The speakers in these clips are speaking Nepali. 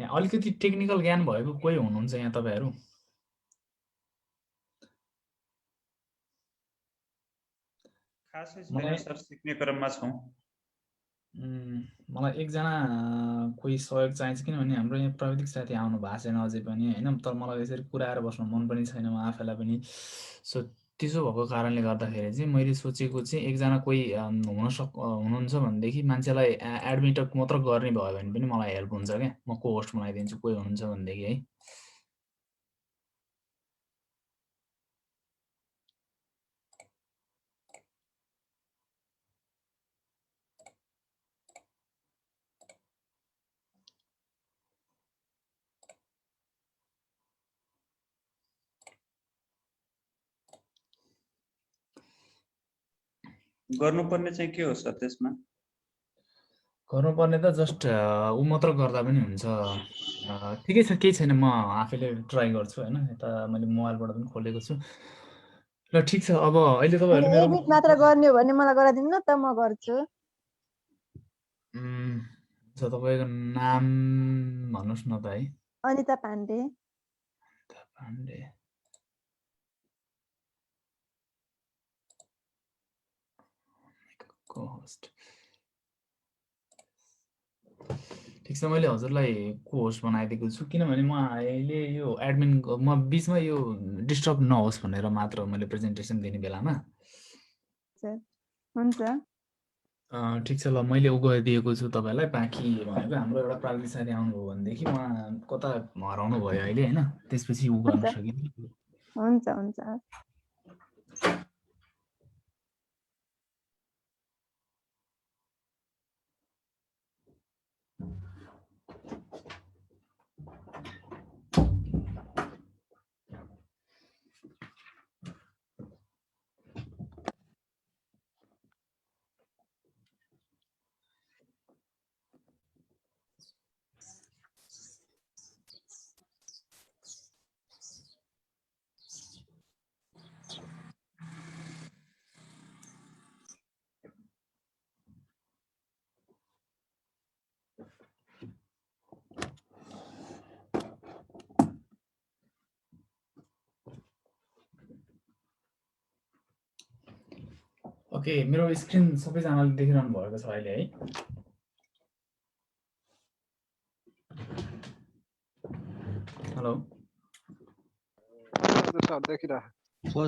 अलिकति टेक्निकल ज्ञान भएको कोही हुनुहुन्छ यहाँ तपाईहरु? खासै छैन सर, सिक्ने क्रममा छौं। मलाई एकजना कोही सहयोग चाहिन्छ किनभने हाम्रो यहाँ प्राविधिक साथी आउनु भएको छैन अझै पनि हैन। तर मलाई यसरी कुराएर बस्न मन पनि छैन म आफैलाई पनि। सो त्यसो भएको कारणले गर्दाखेरि चाहिँ मैले सोचेको चाहिँ एकजना कोही हुनुहुन्छ भनेदेखि मान्छेलाई एडमिट मात्र गर्ने भयो भने पनि मलाई हेल्प हुन्छ क्या। म को होस्ट बनाइदिन्छु कोही हुनुहुन्छ भनेदेखि है। गर्नुपर्ने चाहिँ के हो सर त्यसमा? गर्नुपर्ने त जस्ट ऊ मात्र गर्दा पनि हुन्छ। ठिकै छ, केही छैन, म आफैले ट्राई गर्छु हैन। यता मैले मोबाइलबाट पनि खोलेको छु। ल ठिक छ, अब अहिले तपाईहरु मेरो एडिट मात्र गर्ने हो भने मलाई गराइदिनु न त, म गर्छु। हुन्छ, तपाईको नाम भन्नुस् न त है। अनिता पाण्डे। अनिता पाण्डे। को-होस्ट। ठिक छ, मैले हजुरलाई को-होस्ट बनाइदिएको छु किनभने म अहिले यो एडमिन म बीचमा यो डिस्टर्ब नहोस् भनेर मात्र मैले प्रेजेन्टेसन दिने बेलामा। हुन्छ। ठिक छ, ल मैले उ गरिदिएको छु तपाईलाई। बाँकी भनेको हाम्रो एउटा प्राविधिक साथी आउनुभयो भनेदेखि उहाँ कता हराउनु भयो अहिले हैन, त्यसपछि उ गर्न सकिन्छ। हुन्छ हुन्छ। ओके, मेरो स्क्रिन सबैजनाले देखिरहनु भएको छ अहिले है। हेलो सर, देखिरहेको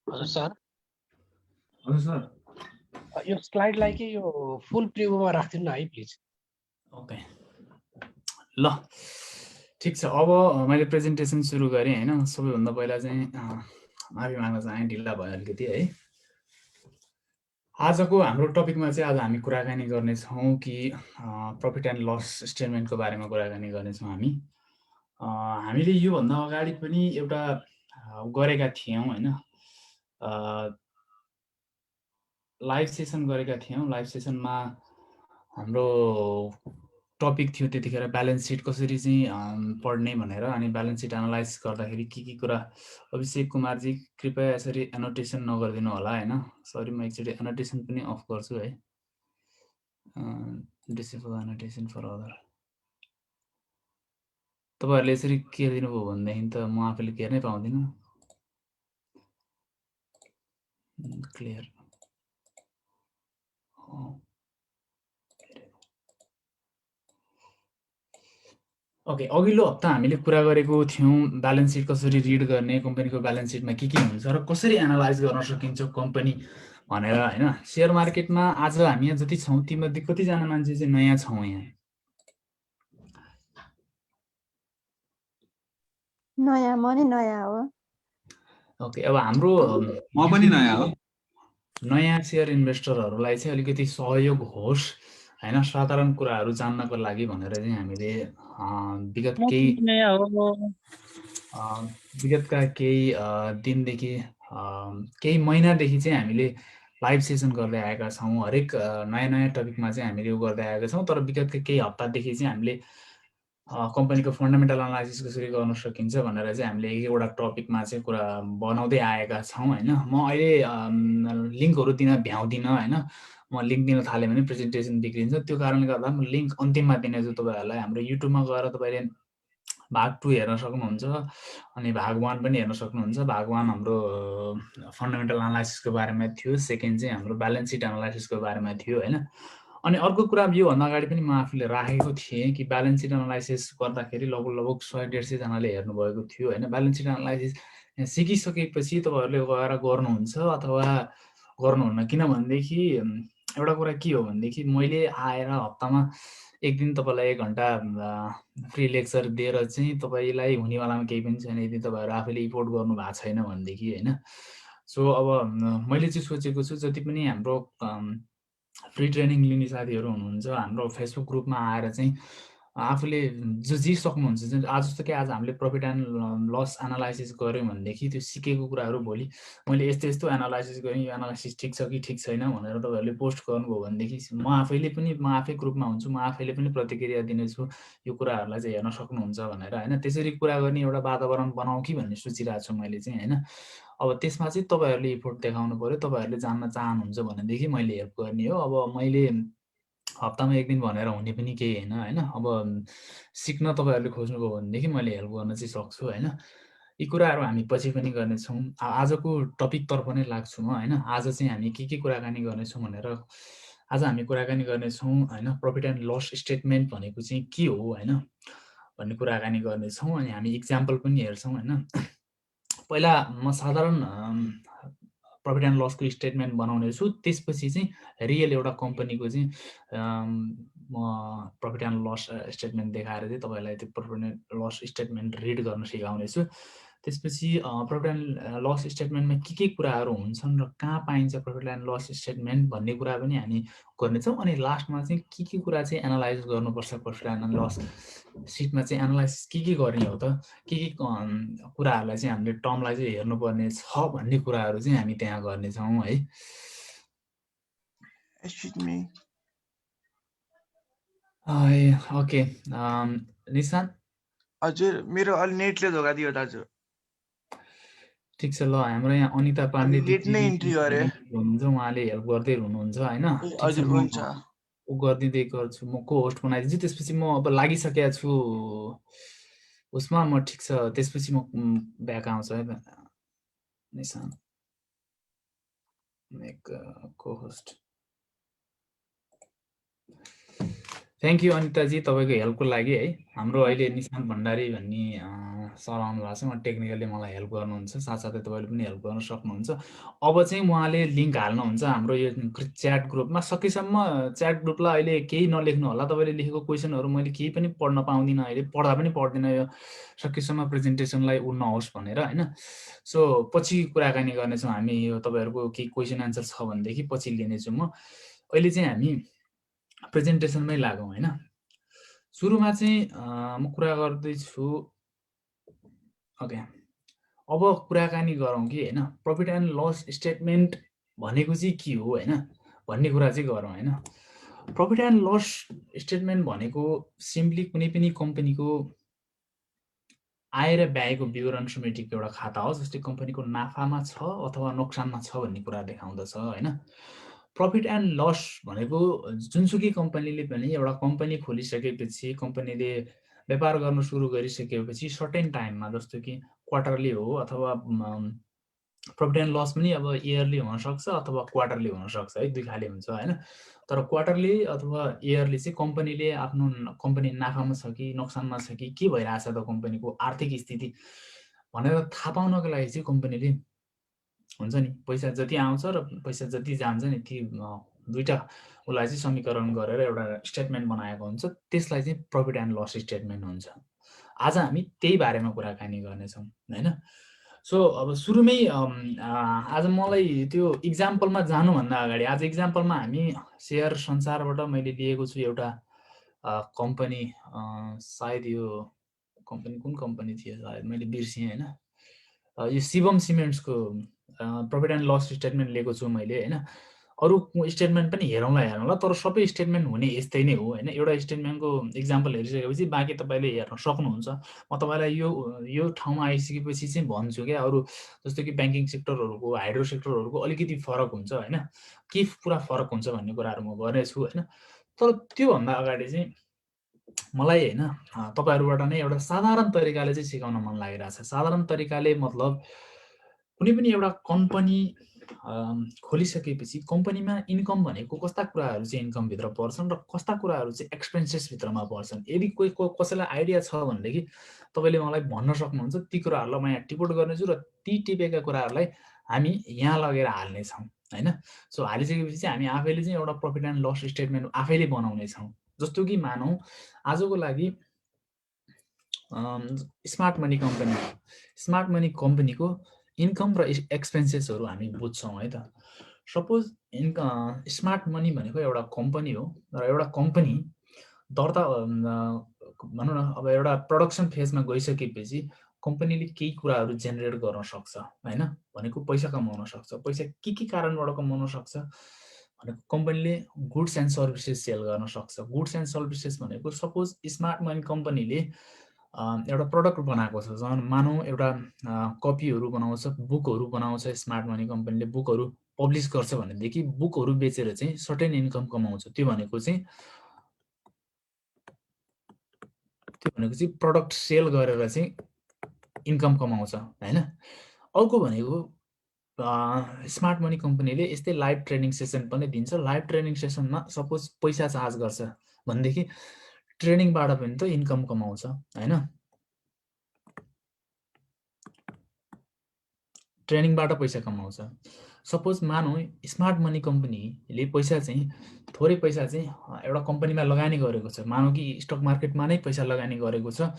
हजुर सर। हजुर सर, यो स्लाइडलाई के यो फुल प्रिभ्यूमा राख्दिनु न है प्लिज। ओके, ल ठिक छ। अब मैले प्रेजेन्टेसन सुरु गरेँ हैन। सबैभन्दा पहिला चाहिँ माफी माग्न चाहे, ढिला भयो अलिकति है। आजको हाम्रो टपिकमा चाहिँ आज हामी कुराकानी गर्नेछौँ कि प्रफिट एन्ड लस स्टेटमेन्टको बारेमा कुराकानी गर्नेछौँ हामी। हामीले योभन्दा अगाडि पनि एउटा गरेका थियौँ हैन, लाइभ सेसन गरेका थियौँ। लाइभ सेसनमा हाम्रो टपिक थियो त्यतिखेर ब्यालेन्स सिट कसरी चाहिँ पढ्ने भनेर। अनि ब्यालेन्स सिट एनालाइज गर्दाखेरि के कुरा। अभिषेक कुमारजी कृपया यसरी एनोटेसन नगरिदिनु होला हैन। सरी, म एकचोटि एनोटेसन पनि अफ गर्छु है। Disable annotation for other. तपाईहरुले यसरी के दिनुभयो भनेदेखि त म आफैले हेर्नै पाउँदिन। क्लियर। ओके, अघिल्लो हप्ता हामीले कुरा गरेको थियौँ ब्यालेन्स सिट कसरी रिड गर्ने, कम्पनीको ब्यालेन्स सिटमा के हुन्छ र कसरी एनालाइज गर्न सकिन्छ कम्पनी भनेर हैन। शेयर मार्केटमा आज हामी यहाँ जति छौँ तीमध्ये कतिजना मान्छे चाहिँ नयाँ छौँ यहाँ? नयाँ, म नि नयाँ हो। ओके, अब हाम्रो म पनि नयाँ हो। नयाँ शेयर इन्भेस्टरहरूलाई चाहिँ अलिकति सहयोग होस् हैन साधारण कुराहरू जान्नको लागि भनेर चाहिँ हामीले विगत म केही पनि नयाँ हो। विगतका केही दिनदेखि केही महिनादेखि चाहिँ हामीले लाइभ सेसन गर्दै आएका छौँ। हरेक नयाँ नयाँ टपिकमा चाहिँ हामीले यो गर्दै आएका छौँ। तर विगतका केही हप्तादेखि चाहिँ हामीले कम्पनीको फन्डामेन्टल एनालाइसिस कसरी गर्न सकिन्छ भनेर चाहिँ हामीले एक एकवटा टपिकमा चाहिँ कुरा बनाउँदै आएका छौँ हैन। म अहिले लिङ्कहरू दिन भ्याउँदिनँ हैन। म लिङ्क दिन थालेँ भने प्रेजेन्टेसन बिग्रिन्छ। त्यो कारणले गर्दा म लिङ्क अन्तिममा दिनेछु तपाईँहरूलाई। हाम्रो युट्युबमा गएर तपाईँले भाग 2 हेर्न सक्नुहुन्छ अनि भाग 1 पनि हेर्न सक्नुहुन्छ। भाग 1 हाम्रो फन्डामेन्टल एनालाइसिसको बारेमा थियो, सेकेन्ड चाहिँ हाम्रो ब्यालेन्स सिट एनालाइसिसको बारेमा थियो हैन। अनि अर्को कुरा योभन्दा अगाडि पनि म आफूले राखेको थिएँ कि ब्यालेन्स सिट एनालाइसिस गर्दाखेरि लगभग 100-150 जनाले हेर्नुभएको थियो हैन। ब्यालेन्स सिट एनालाइसिस सिकिसकेपछि तपाईँहरूले गएर गर्नुहुन्छ अथवा गर्नुहुन्न। किनभनेदेखि एउटा कुरा के हो भनेदेखि मैले आएर हप्तामा एक दिन तपाईँलाई 1 घन्टा फ्री लेक्चर दिएर चाहिँ तपाईँलाई हुनेवालामा केही पनि छैन यदि तपाईँहरू आफैले इफोर्ट गर्नु भएको छैन भनेदेखि हैन। सो अब मैले चाहिँ सोचेको छु जति पनि हाम्रो फ्री ट्रेनिङ लिने साथीहरू हुनुहुन्छ हाम्रो फेसबुक ग्रुपमा आएर चाहिँ आफूले जे सक्नुहुन्छ आज जस्तो कि आज हामीले प्रफिट एन्ड लस एनालाइसिस गऱ्यौँ भनेदेखि त्यो सिकेको कुराहरू भोलि मैले यस्तो यस्तो एनालाइसिस गरेँ, यो एनालाइसिस ठिक छ कि ठिक छैन भनेर तपाईँहरूले पोस्ट गर्नुभयो भनेदेखि म आफै ग्रुपमा हुन्छु, म आफैले पनि प्रतिक्रिया दिनेछु यो कुराहरूलाई चाहिँ हेर्न सक्नुहुन्छ भनेर हैन। त्यसरी कुरा गर्ने एउटा वातावरण बनाऊ कि भन्ने सोचिरहेको छु मैले चाहिँ हैन। अब त्यसमा चाहिँ तपाईँहरूले इफोर्ट देखाउनु पर्यो। तपाईँहरूले जान्न चाहनुहुन्छ भनेदेखि मैले हेल्प गर्ने हो। अब मैले हप्तामा 1 दिन भनेर हुने पनि केही हैन हैन। अब सिक्न तपाईँहरूले खोज्नुभयो भनेदेखि मैले हेल्प गर्न चाहिँ सक्छु हैन। यी कुराहरू हामी पछि पनि गर्नेछौँ। आजको टपिकतर्फ नै लाग्छु म हैन। आज चाहिँ हामी के कुराकानी गर्नेछौँ भनेर आज हामी कुराकानी गर्नेछौँ हैन। प्रफिट एन्ड लस स्टेटमेन्ट भनेको चाहिँ के हो हैन भन्ने कुराकानी गर्नेछौँ अनि हामी इक्जाम्पल पनि हेर्छौँ हैन। पहिला म साधारण प्रफिट एन्ड लसको स्टेटमेन्ट बनाउने छु। त्यसपछि चाहिँ रियल एउटा कम्पनीको चाहिँ म प्रफिट एन्ड लस स्टेटमेन्ट देखाएर चाहिँ तपाईँलाई त्यो profit and loss statement read गर्न सिकाउने छु। त्यसपछि प्रफिट एन्ड लस स्टेटमेन्टमा के कुराहरू हुन्छन् र कहाँ पाइन्छ प्रफिट एन्ड लस स्टेटमेन्ट भन्ने कुरा पनि हामी गर्नेछौँ। अनि लास्टमा चाहिँ के कुरा चाहिँ एनालाइज गर्नुपर्छ प्रफिट एन्ड लस सिटमा चाहिँ एनालाइसिस के गर्ने हो त, के कुराहरूलाई चाहिँ हामीले टर्मलाई चाहिँ हेर्नुपर्ने छ भन्ने कुराहरू चाहिँ हामी त्यहाँ गर्नेछौँ है। ओके निशान्त हजुर मेरो अलि नेटले धोका दियो दाजु। ठिक छ ल हाम्रो यहाँ अनिता पाण्डे नेट नै इन्ट्री गरे हुनुहुन्छ, उहाँले हेल्प गर्दै हुनुहुन्छ हैन। हजुर हुन्छ उ गरिदिँदै गर्छु, म को होस्ट बनाइदिन्छु। त्यसपछि म अब लागिसकेको छु उसमा म ठिक छ। त्यसपछि म ब्याक आउँछु है निशान्त मेक को होस्ट। थ्याङ्क यू अनिताजी तपाईँको हेल्पको लागि है। हाम्रो अहिले निशान्त भण्डारी भन्ने सर आउनु भएको छ, उहाँ टेक्निकली मलाई हेल्प गर्नुहुन्छ, साथसाथै तपाईँले पनि हेल्प गर्न सक्नुहुन्छ। अब चाहिँ उहाँले लिङ्क हाल्नुहुन्छ हाम्रो यो च्याट ग्रुपमा। सकेसम्म च्याट ग्रुपलाई अहिले केही नलेख्नु होला, तपाईँले लेखेको क्वेसनहरू मैले केही पनि पढ्न पाउँदिनँ, अहिले पढ्दा पनि पढ्दिनँ। यो सकेसम्म प्रेजेन्टेसनलाई उ नहोस् भनेर हैन। सो पछि कुराकानी गर्नेछौँ हामी। यो तपाईँहरूको केही क्वेसन एन्सर छ भनेदेखि पछि लिनेछु म। अहिले चाहिँ हामी प्रेजेन्टेसनमै लागौँ हैन। सुरुमा चाहिँ म कुरा गर्दैछु। ओके अब कुराकानी गरौँ कि हैन प्रफिट एन्ड लस स्टेटमेन्ट भनेको चाहिँ के हो हैन भन्ने कुरा चाहिँ गरौँ हैन। प्रफिट एन्ड लस स्टेटमेन्ट भनेको सिम्पली कुनै पनि कम्पनीको आय र व्ययको विवरण समेटेको एउटा खाता हो, जस्तै कम्पनीको नाफामा छ अथवा नोक्सानमा छ भन्ने कुरा देखाउँदछ हैन। प्रफिट एन्ड लस भनेको जुनसुकै कम्पनीले पनि एउटा कम्पनी खोलिसकेपछि, कम्पनीले व्यापार गर्न सुरु गरिसकेपछि सर्टेन टाइममा, जस्तो कि क्वार्टरली हो अथवा प्रफिट एन्ड लस पनि अब इयरली हुनसक्छ अथवा क्वार्टरली हुनसक्छ है, दुई खाले हुन्छ हैन। तर क्वार्टरली अथवा इयरली चाहिँ कम्पनीले आफ्नो कम्पनी नाफामा छ कि नोक्सानमा छ कि के भइरहेछ त कम्पनीको आर्थिक स्थिति भनेर थाहा पाउनको लागि चाहिँ कम्पनीले हुन्छ नि पैसा जति आउँछ र पैसा जति जान्छ नि ती दुईटा उसलाई चाहिँ समीकरण गरेर एउटा स्टेटमेन्ट बनाएको हुन्छ, त्यसलाई चाहिँ प्रफिट एन्ड लस स्टेटमेन्ट हुन्छ। आज हामी त्यही बारेमा कुराकानी गर्नेछौँ हैन। सो अब सुरुमै आज मलाई त्यो इक्जाम्पलमा जानुभन्दा अगाडि आज इक्जाम्पलमा हामी सेयर संसारबाट मैले लिएको छु एउटा कम्पनी, सायद यो कम्पनी कुन कम्पनी थियो सायद मैले बिर्सेँ होइन। यो शिवम सिमेन्ट्सको प्रफिट एन्ड लस स्टेटमेन्ट लिएको छु मैले होइन। अरू स्टेटमेन्ट पनि हेरौँला तर सबै स्टेटमेन्ट हुने यस्तै नै हो होइन। एउटा स्टेटमेन्टको इक्जाम्पल हेरिसकेपछि बाँकी तपाईँले हेर्न सक्नुहुन्छ। म तपाईँलाई यो ठाउँमा आइसकेपछि चाहिँ भन्छु क्या, अरू जस्तो कि ब्याङ्किङ सेक्टरहरूको, हाइड्रो सेक्टरहरूको अलिकति फरक हुन्छ होइन, के पुरा फरक हुन्छ भन्ने कुराहरू म गर्नेछु होइन। तर त्योभन्दा अगाडि चाहिँ मलाई होइन तपाईँहरूबाट नै एउटा साधारण तरिकाले चाहिँ सिकाउन मन लागिरहेछ। साधारण तरिकाले मतलब कुनै पनि एउटा कम्पनी खोलिसकेपछि कम्पनीमा इन्कम भनेको कस्ता कुराहरू चाहिँ इन्कमभित्र पर्छन् र कस्ता कुराहरू चाहिँ एक्सपेन्सेसभित्रमा पर्छन्। यदि कसैलाई आइडिया छ भनेदेखि तपाईँले मलाई भन्न सक्नुहुन्छ। ती कुराहरूलाई म यहाँ टिपोट गर्नेछु र ती टिपेका कुराहरूलाई हामी यहाँ लगेर हाल्नेछौँ होइन। सो हालिसकेपछि चाहिँ हामी आफैले चाहिँ एउटा प्रफिट एन्ड लस स्टेटमेन्ट आफैले बनाउनेछौँ। जस्तो कि मानौँ आजको लागि स्मार्ट मनी कम्पनीको इन्कम र एक्सपेन्सेसहरू हामी बुझ्छौँ है त। सपोज स्मार्ट मनी भनेको एउटा कम्पनी हो र एउटा कम्पनी दर्ता भनौँ न अब एउटा प्रोडक्सन फेजमा गइसकेपछि कम्पनीले केही कुराहरू जेनेरेट गर्न सक्छ होइन, भनेको पैसा कमाउन सक्छ। पैसा के कारणबाट कमाउन सक्छ भनेको कम्पनीले गुड्स एन्ड सर्भिसेस सेल गर्न सक्छ। गुड्स एन्ड सर्भिसेस भनेको सपोज स्मार्ट मनी कम्पनीले एउटा प्रडक्ट बनाएको छ, मानौँ एउटा कपीहरू बनाउँछ, बुकहरू बनाउँछ। स्मार्ट मनी कम्पनीले बुकहरू पब्लिस गर्छ भनेदेखि बुकहरू बेचेर चाहिँ सर्टेन इन्कम कमाउँछ। त्यो भनेको चाहिँ प्रडक्ट सेल गरेर चाहिँ इन्कम कमाउँछ होइन। अर्को भनेको स्मार्ट मनी कम्पनीले यस्तै लाइभ ट्रेनिङ सेसन पनि दिन्छ। लाइभ ट्रेनिङ सेसनमा सपोज पैसा चार्ज गर्छ भनेदेखि ट्रेनिङबाट पनि त इन्कम कमाउँछ होइन। ट्रेनिङबाट पैसा कमाउँछ। सपोज मानौँ स्मार्ट मनी कम्पनीले पैसा चाहिँ थोरै पैसा चाहिँ एउटा कम्पनीमा लगानी गरेको छ, मानौँ कि स्टक मार्केटमा नै पैसा लगानी गरेको छ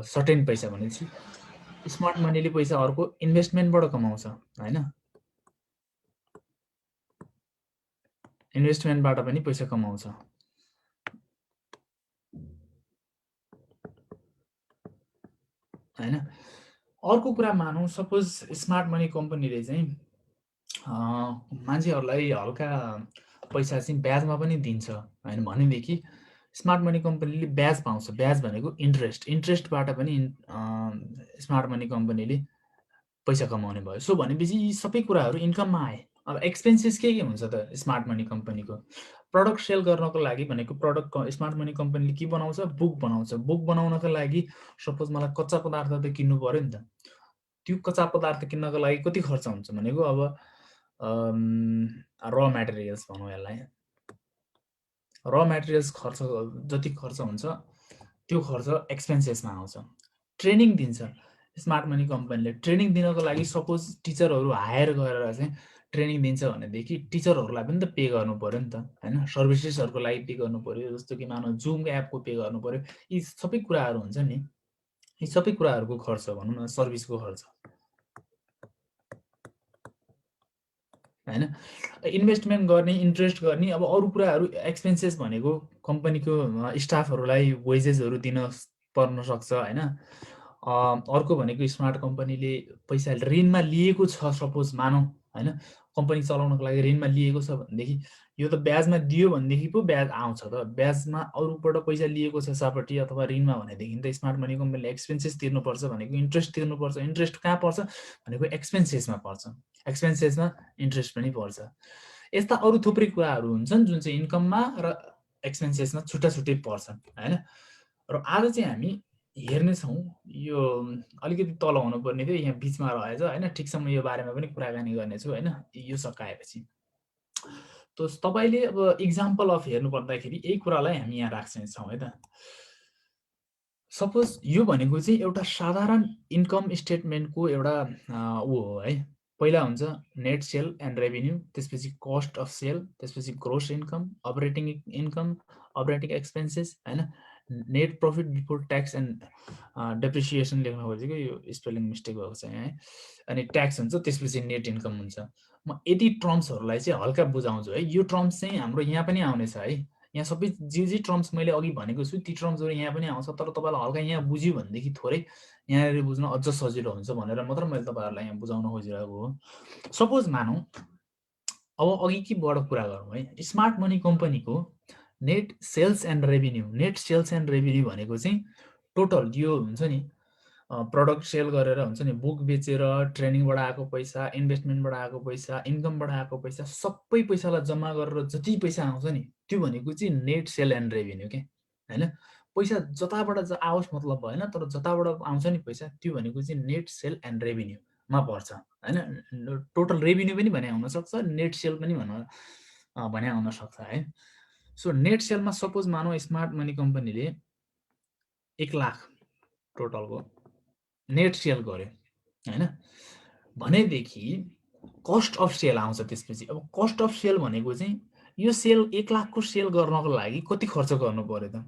सर्टेन पैसा, भनेपछि स्मार्ट मनीले पैसा अर्को इन्भेस्टमेन्टबाट कमाउँछ होइन। इन्भेस्टमेन्टबाट पनि पैसा कमाउँछ होइन। अर्को कुरा मानौँ सपोज स्मार्ट मनी कम्पनीले चाहिँ मान्छेहरूलाई हल्का पैसा चाहिँ ब्याजमा पनि दिन्छ होइन, भनेदेखि स्मार्ट मनी कम्पनीले ब्याज पाउँछ। ब्याज भनेको इन्ट्रेस्टबाट पनि स्मार्ट मनी कम्पनीले पैसा कमाउने भयो। सो भनेपछि यी सबै कुराहरू इन्कममा आए। अब एक्सपेन्सेस के हुन्छ त स्मार्ट मनी कम्पनीको? प्रडक्ट सेल गर्नको लागि भनेको प्रडक्ट स्मार्ट मनी कम्पनीले के बनाउँछ? बुक बनाउँछ। बुक बनाउनको लागि सपोज मलाई कच्चा पदार्थ त किन्नु पर्यो नि त। त्यो कच्चा पदार्थ किन्नको लागि कति खर्च हुन्छ भनेको अब र मेटेरियल्स भनौँ यसलाई। र मेटेरियल्स खर्च जति खर्च हुन्छ त्यो खर्च एक्सपेन्सेसमा आउँछ। ट्रेनिङ दिन्छ स्मार्ट मनी कम्पनीले। ट्रेनिङ दिनको लागि सपोज टिचरहरू हायर गरेर चाहिँ ट्रेनिङ दिन्छ भनेदेखि टिचरहरूलाई पनि त पे गर्नु पर्यो नि त होइन। सर्भिसेसहरूको लागि पे गर्नु पर्यो, जस्तो कि मानव जुम एपको पे गर्नु पर्यो। यी सबै कुराहरू हुन्छ नि, यी सबै कुराहरूको खर्च भनौँ न, सर्भिसको खर्च होइन। इन्भेस्टमेन्ट गर्ने, इन्ट्रेस्ट गर्ने, अब अरू कुराहरू एक्सपेन्सेस भनेको कम्पनीको स्टाफहरूलाई वेजेसहरू दिन पर्न सक्छ होइन। अर्को भनेको स्मार्ट कम्पनीले पैसा ऋणमा लिएको छ सपोज मानौँ होइन, कम्पनी चलाउनको लागि ऋणमा लिएको छ भनेदेखि यो त ब्याजमा दियो भनेदेखि पो ब्याज आउँछ त। ब्याजमा अरूबाट पैसा लिएको छ सापट्टि अथवा ऋणमा भनेदेखि त स्मार्ट मनी कम्पनीले एक्सपेन्सेस तिर्नुपर्छ भनेको इन्ट्रेस्ट तिर्नुपर्छ। इन्ट्रेस्ट कहाँ पर्छ भनेको एक्सपेन्सेसमा पर्छ। एक्सपेन्सेसमा इन्ट्रेस्ट पनि पर्छ। यस्ता अरू थुप्रै कुराहरू हुन्छन् जुन चाहिँ इन्कममा र एक्सपेन्सेसमा छुट्टा छुट्टै पर्छन् होइन। र आज चाहिँ हामी हेर्नेछौँ, यो अलिकति तल हुनुपर्ने थियो, यहाँ बिचमा रहेछ होइन। ठिकसँग यो बारेमा पनि कुराकानी गर्नेछु होइन यो सकाएपछि। त तपाईँले अब इक्जाम्पल अफ हेर्नु पर्दाखेरि यही कुरालाई हामी यहाँ राख्छौँ है त। सपोज यो भनेको चाहिँ एउटा साधारण इन्कम स्टेटमेन्टको एउटा ऊ हो है। पहिला हुन्छ नेट सेल एन्ड रेभिन्यू, त्यसपछि कस्ट अफ सेल, त्यसपछि gross income, operating income, operating expenses होइन, net profit before tax and depreciation लेख्न खोजेको यो स्पेलिङ मिस्टेक भएको छ यहाँ है। अनि ट्याक्स हुन्छ त्यसपछि नेट इन्कम हुन्छ। म यति टर्म्सहरूलाई चाहिँ हल्का बुझाउँछु है। यो टर्म्स चाहिँ हाम्रो यहाँ पनि आउनेछ है। यहाँ सबै जे टर्म्स मैले अघि भनेको छु ती टर्म्सहरू यहाँ पनि आउँछ, तर तपाईँलाई हल्का यहाँ बुझ्यो भनेदेखि थोरै यहाँनिर बुझ्न अझ सजिलो हुन्छ भनेर मात्र मैले तपाईँहरूलाई यहाँ बुझाउन खोजिरहेको हो। सपोज मानौँ अब अघि केबाट कुरा गरौँ है, स्मार्ट मनी कम्पनीको net sales and revenue. Net sales and revenue भनेको चाहिँ टोटल यो हुन्छ नि प्रडक्ट सेल गरेर हुन्छ नि, बुक बेचेर, ट्रेनिङबाट आएको पैसा, इन्भेस्टमेन्टबाट आएको पैसा, इन्कमबाट आएको पैसा, सबै पैसालाई जम्मा गरेर जति पैसा आउँछ नि त्यो भनेको चाहिँ नेट सेल एन्ड रेभिन्यू के हैन। पैसा जताबाट आओस् मतलब भएन, तर जताबाट आउँछ नि पैसा त्यो भनेको चाहिँ नेट सेल एन्ड रेभिन्यूमा पर्छ हैन। टोटल रेभिन्यू पनि भने हुन सक्छ, नेट सेल पनि भने हुन सक्छ है। सो नेट सेलमा सपोज मानौँ स्मार्ट मनी कम्पनीले 1 लाख टोटलको नेट सेल गर्यो हैन भनेदेखि कस्ट अफ सेल आउँछ त्यसपछि। अब कस्ट अफ सेल भनेको चाहिँ यो सेल 1 लाखको सेल गर्नको लागि कति खर्च गर्नु पर्यो त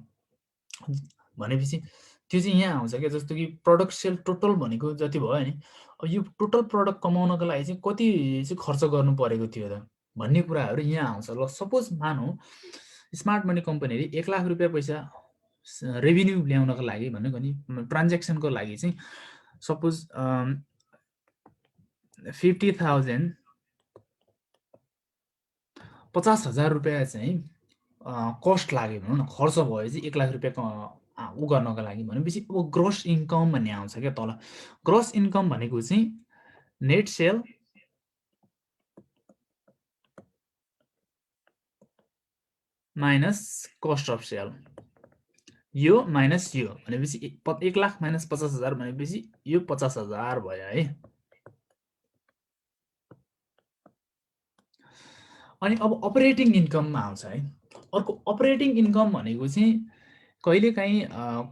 भनेपछि त्यो चाहिँ यहाँ आउँछ क्या। जस्तो कि प्रडक्ट सेल टोटल भनेको जति भयो नि, अब यो टोटल प्रडक्ट कमाउनको लागि चाहिँ कति चाहिँ खर्च गर्नु परेको थियो त भन्ने कुराहरू यहाँ आउँछ। ल सपोज मानौँ स्मार्ट मनी कम्पनीले 1 लाख रुपियाँ पैसा रेभिन्यू ल्याउनको लागि भनेको नि, ट्रान्ज्याक्सनको लागि चाहिँ सपोज 50,000 50,000 रुपियाँ चाहिँ कस्ट लाग्यो भनौँ न, खर्च भयो चाहिँ 1 लाख रुपियाँ उ गर्नको लागि भनेपछि अब ग्रोस इन्कम भन्ने आउँछ क्या तल। ग्रोस इन्कम भनेको चाहिँ net sale minus cost of sale, यो माइनस यो भनेपछि 1 लाख माइनस 50,000 भनेपछि यो 50,000 भयो है। अनि अब अपरेटिङ इन्कममा आउँछ है। अर्को अपरेटिङ इन्कम भनेको चाहिँ कहिलेकाहीँ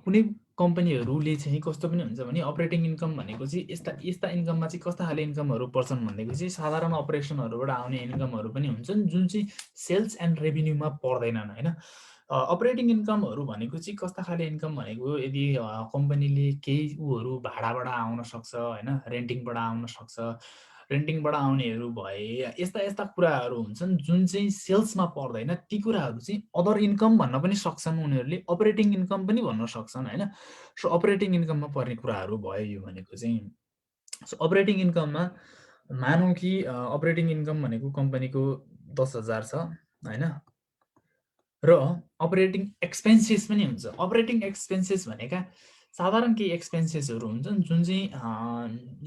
कुनै कम्पनीहरूले चाहिँ कस्तो पनि हुन्छ भने अपरेटिङ इन्कम भनेको चाहिँ यस्ता इन्कममा चाहिँ कस्ता खाले इन्कमहरू पर्छन् भनेको चाहिँ साधारण अपरेसनहरूबाट आउने इन्कमहरू पनि हुन्छन् जुन चाहिँ सेल्स एन्ड रेभिन्यूमा पर्दैनन् हैन। अपरेटिङ इन्कमहरू भनेको चाहिँ कस्ता खाले इन्कम भनेको यदि कम्पनीले केही उहरू भाडाबाट आउन सक्छ हैन, रेन्टिङबाट आउन सक्छ, रेन्टिङबाट आउनेहरू भए यस्ता कुराहरू हुन्छन् जुन चाहिँ सेल्समा पर्दैन, ती कुराहरू चाहिँ अदर इन्कम भन्न पनि सक्छन् उनीहरूले, अपरेटिङ इन्कम पनि भन्न सक्छन् हैन। सो अपरेटिङ इन्कममा पर्ने कुराहरू भयो यो भनेको चाहिँ। सो अपरेटिङ इन्कममा मानौँ कि अपरेटिङ इन्कम भनेको कम्पनीको 10,000 छ हैन, र अपरेटिङ एक्सपेन्सेस पनि हुन्छ। अपरेटिङ एक्सपेन्सेस भनेका साधारण केही एक्सपेन्सेसहरू हुन्छन् जुन चाहिँ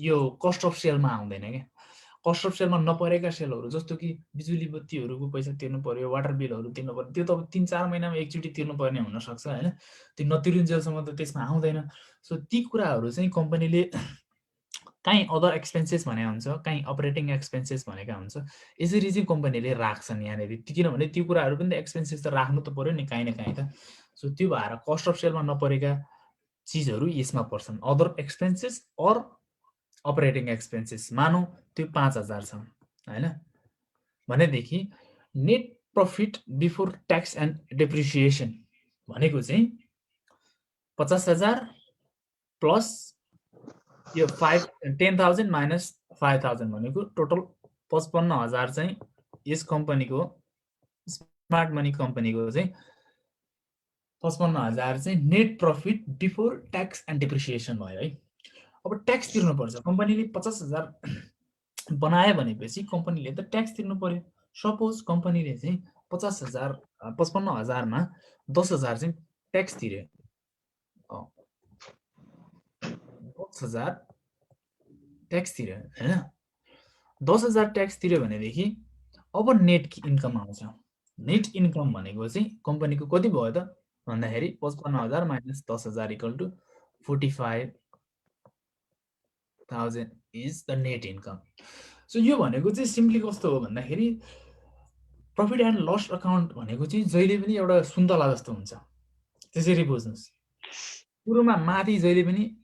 यो कस्ट अफ सेलमा आउँदैन क्या। कस्ट अफ सेलमा नपरेका सेलहरू जस्तो कि बिजुली बत्तीहरूको पैसा तिर्नु पर्यो, वाटर बिलहरू तिर्नु पर्यो, त्यो त अब 3-4 महिनामा एकचोटि तिर्नुपर्ने हुनसक्छ हैन, त्यो नतिरुन्जेलसम्म त त्यसमा आउँदैन। सो ती कुराहरू चाहिँ कम्पनीले काहीँ अदर एक्सपेन्सेस भने हुन्छ, काहीँ अपरेटिङ एक्सपेन्सेस भनेका हुन्छ, यसरी चाहिँ कम्पनीले राख्छन् यहाँनिर। किनभने त्यो कुराहरू पनि त एक्सपेन्सेस त राख्नु त पर्यो नि काहीँ न काहीँ त। सो त्यो भएर कस्ट अफ सेलमा नपरेका चिजहरू यसमा पर्छन्, other expenses or operating expenses. मानौँ त्यो 5,000 छ हैन भनेदेखि net profit before tax and depreciation भनेको चाहिँ 50,000 प्लस यो 10,000 माइनस 5,000 भनेको टोटल 55,000 चाहिँ यस कम्पनीको स्मार्ट मनी कम्पनीको चाहिँ 55,000 चाहिँ net profit before tax and depreciation भयो है। अब ट्याक्स तिर्नुपर्छ, कम्पनीले 50,000 बनायो भनेपछि कम्पनीले त ट्याक्स तिर्नु पर्यो। सपोज कम्पनीले चाहिँ 55,000 मा 10,000 चाहिँ ट्याक्स तिर्यो, 10,000 ट्याक्स तिर्यो हैन, 10,000 ट्याक्स तिर्यो भनेदेखि अब नेट इन्कम आउँछ। नेट इन्कम भनेको चाहिँ कम्पनीको कति भयो त भन्दाखेरि 55,000 minus 10,000 equal to 45,000 is the net income. So यो भनेको चाहिँ सिम्पली कस्तो हो भन्दाखेरि प्रफिट एन्ड लस अकाउन्ट भनेको चाहिँ जहिले पनि एउटा सुन्तला जस्तो हुन्छ, त्यसरी बुझ्नुहोस्। सुरुमा माथि जहिले पनि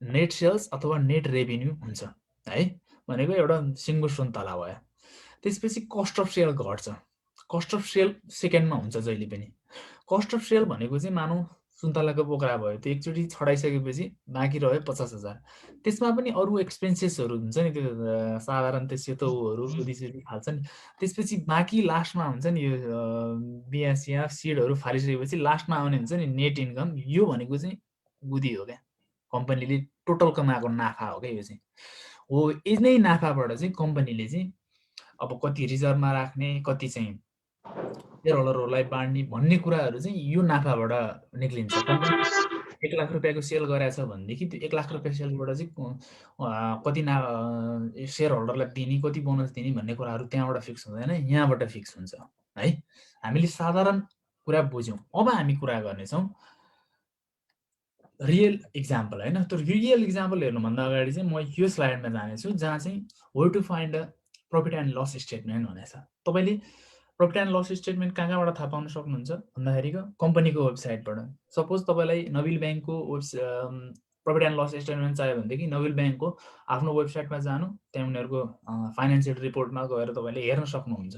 नेट सेल्स अथवा नेट रेभिन्यू हुन्छ है, भनेको एउटा सिङ्गो सुन्तला भयो। त्यसपछि कस्ट अफ सेल घट्छ, कस्ट अफ सेल सेकेन्डमा हुन्छ जहिले पनि। कस्ट अफ सेल भनेको चाहिँ मानौँ सुन्तलाको पोखरा भयो, त्यो एकचोटि छडाइसकेपछि बाँकी रह्यो 50,000। त्यसमा पनि अरू एक्सपेन्सेसहरू हुन्छ नि, त्यो साधारण त्यो सेतोहरू सुधी फाल्छ नि। त्यसपछि बाँकी लास्टमा हुन्छ नि यो बिहा सिया सिडहरू फालिसकेपछि लास्टमा आउने हुन्छ नि नेट इन्कम, यो भनेको चाहिँ गुदी हो क्या, कम्पनीले टोटल कमाएको नाफा हो क्या यो चाहिँ। हो यही नाफाबाट चाहिँ कम्पनीले चाहिँ अब कति रिजर्भमा राख्ने, कति चाहिँ सेयर होल्डरहरूलाई बाँड्ने भन्ने कुराहरू चाहिँ यो नाफाबाट निक्लिन्छ। कम्पनी 1 लाख रुपियाँको सेल गरेछ भनेदेखि त्यो 1 लाख रुपियाँ सेलबाट चाहिँ कति सेयर होल्डरलाई दिने, कति बोनस दिने भन्ने कुराहरू त्यहाँबाट फिक्स हुँदैन, यहाँबाट फिक्स हुन्छ है। हामीले साधारण कुरा बुझ्यौँ। अब हामी कुरा गर्नेछौँ रियल इक्जाम्पल होइन। त्यो रियल इक्जाम्पल हेर्नुभन्दा अगाडि चाहिँ म यो स्लाइडमा जानेछु जहाँ चाहिँ where to find the profit and loss statement भनेको छ। तपाईँले प्रफिट एन्ड लस स्टेटमेन्ट कहाँबाट थाहा पाउन सक्नुहुन्छ भन्दाखेरिको कम्पनीको वेबसाइटबाट। सपोज तपाईँलाई नबिल ब्याङ्कको प्रफिट एन्ड लस स्टेटमेन्ट चाहियो भनेदेखि नबिल ब्याङ्कको आफ्नो वेबसाइटमा जानु, त्यहाँ उनीहरूको फाइनेन्सियल रिपोर्टमा गएर तपाईँले हेर्न सक्नुहुन्छ।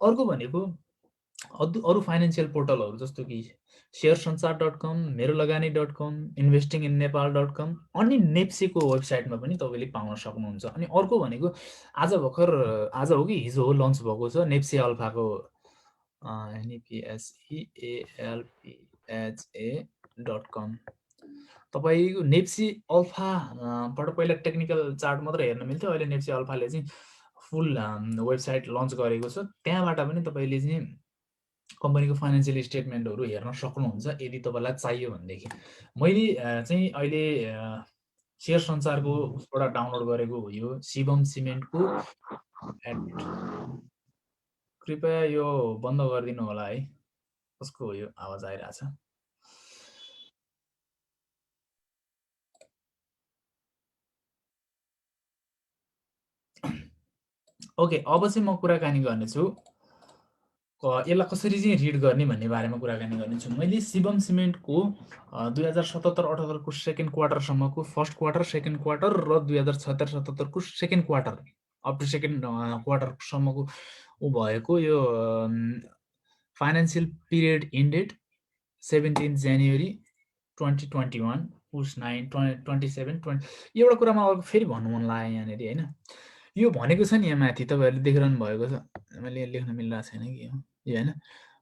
अर्को भनेको अरू फाइनेन्सियल पोर्टलहरू जस्तो कि शेयरसंसार.com, मेरोलगानी.com, investinginnepal.com अनि नेप्सेको वेबसाइटमा पनि तपाईँले पाउन सक्नुहुन्छ। अनि अर्को भनेको आज हो कि हिजो हो लन्च भएको छ नेप्से अल्फाको nepsealpha.com। तपाईँको नेप्से अल्फाबाट पहिला टेक्निकल चार्ट मात्रै हेर्न मिल्थ्यो, अहिले नेप्से अल्फाले चाहिँ फुल वेबसाइट लन्च गरेको छ। त्यहाँबाट पनि तपाईँले चाहिँ कम्पनीको फाइनेन्सियल स्टेटमेन्टहरू हेर्न सक्नुहुन्छ यदि तपाईँलाई चाहियो भनेदेखि। मैले चाहिँ अहिले शेयर संसारको उसबाट डाउनलोड गरेको हो यो शिवम सिमेन्टको कृपया यो बन्द गरिदिनु होला है, कसको हो यो आवाज आइरहेछ। ओके, अब चाहिँ म कुराकानी गर्नेछु यसलाई कसरी चाहिँ रिड गर्ने भन्ने बारेमा कुराकानी गर्नेछु। मैले शिवम सिमेन्टको 2077-78 को सेकेन्ड क्वार्टरसम्मको फर्स्ट क्वार्टर, सेकेन्ड क्वार्टर र 2076-77 को second quarter up to second क्वार्टरसम्मको भएको यो फाइनेन्सियल पिरियड इन्डेड 17 जनवरी 2021 पुस 9 27 20 एउटा कुरा मलाई फेरि भन्नु मन लाग्यो यहाँनिर होइन। यो भनेको छ नि यहाँ माथि तपाईँहरूले देखिरहनु भएको छ, मैले लेख्न मिलिरहेको छैन कि यो होइन,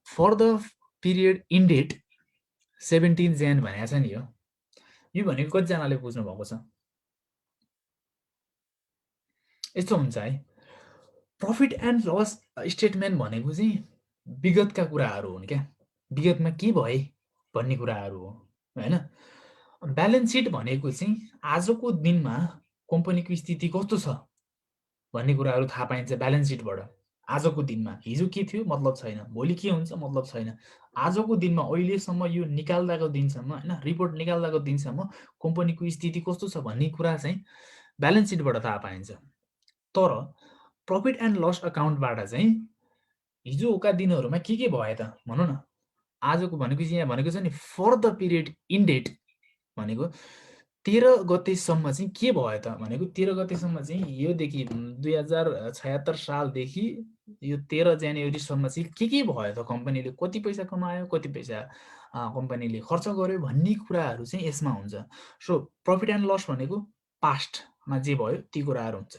फर द पिरियड इन्डेड 17 जन भनेको छ नि यो भनेको कतिजनाले बुझ्नु भएको छ? यस्तो हुन्छ है, प्रफिट एन्ड लस स्टेटमेन्ट भनेको चाहिँ विगतका कुराहरू हुन् क्या, विगतमा के भए भन्ने कुराहरू हो होइन। ब्यालेन्स सिट भनेको चाहिँ आजको दिनमा कम्पनीको स्थिति कस्तो छ भन्ने कुराहरू थाहा पाइन्छ ब्यालेन्स सिटबाट। आजको दिनमा हिजो के थियो मतलब छैन, भोलि के हुन्छ मतलब छैन, आजको दिनमा अहिलेसम्म यो निकाल्दाको दिनसम्म होइन, रिपोर्ट निकाल्दाको दिनसम्म कम्पनीको स्थिति कस्तो छ भन्ने कुरा चाहिँ ब्यालेन्स सिटबाट थाहा पाइन्छ। तर प्रफिट एन्ड लस अकाउन्टबाट चाहिँ हिजोका दिनहरूमा के भयो त भनौँ न। आजको भनेको चाहिँ यहाँ भनेको छ नि फर द पिरियड इन्डेड भनेको 13 गतेसम्म चाहिँ के भयो त भनेको 13 गतेसम्म चाहिँ योदेखि 2076 सालदेखि यो 13 जनवरीसम्म चाहिँ के भयो त, कम्पनीले कति पैसा कमायो, कति पैसा कम्पनीले खर्च गर्यो भन्ने कुराहरू चाहिँ यसमा हुन्छ। सो प्रफिट एन्ड लस भनेको पास्टमा जे भयो ती कुराहरू हुन्छ।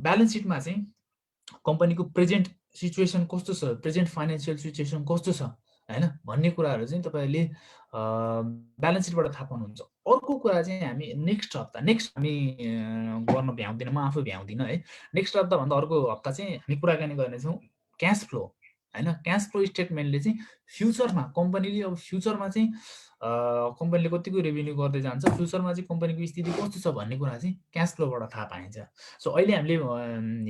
ब्यालेन्स सिटमा चाहिँ कम्पनीको प्रेजेन्ट सिचुएसन कस्तो छ, प्रेजेन्ट फाइनेन्सियल सिचुएसन कस्तो छ होइन भन्ने कुराहरू चाहिँ तपाईँले ब्यालेन्स सिटबाट थाहा पाउनुहुन्छ। अर्को कुरा चाहिँ हामी नेक्स्ट हामी गर्न भ्याउँदिनँ, म आफू भ्याउँदिनँ है। नेक्स्ट हप्ताभन्दा अर्को हप्ता चाहिँ हामी कुराकानी गर्नेछौँ क्यास फ्लो होइन। क्यास फ्लो स्टेटमेन्टले चाहिँ फ्युचरमा कम्पनीले अब फ्युचरमा चाहिँ कम्पनीले कतिको रेभेन्यू गर्दै जान्छ, फ्युचरमा चाहिँ कम्पनीको स्थिति कस्तो छ भन्ने कुरा चाहिँ क्यास फ्लोबाट थाहा पाइन्छ। सो अहिले हामीले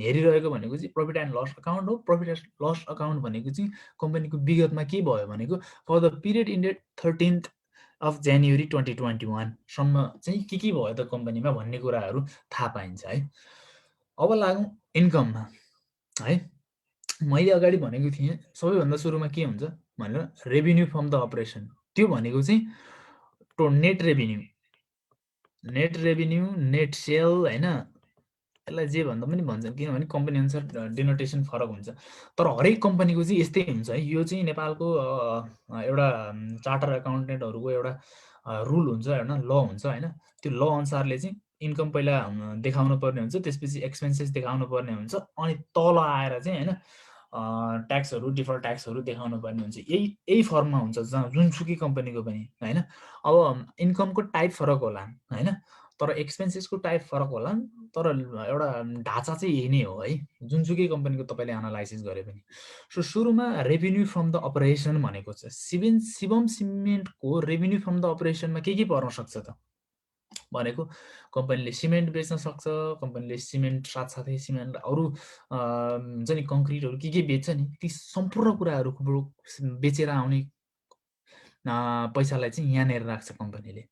हेरिरहेको भनेको चाहिँ प्रफिट एन्ड लस अकाउन्ट हो। प्रफिट एन्ड लस अकाउन्ट भनेको चाहिँ कम्पनीको विगतमा के भयो भनेको फर द पिरियड इन्डेड 13 जनवरी 2021 सम्म चाहिँ के भयो त कम्पनीमा भन्ने कुराहरू थाहा पाइन्छ है। अब लागौँ इन्कममा है। मैले अगाडि भनेको थिएँ सबैभन्दा सुरुमा के हुन्छ भनेर रेभेन्यू फ्रम द अपरेसन, त्यो भनेको चाहिँ नेट रेभेन्यू, नेट सेल होइन, यसलाई जे भन्दा पनि भन्छन् किनभने कम्पनी अनुसार डिनोटेसन फरक हुन्छ तर हरेक कम्पनीको चाहिँ यस्तै हुन्छ है यो चाहिँ नेपालको एउटा चार्टर एकाउन्टेन्टहरूको एउटा रुल हुन्छ हैन ल हुन्छ हैन त्यो ल अनुसारले चाहिँ इन्कम पहिला देखाउनु पर्ने हुन्छ त्यसपछि एक्सपेन्सेस देखाउनु पर्ने हुन्छ अनि तल आएर चाहिँ हैन ट्याक्सहरू डिफर्ड ट्याक्सहरू देखाउनु पर्ने हुन्छ यही फर्ममा हुन्छ जुनसुकै कम्पनीको पनि हैन अब इन्कमको टाइप फरक होला हैन तर एक्सपेन्सेसको टाइप फरक होला तर एउटा ढाँचा चाहिँ यही नै हो है जुनसुकै कम्पनीको तपाईले एनालाइसिस गरे पनि सो सुरुमा रेभेन्यू फ्रम द अपरेसन भनेको छ शिवम सिमेन्टको रेभेन्यू फ्रम द अपरेसनमा के पर्न सक्छ त भनेको कम्पनीले सिमेन्ट बेच्न सक्छ कम्पनीले सिमेन्ट साथसाथै सिमेन्ट अरू हुन्छ नि कङ्क्रिटहरू के बेच्छ नि ती सम्पूर्ण कुराहरू बेचेर आउने पैसालाई चाहिँ यहाँनिर राख्छ कम्पनीले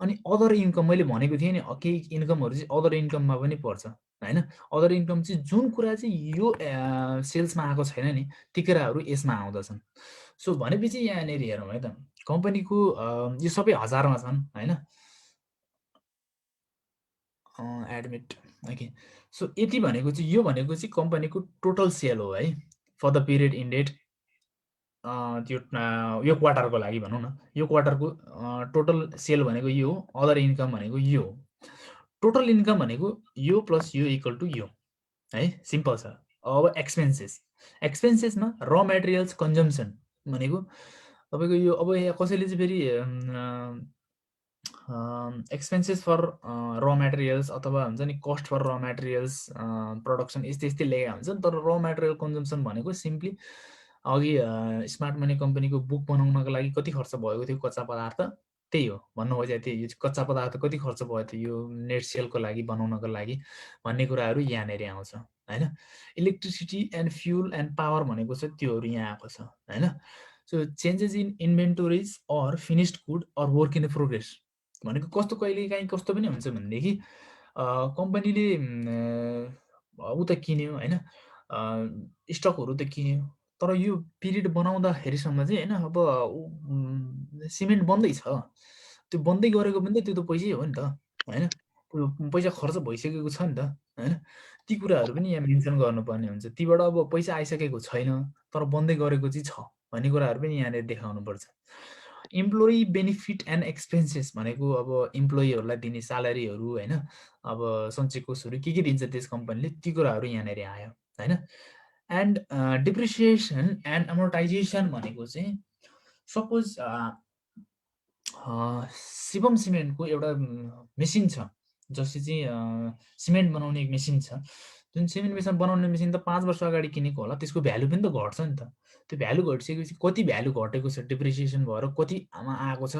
अनि अदर इन्कम मैले भनेको थिएँ नि केही इन्कमहरू चाहिँ अदर इन्कममा पनि पर्छ हैन अदर इन्कम चाहिँ जुन कुरा चाहिँ यो सेल्समा आएको छैन नि ती कुराहरू यसमा आउँदछन् सो भनेपछि यहाँनिर हेरौँ है त कम्पनीको यो सबै हजारमा छन् हैन एडमिट ओके सो यति भनेको चाहिँ यो भनेको चाहिँ कम्पनीको टोटल सेल हो है फर द पिरियड इन्डेड त्यो यो क्वार्टरको लागि भनौँ न यो क्वार्टरको टोटल सेल भनेको यो हो अदर इन्कम भनेको यो हो टोटल इन्कम भनेको यो प्लस यो इक्वल टु यो है सिम्पल छ अब एक्सपेन्सेसमा र मेटेरियल्स कन्जम्सन भनेको तपाईको यो अब यहाँ कसैले चाहिँ फेरि एक्सपेन्सेस फर र मेटेरियल्स अथवा हुन्छ नि कस्ट फर र मेटेरियल्स प्रोडक्सन यस्तै लेखेका हुन्छन् तर र मेटेरियल कन्जम्सन भनेको सिम्पली अघि स्मार्ट मनी कम्पनीको बुक बनाउनको लागि कति खर्च भएको थियो कच्चा पदार्थ त्यही हो भन्नु खोजेको थिएँ यो कच्चा पदार्थ कति खर्च भयो थियो यो नेट सेलको लागि बनाउनको लागि भन्ने कुराहरू यहाँनिर आउँछ हैन electricity and fuel and power भनेको छ त्योहरू यहाँ आएको छ हैन so changes in inventories or finished good or work in progress भनेको कस्तो कहिले काहीँ कस्तो पनि हुन्छ भनेदेखि कम्पनीले उ त किन्यो हैन स्टकहरू त किन्यो तर यो पिरियड बनाउँदाखेरिसम्म चाहिँ हैन अब सिमेन्ट बन्दै छ त्यो बन्दै गरेको पनि त त्यो त पैसै हो नि त हैन त्यो पैसा खर्च भइसकेको छ नि त हैन ती कुराहरू पनि यहाँ मेन्सन गर्नुपर्ने हुन्छ तीबाट अब पैसा आइसकेको छैन तर बन्दै गरेको चाहिँ छ भन्ने कुराहरू पनि यहाँनिर देखाउनु पर्छ इम्प्लोइ बेनिफिट एन्ड एक्सपेन्सेस भनेको अब इम्प्लोइहरूलाई दिने स्यालेरीहरू हैन अब सञ्चय कोषहरू के दिन्छ त्यस कम्पनीले ती कुराहरू यहाँनिर आयो हैन एन्ड डिप्रिसिएसन एन्ड अमोर्टाइजेसन भनेको चाहिँ सपोज शिवम सिमेन्टको एउटा मेसिन छ जसले चाहिँ सिमेन्ट बनाउने एक मेसिन छ जुन सिमेन्ट बनाउने मेसिन त 5 वर्ष अगाडि किनेको होला त्यसको भ्यालु पनि त घट्छ नि त त्यो भ्यालु घटिसकेपछि कति भ्यालु घटेको छ डिप्रिसिएसन भएर कतिमा आएको छ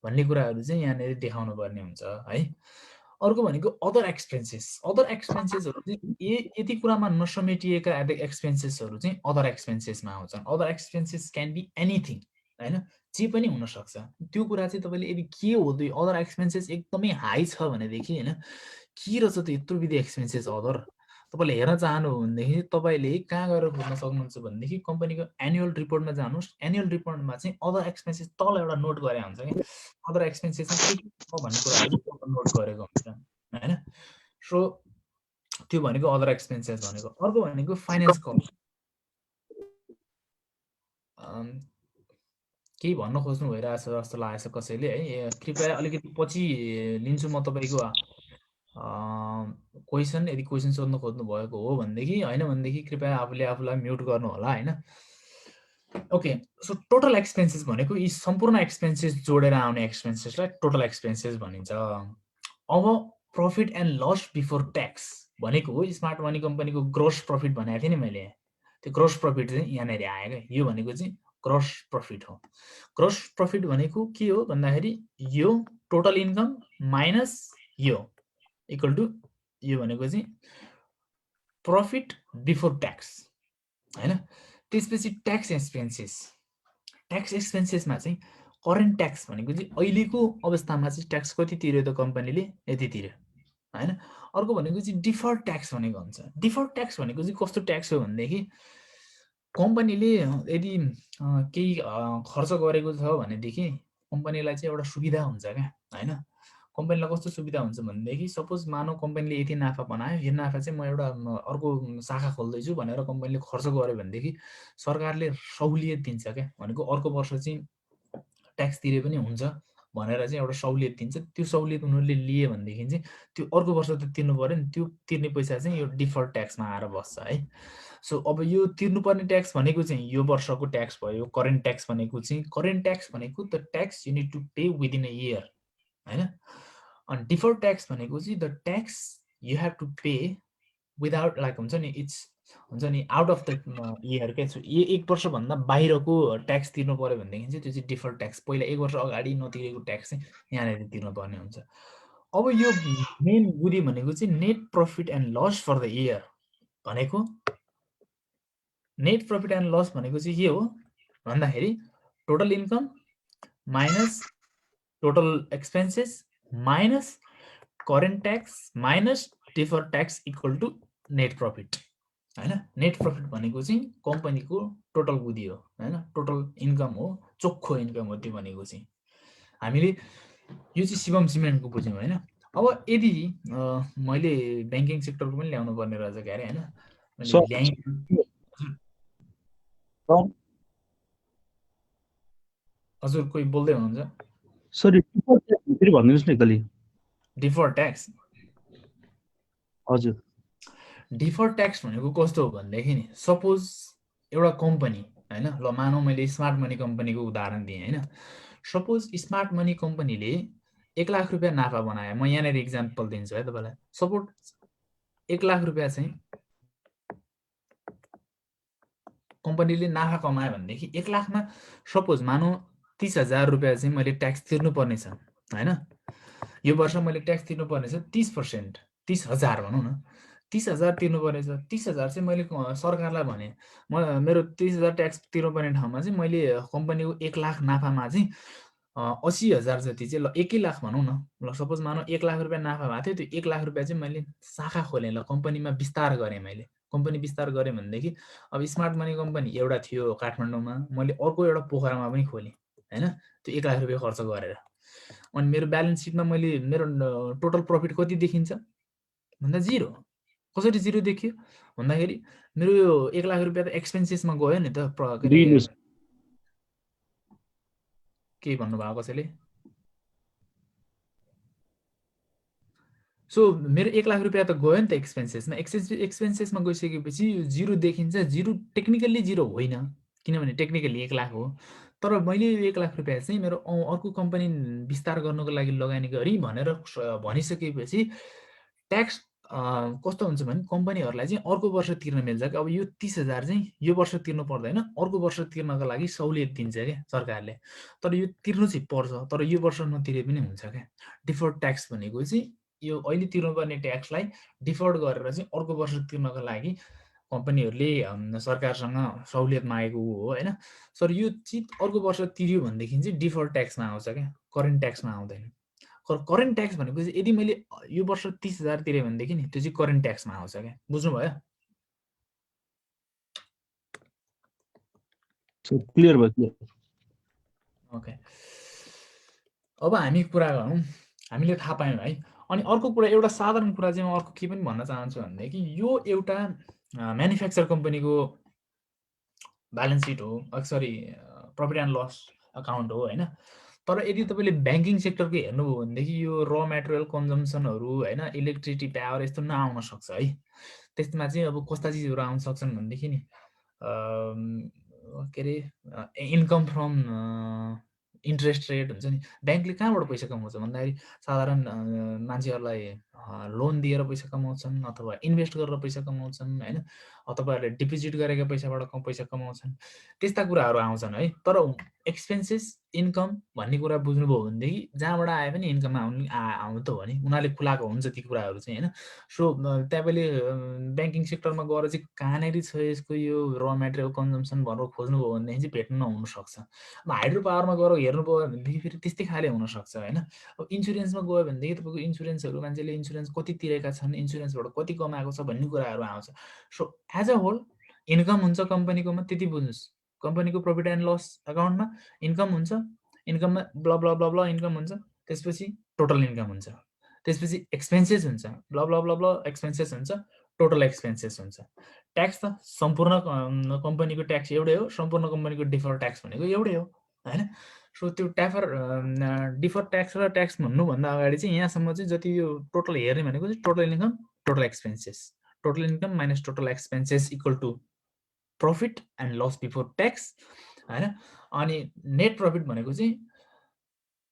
भन्ने कुराहरू चाहिँ यहाँनिर देखाउनु पर्ने हुन्छ है अर्को भनेको अदर एक्सपेन्सेसहरू चाहिँ यति कुरामा नसमेटिएका एक्सपेन्सेसहरू चाहिँ अदर एक्सपेन्सेसमा आउँछन् other expenses can be anything हैन जे पनि हुन सक्छ त्यो कुरा चाहिँ तपाईले यदि के हो त्यो अदर एक्सपेन्सेस एकदमै हाई छ भनेदेखि हैन के रहेछ त यत्रो विधि एक्सपेन्सेस अदर तपाईले हेर्न चाहनु हो भनेदेखि तपाईले कहाँ गएर खोज्न सक्नुहुन्छ भनेदेखि कम्पनीको एनुअल रिपोर्टमा जानुस् एनुअल रिपोर्टमा चाहिँ अदर एक्सपेन्सेस तल एउटा नोट गरे हुन्छ के अदर एक्सपेन्सेस के हो भन्ने कुराहरु नोट गरेको हुन्छ हैन सो त्यो भनेको अदर एक्सपेन्सेस भनेको अर्को भनेको फाइनान्स कस्ट केही भन्न खोज्नु भइरहेछ जस्तो लागेछ कसैले है कृपया अलिकति पछि लिन्छु म तपाईको क्वेशन यदि क्वेशन सोध्न खोज्नु भएको हो भनेदेखि हैन भनेदेखि कृपया आफूलाई म्युट गर्नु होला हैन ओके सो टोटल एक्सपेन्सेस भनेको यी सम्पूर्ण एक्सपेन्सेस जोडेर आउने एक्सपेन्सेसलाई टोटल एक्सपेन्सेस भनिन्छ अब profit and loss before tax भनेको हो स्मार्ट मनी कम्पनीको ग्रोस प्रॉफिट भनेको थिएँ नि मैले त्यो ग्रोस प्रॉफिट चाहिँ यहाँनेरि आयो के यो भनेको चाहिँ ग्रोस प्रॉफिट हो ग्रोस प्रॉफिट भनेको के हो भन्दाखेरि यो टोटल इन्कम माइनस यो इक्वल टु यो भनेको चाहिँ प्रॉफिट बिफोर ट्याक्स हैन त्यसपछि ट्याक्स एक्सपेन्सेसमा चाहिँ करेन्ट ट्याक्स भनेको चाहिँ अहिलेको अवस्थामा चाहिँ ट्याक्स कति तिर्यो त कम्पनीले यति तिर्यो हैन अर्को भनेको चाहिँ डिफर्ड ट्याक्स भनेको हुन्छ डिफर्ड ट्याक्स भनेको चाहिँ कस्तो ट्याक्स हो भनेदेखि कम्पनीले यदि केही खर्च गरेको छ भनेदेखि कम्पनीलाई चाहिँ एउटा सुविधा हुन्छ क्या हैन कम्पनीलाई कस्तो सुविधा हुन्छ भनेदेखि सपोज मानौ कम्पनीले यति नाफा बनायो, यो नाफा चाहिँ म एउटा अर्को शाखा खोल्दैछु भनेर कम्पनीले खर्च गर्यो भनेदेखि सरकारले सहुलियत दिन्छ क्या, भनेको अर्को वर्ष चाहिँ ट्याक्स तिरे पनि हुन्छ भनेर चाहिँ एउटा सहुलियत दिन्छ। त्यो सहुलियत उनीहरूले लिए भनेदेखि चाहिँ त्यो अर्को वर्ष त तिर्नु पर्यो नि, त्यो तिर्ने पैसा चाहिँ यो डिफर्ड ट्याक्समा आएर बस्छ है। सो अब यो तिर्नुपर्ने ट्याक्स भनेको चाहिँ यो वर्षको ट्याक्स भयो। करेन्ट ट्याक्स भनेको चाहिँ the tax you need to pay within a year हैन। अनि डिफर्ड ट्याक्स भनेको चाहिँ the tax you have to pay without like हुन्छ नि इट्स हुन्छ नि आउट अफ द इयर क्या। एक वर्षभन्दा बाहिरको ट्याक्स तिर्नु पऱ्यो भनेदेखि चाहिँ त्यो चाहिँ डिफर्ड ट्याक्स, पहिला एक वर्ष अगाडि नतिरेको ट्याक्स चाहिँ यहाँनिर तिर्नुपर्ने हुन्छ। अब यो मेन बुद्धि भनेको चाहिँ net profit and loss for the year भनेको, नेट प्रफिट एन्ड लस भनेको चाहिँ के हो भन्दाखेरि total income minus total expenses minus current tax minus deferred tax equal to net profit हैन। नेट प्रफिट भनेको चाहिँ कम्पनीको टोटल बुद्धि हो हैन, टोटल इन्कम हो, चोखो इन्कम हो त्यो भनेको चाहिँ। हामीले यो चाहिँ शिवम सिमेन्टको बुझ्यौँ हैन। अब यदि मैले ब्याङ्किङ सेक्टरको पनि ल्याउनु पर्ने रहेछ क्यारे हैन, मैले ल्याएँ। हजुर कोही बोल्दै हुनुहुन्छ? सरी फेरि भनिदिनुहोस् न एकचोटि। डिफर्ड ट्याक्स, हजुर डिफर्ड ट्याक्स भनेको कस्तो हो भनेदेखि नि सपोज एउटा कम्पनी हैन, ल मानौ मैले स्मार्ट मनी कम्पनीको उदाहरण दिएँ हैन। सपोज स्मार्ट मनी कम्पनीले 1 लाख रुपियाँ नाफा बनायो, म यहाँनिर इक्जाम्पल दिन्छु है तपाईँलाई। सपोज 1 लाख रुपियाँ चाहिँ कम्पनीले नाफा कमायो भनेदेखि 1 लाखमा सपोज मानौ 30,000 रुपियाँ चाहिँ मैले ट्याक्स तिर्नुपर्ने छ हैन। यो वर्ष मैले ट्याक्स तिर्नुपर्ने छ 30%, 30,000 भनौँ न, 30,000 तिर्नुपर्ने छ। 30,000 चाहिँ मैले सरकारलाई भने म मेरो 30,000 ट्याक्स तिर्नुपर्ने ठाउँमा चाहिँ मैले कम्पनीको 1 लाख नाफामा चाहिँ 80,000 जति चाहिँ ल 1 लाख भनौँ न, ल सपोज मानौ 1 लाख रुपियाँ नाफा भएको थियो, त्यो 1 लाख रुपियाँ चाहिँ मैले शाखा खोलेँ, ल कम्पनीमा विस्तार गरेँ। मैले कम्पनी विस्तार गरेँ भनेदेखि अब स्मार्ट मनी कम्पनी एउटा थियो काठमाडौँमा, मैले अर्को एउटा पोखरामा पनि खोलेँ हैन, त्यो 1 लाख रुपियाँ खर्च गरेर। अनि मेरो ब्यालेन्स सिटमा मैले मेरो टोटल प्रफिट कति देखिन्छ भन्दा 0। कसरी 0 देखियो भन्दाखेरि मेरो यो 1 लाख रुपियाँ त एक्सपेन्सेसमा गयो नि त। के भन्नुभयो कसैले? सो मेरो 1 लाख रुपियाँ त गयो नि त एक्सपेन्सेसमा। एक्सपेन्सेसमा गइसकेपछि यो 0 देखिन्छ। 0 टेक्निकल्ली 0 होइन, किनभने टेक्निकल्ली 1 लाख हो। तर मैले यो 1 लाख रुपियाँ चाहिँ मेरो अर्को कम्पनी विस्तार गर्नको लागि लगानी गरी भनेर भनिसकेपछि ट्याक्स कस्तो हुन्छ भने कम्पनीहरूलाई चाहिँ अर्को वर्ष तिर्न मिल्छ कि अब यो 30,000 चाहिँ यो वर्ष तिर्नु पर्दैन, अर्को वर्ष तिर्नको लागि सहुलियत दिन्छ क्या सरकारले। तर यो तिर्नु चाहिँ पर्छ, तर यो वर्ष नतिरे पनि हुन्छ क्या। डिफर्ड ट्याक्स भनेको चाहिँ यो अहिले तिर्नुपर्ने ट्याक्सलाई डिफर्ड गरेर चाहिँ अर्को वर्ष तिर्नको लागि कम्पनीहरूले सरकारसँग सहुलियत मागेको हो हैन। सर यो चाहिँ अर्को वर्ष तिर्यो भनेदेखि चाहिँ डिफर्ड ट्याक्समा आउँछ क्या, करेन्ट ट्याक्समा आउँदैन। करेन्ट ट्याक्स भनेको चाहिँ यदि मैले यो वर्ष 30,000 तिरेँ भनेदेखि नि त्यो चाहिँ करेन्ट ट्याक्समा आउँछ क्या। बुझ्नुभयो? क्लियर भयो। ओके, अब हामी कुरा गरौँ, हामीले थाहा पायौँ है। अनि अर्को कुरा, एउटा साधारण कुरा चाहिँ म अर्को के पनि भन्न चाहन्छु भनेदेखि यो एउटा म्यानुफ्याक्चर कम्पनीको ब्यालेन्स सिट हो, sorry profit and loss account हो हैन। तर यदि तपाईँले ब्याङ्किङ सेक्टरको हेर्नुभयो भनेदेखि यो र मेटेरियल कन्जम्सनहरू हैन, इलेक्ट्रिसिटी पावर यस्तो नआउन सक्छ है। त्यसमा चाहिँ अब कस्ता चिजहरू आउन सक्छन् भनेदेखि नि के अरे इन्कम फ्रम इन्ट्रेस्ट रेट हुन्छ नि। ब्याङ्कले कहाँबाट पैसा कमाउँछ भन्दाखेरि साधारण मान्छेहरूलाई लोन दिएर पैसा कमाउँछन् अथवा इन्भेस्ट गरेर पैसा कमाउँछन् हैन, तपाईँहरूले डिपोजिट गरेका पैसाबाट पैसा कमाउँछन्, त्यस्ता कुराहरू आउँछन् है। तर एक्सपेन्सेस इन्कम भन्ने कुरा बुझ्नुभयो भनेदेखि जहाँबाट आए पनि इन्कम आउनु त हो नि, उनीहरूले खुलाएको हुन्छ ती कुराहरू चाहिँ हैन। सो तपाईँले ब्याङ्किङ सेक्टरमा गएर चाहिँ कहाँनिर छ यसको यो र मेटेरियल कन्जम्सन भनेर खोज्नुभयो भनेदेखि चाहिँ भेट्नु नहुनसक्छ। अब हाइड्रो पावरमा गएर हेर्नुभयो भनेदेखि फेरि त्यस्तै खाले हुनसक्छ हैन। अब इन्सुरेन्समा गयो भनेदेखि तपाईँको इन्सुरेन्सहरू मान्छेले इन्सुरेन्स कति तिरेका छन्, इन्सुरेन्सबाट कति कमाएको छ भन्ने कुराहरू आउँछ। So as a whole income हुन्छ कम्पनीकोमा, त्यति बुझ्नुहोस्। कम्पनीको प्रफिट एन्ड लस अकाउन्टमा इन्कम हुन्छ, इन्कममा ब्ल ब्ल ब्ल ब्ल इन्कम हुन्छ, त्यसपछि टोटल इन्कम हुन्छ, त्यसपछि एक्सपेन्सेस हुन्छ, ब्ल ब्ल ब्ल ब्ल एक्सपेन्सेस हुन्छ, टोटल एक्सपेन्सेस हुन्छ। ट्याक्स त सम्पूर्ण कम्पनीको ट्याक्स एउटै हो, सम्पूर्ण कम्पनीको डिफर ट्याक्स भनेको एउटै हो हैन। सो त्यो डिफर ट्याक्स र ट्याक्स भन्नुभन्दा अगाडि चाहिँ यहाँसम्म चाहिँ जति यो टोटल हेर्ने भनेको चाहिँ total income total expenses, total income minus total expenses equal to profit and loss before tax हैन। अनि नेट प्रफिट भनेको चाहिँ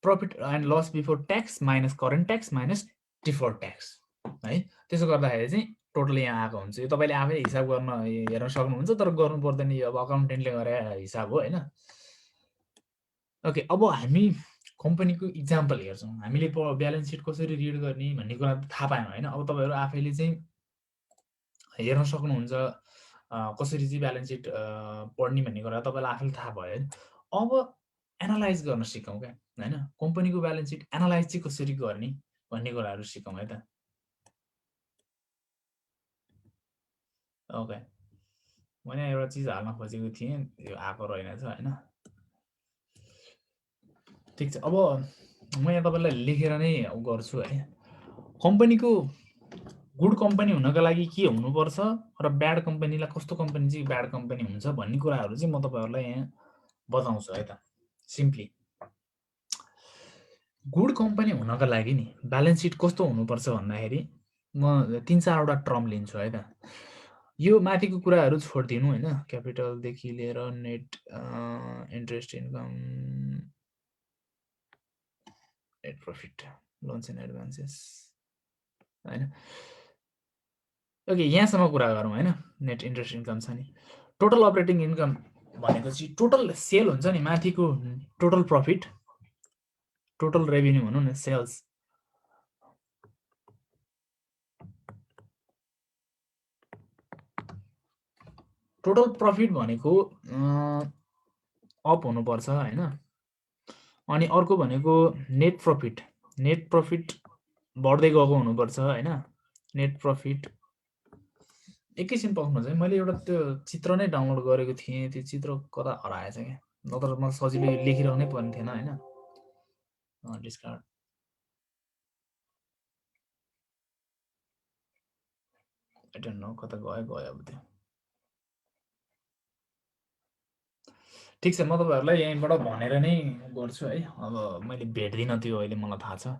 profit and loss before tax minus current tax minus defer tax है। त्यसो गर्दाखेरि चाहिँ टोटल यहाँ आएको हुन्छ। यो तपाईँले आफै हिसाब गर्न हेर्न सक्नुहुन्छ, तर गर्नु पर्दैन, यो अब अकाउन्टेन्टले गरे हिसाब हो हैन। ओके, अब हामी कम्पनीको इक्जाम्पल हेर्छौँ। हामीले ब्यालेन्स सिट कसरी रिड गर्ने भन्ने कुरा थाहा पायौँ हैन। अब तपाईँहरू आफैले चाहिँ हेर्न सक्नुहुन्छ कसरी चाहिँ ब्यालेन्स सिट पढ्ने भन्ने कुरा तपाईँलाई आफैले थाहा भयो हैन। अब एनालाइज गर्न सिकौँ क्या हैन। कम्पनीको ब्यालेन्स सिट एनालाइज चाहिँ कसरी गर्ने भन्ने कुराहरू सिकौँ है त। ओके, मैले एउटा चिज हाल्न खोजेको थिएँ, यो आएको रहेनछ हैन। ठिक छ, अब म यहाँ तपाईँलाई लेखेर नै गर्छु है। कम्पनीको गुड कम्पनी हुनका लागि के हुनुपर्छ र ब्याड कम्पनीलाई कस्तो कम्पनी चाहिँ ब्याड कम्पनी हुन्छ भन्ने कुराहरू चाहिँ म तपाईँहरूलाई यहाँ बताउँछु है त। सिम्पली गुड कम्पनी हुनका लागि नि ब्यालेन्स सिट कस्तो हुनुपर्छ भन्दाखेरि म 3-4 वटा टर्म लिन्छु है त। यो माथिको कुराहरू छोडिदिनु हैन, क्यापिटलदेखि लिएर net interest income, net profit, loans and advances हैन। ओके, यहाँसम्म कुरा गरौँ हैन। नेट इन्ट्रेस्ट इन्कम छ नि, टोटल अपरेटिङ इन्कम भनेको चाहिँ टोटल सेल हुन्छ नि, माथिको टोटल प्रफिट, टोटल रेभिन्यू भनौँ न, सेल्स। टोटल प्रफिट भनेको अप हुनुपर्छ हैन। अनि अर्को भनेको नेट प्रफिट, नेट प्रफिट बढ्दै गएको हुनुपर्छ हैन। नेट प्रफिट एकैछिन पर्खनुहोस् है, मैले एउटा त्यो चित्र नै डाउनलोड गरेको थिएँ, त्यो चित्र कता हराएछ क्या, नत्र म सजिलै लेखिरहनै पर्ने थिएन हैन। डिस्कार्ड, आई डोन्ट नो कता गयो अब त्यो। ठिक छ, म तपाईँहरूलाई यहीँबाट भनेर नै गर्छु है। अब मैले भेट्दिनँ त्यो अहिले, मलाई थाहा छ।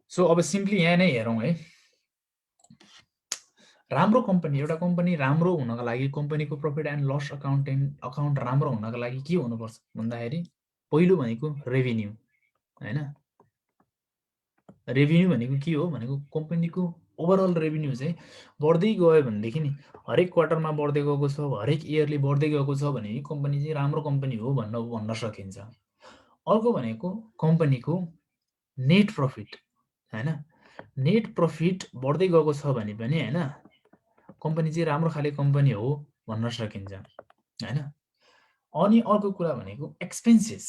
सो अब सिम्पली यहाँ नै हेरौँ है। राम्रो कम्पनी, एउटा कम्पनी राम्रो हुनका लागि कम्पनीको प्रफिट एन्ड लस अकाउन्ट राम्रो हुनका लागि के हुनुपर्छ भन्दाखेरि पहिलो भनेको रेभिन्यू हैन। रेभिन्यू भनेको के हो भनेको कम्पनीको ओभरअल रेभिन्यू चाहिँ बढ्दै गयो भनेदेखि नि, हरेक क्वार्टरमा बढ्दै गएको छ, हरेक इयरली बढ्दै गएको छ भने कम्पनी चाहिँ राम्रो कम्पनी हो भन्न सकिन्छ। अर्को भनेको कम्पनीको नेट प्रफिट हैन। नेट प्रफिट बढ्दै गएको छ भने पनि हैन कम्पनी चाहिँ राम्रो खाले कम्पनी हो भन्न सकिन्छ हैन। अनि अर्को कुरा भनेको एक्सपेन्सेस,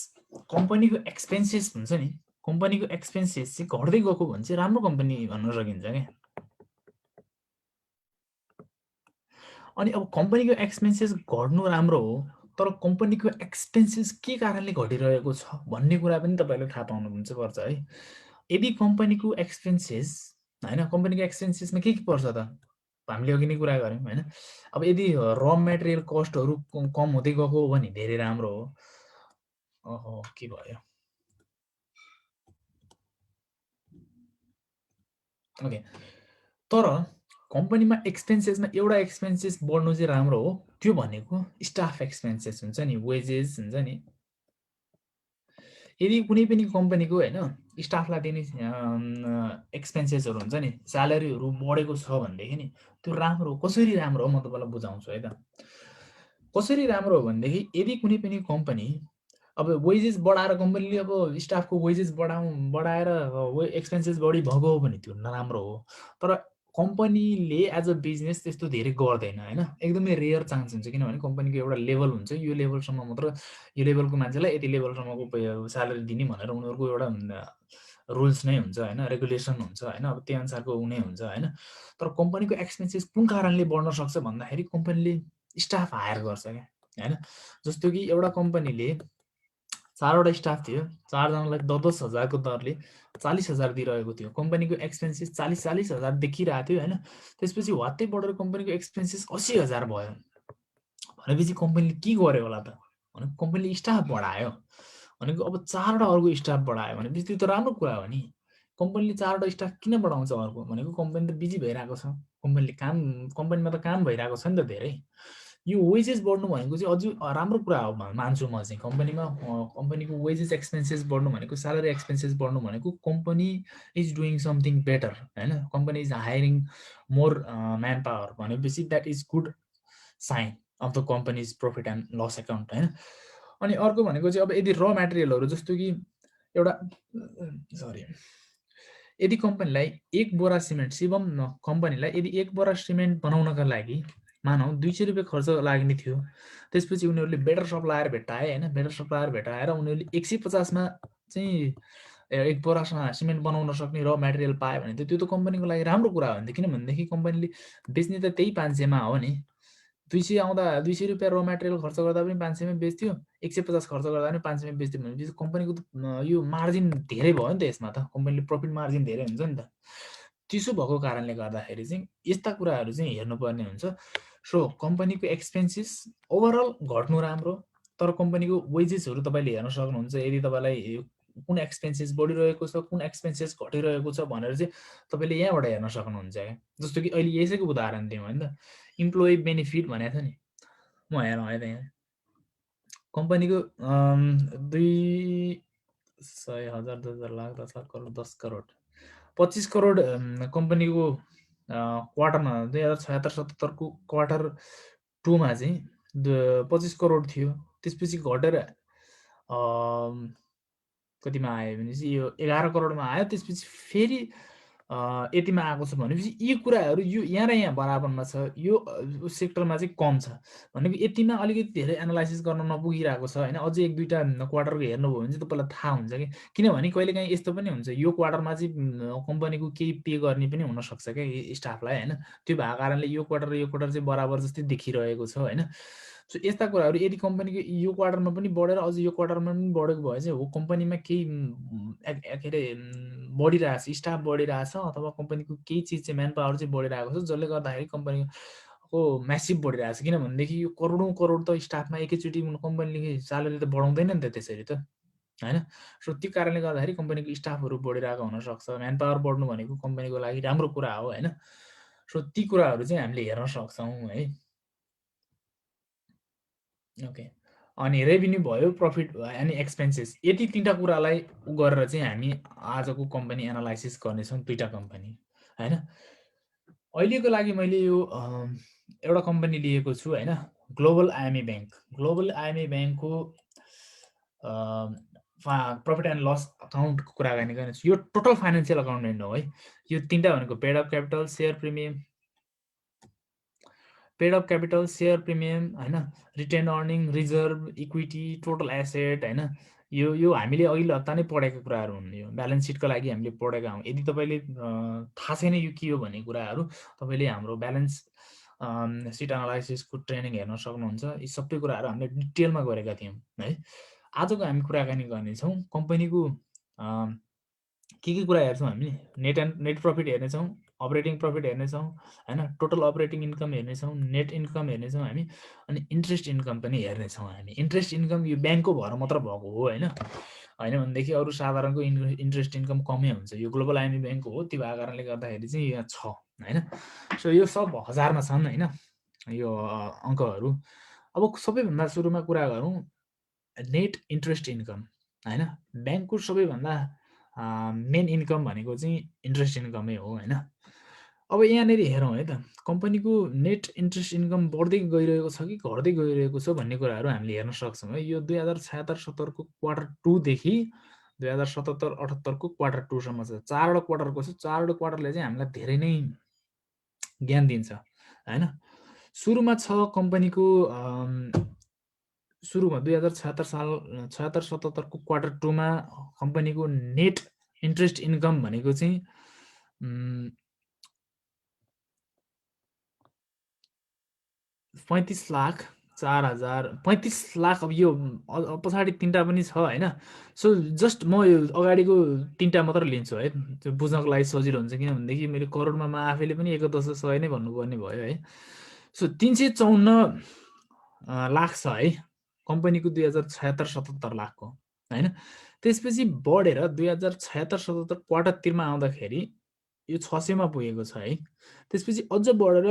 कम्पनीको एक्सपेन्सेस हुन्छ नि, कम्पनीको एक्सपेन्सेस चाहिँ घट्दै गएको भने चाहिँ राम्रो कम्पनी भन्न सकिन्छ क्या। अनि अब कम्पनीको एक्सपेन्सेस घट्नु राम्रो हो, तर कम्पनीको एक्सपेन्सेस के कारणले घटिरहेको छ भन्ने कुरा पनि तपाईँले थाहा पाउनुहुन्छ पर्छ है। यदि कम्पनीको एक्सपेन्सेस हैन, कम्पनीको एक्सपेन्सेसमा के पर्छ त, हामीले अघि नै कुरा गऱ्यौँ हैन। अब यदि र मेटेरियल कस्टहरू कम हुँदै गएको हो भने धेरै राम्रो हो। ओहो, के भयो? ओके, तर कम्पनीमा एक्सपेन्सेसमा एउटा एक्सपेन्सेस बढ्नु चाहिँ राम्रो हो, त्यो भनेको स्टाफ एक्सपेन्सेस हुन्छ नि, वेजेस हुन्छ नि। यदि कुनै पनि कम्पनीको हैन स्टाफलाई दिने एक्सपेन्सेसहरू हुन्छ नि, स्यालेरीहरू बढेको छ भनेदेखि नि त्यो राम्रो हो। कसरी राम्रो हो म तपाईँलाई बुझाउँछु है त। कसरी राम्रो हो भनेदेखि यदि कुनै पनि कम्पनी अब वेजेस बढाएर कम्पनीले अब स्टाफको वेजेस बढाएर एक्सपेन्सेस बढी भएको हो भने त्यो नराम्रो हो। तर कम्पनीले एज अ बिजनेस त्यस्तो धेरै गर्दैन हैन, एकदमै रेयर चान्स हुन्छ। किनभने कम्पनीको एउटा लेभल हुन्छ, यो लेभलसम्म मात्र, यो लेभलको मान्छेलाई यति लेभलसम्मको स्यालेरी दिने भनेर उनीहरूको एउटा रुल्स नै हुन्छ हैन, रेगुलेसन हुन्छ हैन। अब त्यही अनुसारको हुने हुन्छ हैन। तर कम्पनीको एक्सपेन्सेस कुन कारणले बढ्न सक्छ भन्दाखेरि कम्पनीले स्टाफ हायर गर्छ क्या हैन। जस्तो कि एउटा कम्पनीले 4वटा स्टाफ थियो, 4 जनालाई 10,000 को दरले 40,000 दिइरहेको थियो। कम्पनीको एक्सपेन्सेस 40,000 देखिरहेको थियो हैन। त्यसपछि वात्तै बढेर कम्पनीको एक्सपेन्सेस 80,000 भयो। भनेपछि कम्पनीले के गर्यो होला त? भने कम्पनीले स्टाफ बढायो। भनेको अब 4वटा अर्को स्टाफ बढायो भनेपछि त्यो त राम्रो कुरा हो नि। कम्पनीले 4वटा स्टाफ किन बढाउँछ अर्को? भनेको कम्पनी त बिजी भइरहेको छ। कम्पनीमा त काम भइरहेको छ नि त धेरै। यो वेजेस बढ्नु भनेको चाहिँ अझै राम्रो कुरा हो मान्छु म चाहिँ। कम्पनीको वेजेस एक्सपेन्सेस बढ्नु भनेको, स्यालेरी एक्सपेन्सेस बढ्नु भनेको company is doing something better हैन। Company is hiring more man power भनेपछि that is good sign of the company's profit and loss account हैन। अनि अर्को भनेको चाहिँ अब यदि र मटेरियलहरू जस्तो कि एउटा यदि कम्पनीलाई 1 बोरा सिमेन्ट, शिवम कम्पनीलाई यदि 1 बोरा सिमेन्ट बनाउनका लागि मानौ 200 रुपियाँ खर्च लाग्ने थियो, त्यसपछि उनीहरूले बेटर सप्लायर भेट्टाए हैन। बेटर सप्लायर भेटाएर उनीहरूले 150 मा चाहिँ 1 बोरा सिमेन्ट बनाउन सक्ने र मटेरियल पायो भने त्यो त कम्पनीको लागि राम्रो कुरा हो नि त। किनभनेदेखि कम्पनीले बेच्ने त त्यही 500 मा हो नि। 200 आउँदा 200 रुपियाँ र मटेरियल खर्च गर्दा पनि 500 मा बेच्थ्यो, 150 खर्च गर्दा पनि 500 मा बेच्थ्यो भनेपछि कम्पनीको त यो मार्जिन धेरै भयो नि त यसमा त। कम्पनीले प्रफिट मार्जिन धेरै हुन्छ नि त। त्यसो भएको कारणले गर्दाखेरि चाहिँ यस्ता कुराहरू चाहिँ हेर्नुपर्ने हुन्छ। सो कम्पनीको एक्सपेन्सेस ओभरअल घट्नु राम्रो, तर कम्पनीको वेजेसहरू तपाईँले हेर्न सक्नुहुन्छ। यदि तपाईँलाई कुन एक्सपेन्सेस बढिरहेको छ, कुन एक्सपेन्सेस घटिरहेको छ भनेर चाहिँ तपाईँले यहाँबाट हेर्न सक्नुहुन्छ क्या। जस्तो कि अहिले यसैको उदाहरण दिउँ हैन त, इम्प्लोइ बेनिफिट भनेको छ नि। म हेरौँ है त यहाँ कम्पनीको 200,000, 2,000 लाख, 10 लाख करोड, 10 करोड, 25 करोड कम्पनीको क्वार्टरमा 2076-77 को क्वार्टर 2 मा चाहिँ 25 करोड थियो। त्यसपछि घटेर कतिमा आयो भनेपछि यो 11 करोडमा आयो। त्यसपछि फेरि यतिमा आएको छ भनेपछि यी कुराहरू यो यहाँ र यहाँ बराबरमा छ। यो सेक्टरमा चाहिँ कम छ भनेको यतिमा अलिकति धेरै एनालाइसिस गर्न नपुगिरहेको छ हैन। अझै 1-2टा क्वार्टरको हेर्नुभयो भने चाहिँ तपाईँलाई थाहा हुन्छ कि। किनभने कहिलेकाहीँ यस्तो पनि हुन्छ, यो क्वार्टरमा चाहिँ कम्पनीको केही पे गर्ने पनि हुनसक्छ क्या स्टाफलाई हैन। त्यो भएको कारणले यो क्वार्टर र यो क्वार्टर चाहिँ बराबर जस्तै देखिरहेको छ हैन। सो यस्ता कुराहरू यदि कम्पनीको यो क्वार्टरमा पनि बढेर अझ यो क्वार्टरमा पनि बढेको भए चाहिँ हो कम्पनीमा केही के अरे बढिरहेछ, स्टाफ बढिरहेछ अथवा कम्पनीको केही चिज चाहिँ म्यान पावर चाहिँ बढिरहेको छ, जसले गर्दाखेरि कम्पनीको म्यासिभ बढिरहेछ। किनभनेदेखि यो करोडौँ करोड त स्टाफमा एकैचोटि कम्पनीले स्यालेरी त बढाउँदैन नि त त्यसरी त हैन। सो त्यो कारणले गर्दाखेरि कम्पनीको स्टाफहरू बढिरहेको हुनसक्छ। म्यान पावर बढ्नु भनेको कम्पनीको लागि राम्रो कुरा हो हैन। सो ती कुराहरू चाहिँ हामीले हेर्न सक्छौँ है। ओके, अनि रेभिन्यू भयो, प्रफिट भयो अनि एक्सपेन्सेस, यति 3टा कुरालाई गरेर चाहिँ हामी आजको कम्पनी एनालाइसिस गर्नेछौँ। 2टा कम्पनी हैन। अहिलेको लागि मैले यो एउटा कम्पनी लिएको छु हैन, global IMA bank. Global IMA ब्याङ्कको प्रफिट एन्ड लस अकाउन्टको कुराकानी गर्नेछु। यो टोटल फाइनेन्सियल अकाउन्टेन्ट हो है। यो 3टा भनेको paid of capital, share premium, share premium हैन, retain earning, reserve, equity, total asset हैन। यो हामीले अघिल्लो हप्ता नै पढेको कुराहरू हुन्। यो ब्यालेन्स सिटको लागि हामीले पढेका हौँ। यदि तपाईँले थाहा छैन यो के हो भन्ने कुराहरू, तपाईँले हाम्रो ब्यालेन्स सिट एनालाइसिसको ट्रेनिङ हेर्न सक्नुहुन्छ। यी सबै कुराहरू हामीले डिटेलमा गरेका थियौँ है। आजको हामी कुराकानी गर्नेछौँ कम्पनीको के कुरा हेर्छौँ हामी, नेट प्रफिट हेर्नेछौँ, अपरेटिङ प्रफिट हेर्नेछौँ हैन, टोटल अपरेटिङ इन्कम हेर्नेछौँ, नेट इन्कम हेर्नेछौँ हामी, अनि इन्ट्रेस्ट इन्कम पनि हेर्नेछौँ हामी। इन्ट्रेस्ट इन्कम यो ब्याङ्कको भएर मात्र भएको हो हैन। हैन भनेदेखि अरू साधारणको इन्ट्रेस्ट इन्कम कमै हुन्छ। यो ग्लोबल आइएमए ब्याङ्कको हो, त्यो भएको कारणले गर्दाखेरि चाहिँ यहाँ छ हैन। सो यो सब हजारमा छन् हैन यो अङ्कहरू। अब सबैभन्दा सुरुमा कुरा गरौँ नेट इन्ट्रेस्ट इन्कम हैन। ब्याङ्कको सबैभन्दा मेन इन्कम भनेको चाहिँ इन्ट्रेस्ट इन्कमै हो हैन। अब यहाँनिर हेरौँ है त, कम्पनीको नेट इन्ट्रेस्ट इन्कम बढ्दै गइरहेको छ कि घट्दै गइरहेको छ भन्ने कुराहरू हामीले हेर्न सक्छौँ है। यो 2076-77 को क्वार्टर 2 देखि 2077-78 को क्वार्टर 2 सम्म छ। 4वटा क्वार्टरको छ। 4वटा क्वार्टरले चाहिँ हामीलाई धेरै नै ज्ञान दिन्छ हैन। सुरुमा छ कम्पनीको सुरुमा 2076-77 को क्वार्टर 2 मा कम्पनीको नेट इन्ट्रेस्ट इन्कम भनेको चाहिँ 35 लाख 35 लाख। अब यो पछाडि 3टा पनि छ हैन। सो जस्ट म यो अगाडिको 3टा मात्र लिन्छु है, त्यो बुझ्नको लागि सजिलो हुन्छ। किनभनेदेखि मैले करोडमा म आफैले पनि 1.100 नै भन्नुपर्ने भयो है। सो 354 लाख छ है कम्पनीको 2076-77 लाखको हैन। त्यसपछि बढेर 2076-77 क्वार्टर 3 मा आउँदाखेरि यो 600 मा पुगेको छ है। त्यसपछि अझ बढेर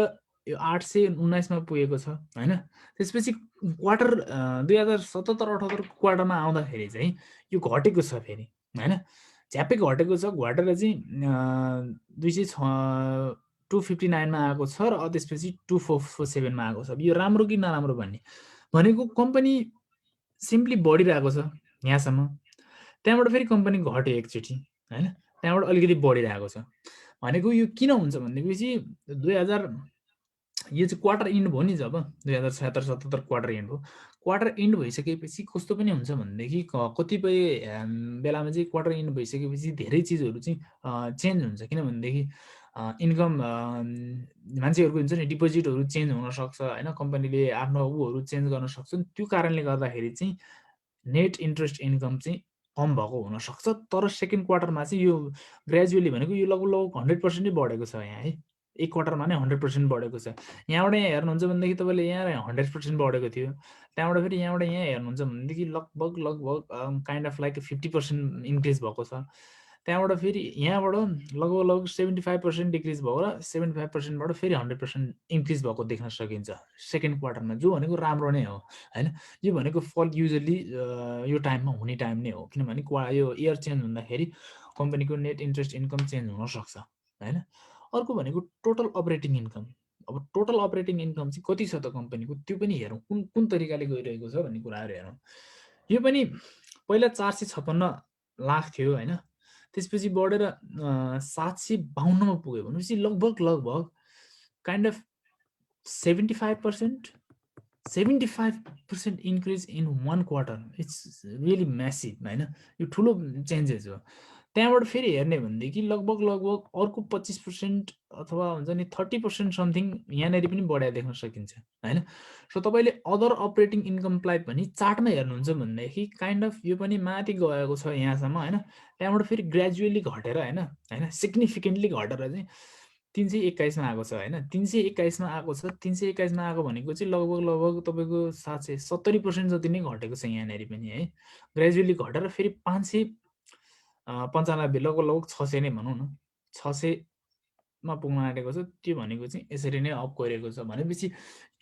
यो 819 मा पुगेको छ हैन। त्यसपछि क्वार्टर 2077-78 क्वार्टरमा आउँदाखेरि चाहिँ यो घटेको छ फेरि हैन, झ्याप्पै घटेको छ। घटेर चाहिँ 259 मा आएको छ र त्यसपछि 2447 मा आएको छ। यो राम्रो कि नराम्रो भन्ने भनेको कम्पनी सिम्पली बढिरहेको छ यहाँसम्म, त्यहाँबाट फेरि कम्पनी घट्यो एकचोटि हैन, त्यहाँबाट अलिकति बढिरहेको छ भनेको यो किन हुन्छ भनेपछि 2000 यो चाहिँ क्वार्टर इन्ड भयो नि, जब 2076-77 क्वार्टर इन्ड भयो। क्वार्टर इन्ड भइसकेपछि कस्तो पनि हुन्छ भनेदेखि कतिपय बेलामा चाहिँ क्वार्टर इन्ड भइसकेपछि धेरै चिजहरू चाहिँ चेन्ज हुन्छ। किनभनेदेखि इन्कम मान्छेहरूको हुन्छ नि डिपोजिटहरू चेन्ज हुनसक्छ हैन, कम्पनीले आफ्नो उहरू चेन्ज गर्न सक्छ। त्यो कारणले गर्दाखेरि चाहिँ नेट इन्ट्रेस्ट इन्कम चाहिँ कम भएको हुनसक्छ। तर सेकेन्ड क्वार्टरमा चाहिँ यो ग्रेजुअली भनेको यो लगभग 100% नै बढेको छ यहाँ है। एक क्वार्टरमा नै 100% बढेको छ। यहाँबाट यहाँ हेर्नुहुन्छ भनेदेखि तपाईँले यहाँ 100% बढेको थियो, त्यहाँबाट फेरि यहाँबाट यहाँ हेर्नुहुन्छ भनेदेखि लगभग काइन्ड अफ लाइक 50% इन्क्रिज भएको छ। त्यहाँबाट फेरि यहाँबाट लगभग 75% डिक्रिज भयो र 75% बाट फेरि 100% इन्क्रिज भएको देख्न सकिन्छ सेकेन्ड क्वार्टरमा, जो भनेको राम्रो नै हो हैन। यो भनेको फल युजुअली यो टाइममा हुने टाइम नै हो। किनभने यो इयर चेन्ज हुँदाखेरि कम्पनीको नेट इन्ट्रेस्ट इन्कम चेन्ज हुनसक्छ हैन। अर्को भनेको टोटल अपरेटिङ इन्कम। अब टोटल अपरेटिङ इन्कम चाहिँ कति छ त कम्पनीको, त्यो पनि हेरौँ कुन तरिकाले गइरहेको छ भन्ने कुराहरू हेरौँ। यो पनि पहिला 456 लाख थियो हैन, त्यसपछि बढेर 752 मा पुग्यो भनेपछि लगभग kind of 75% increase in 1 quarter. It's really massive हैन, यो ठुलो चेन्जेस हो। त्यहाँबाट फेरि हेर्ने भनेदेखि लगभग अर्को 25% अथवा हुन्छ नि 30% समथिङ यहाँनिर पनि बढाइ देख्न सकिन्छ हैन। सो तपाईँले अदर अपरेटिङ इन्कमलाई पनि चार्टमा हेर्नुहुन्छ भनेदेखि काइन्ड अफ यो पनि माथि गएको छ यहाँसम्म हैन, त्यहाँबाट फेरि ग्रेजुअली घटेर हैन सिग्निफिकेन्टली घटेर चाहिँ 321 मा आएको छ हैन। 321 मा आएको छ। 321 मा आएको भनेको चाहिँ लगभग तपाईँको 770% जति नै घटेको छ यहाँनिर पनि है। ग्रेजुअली घटेर फेरि 595 लगभग 600 नै भनौँ न, 600 मा पुग्न आँटेको छ। त्यो भनेको चाहिँ यसरी नै अप गइरहेको छ भनेपछि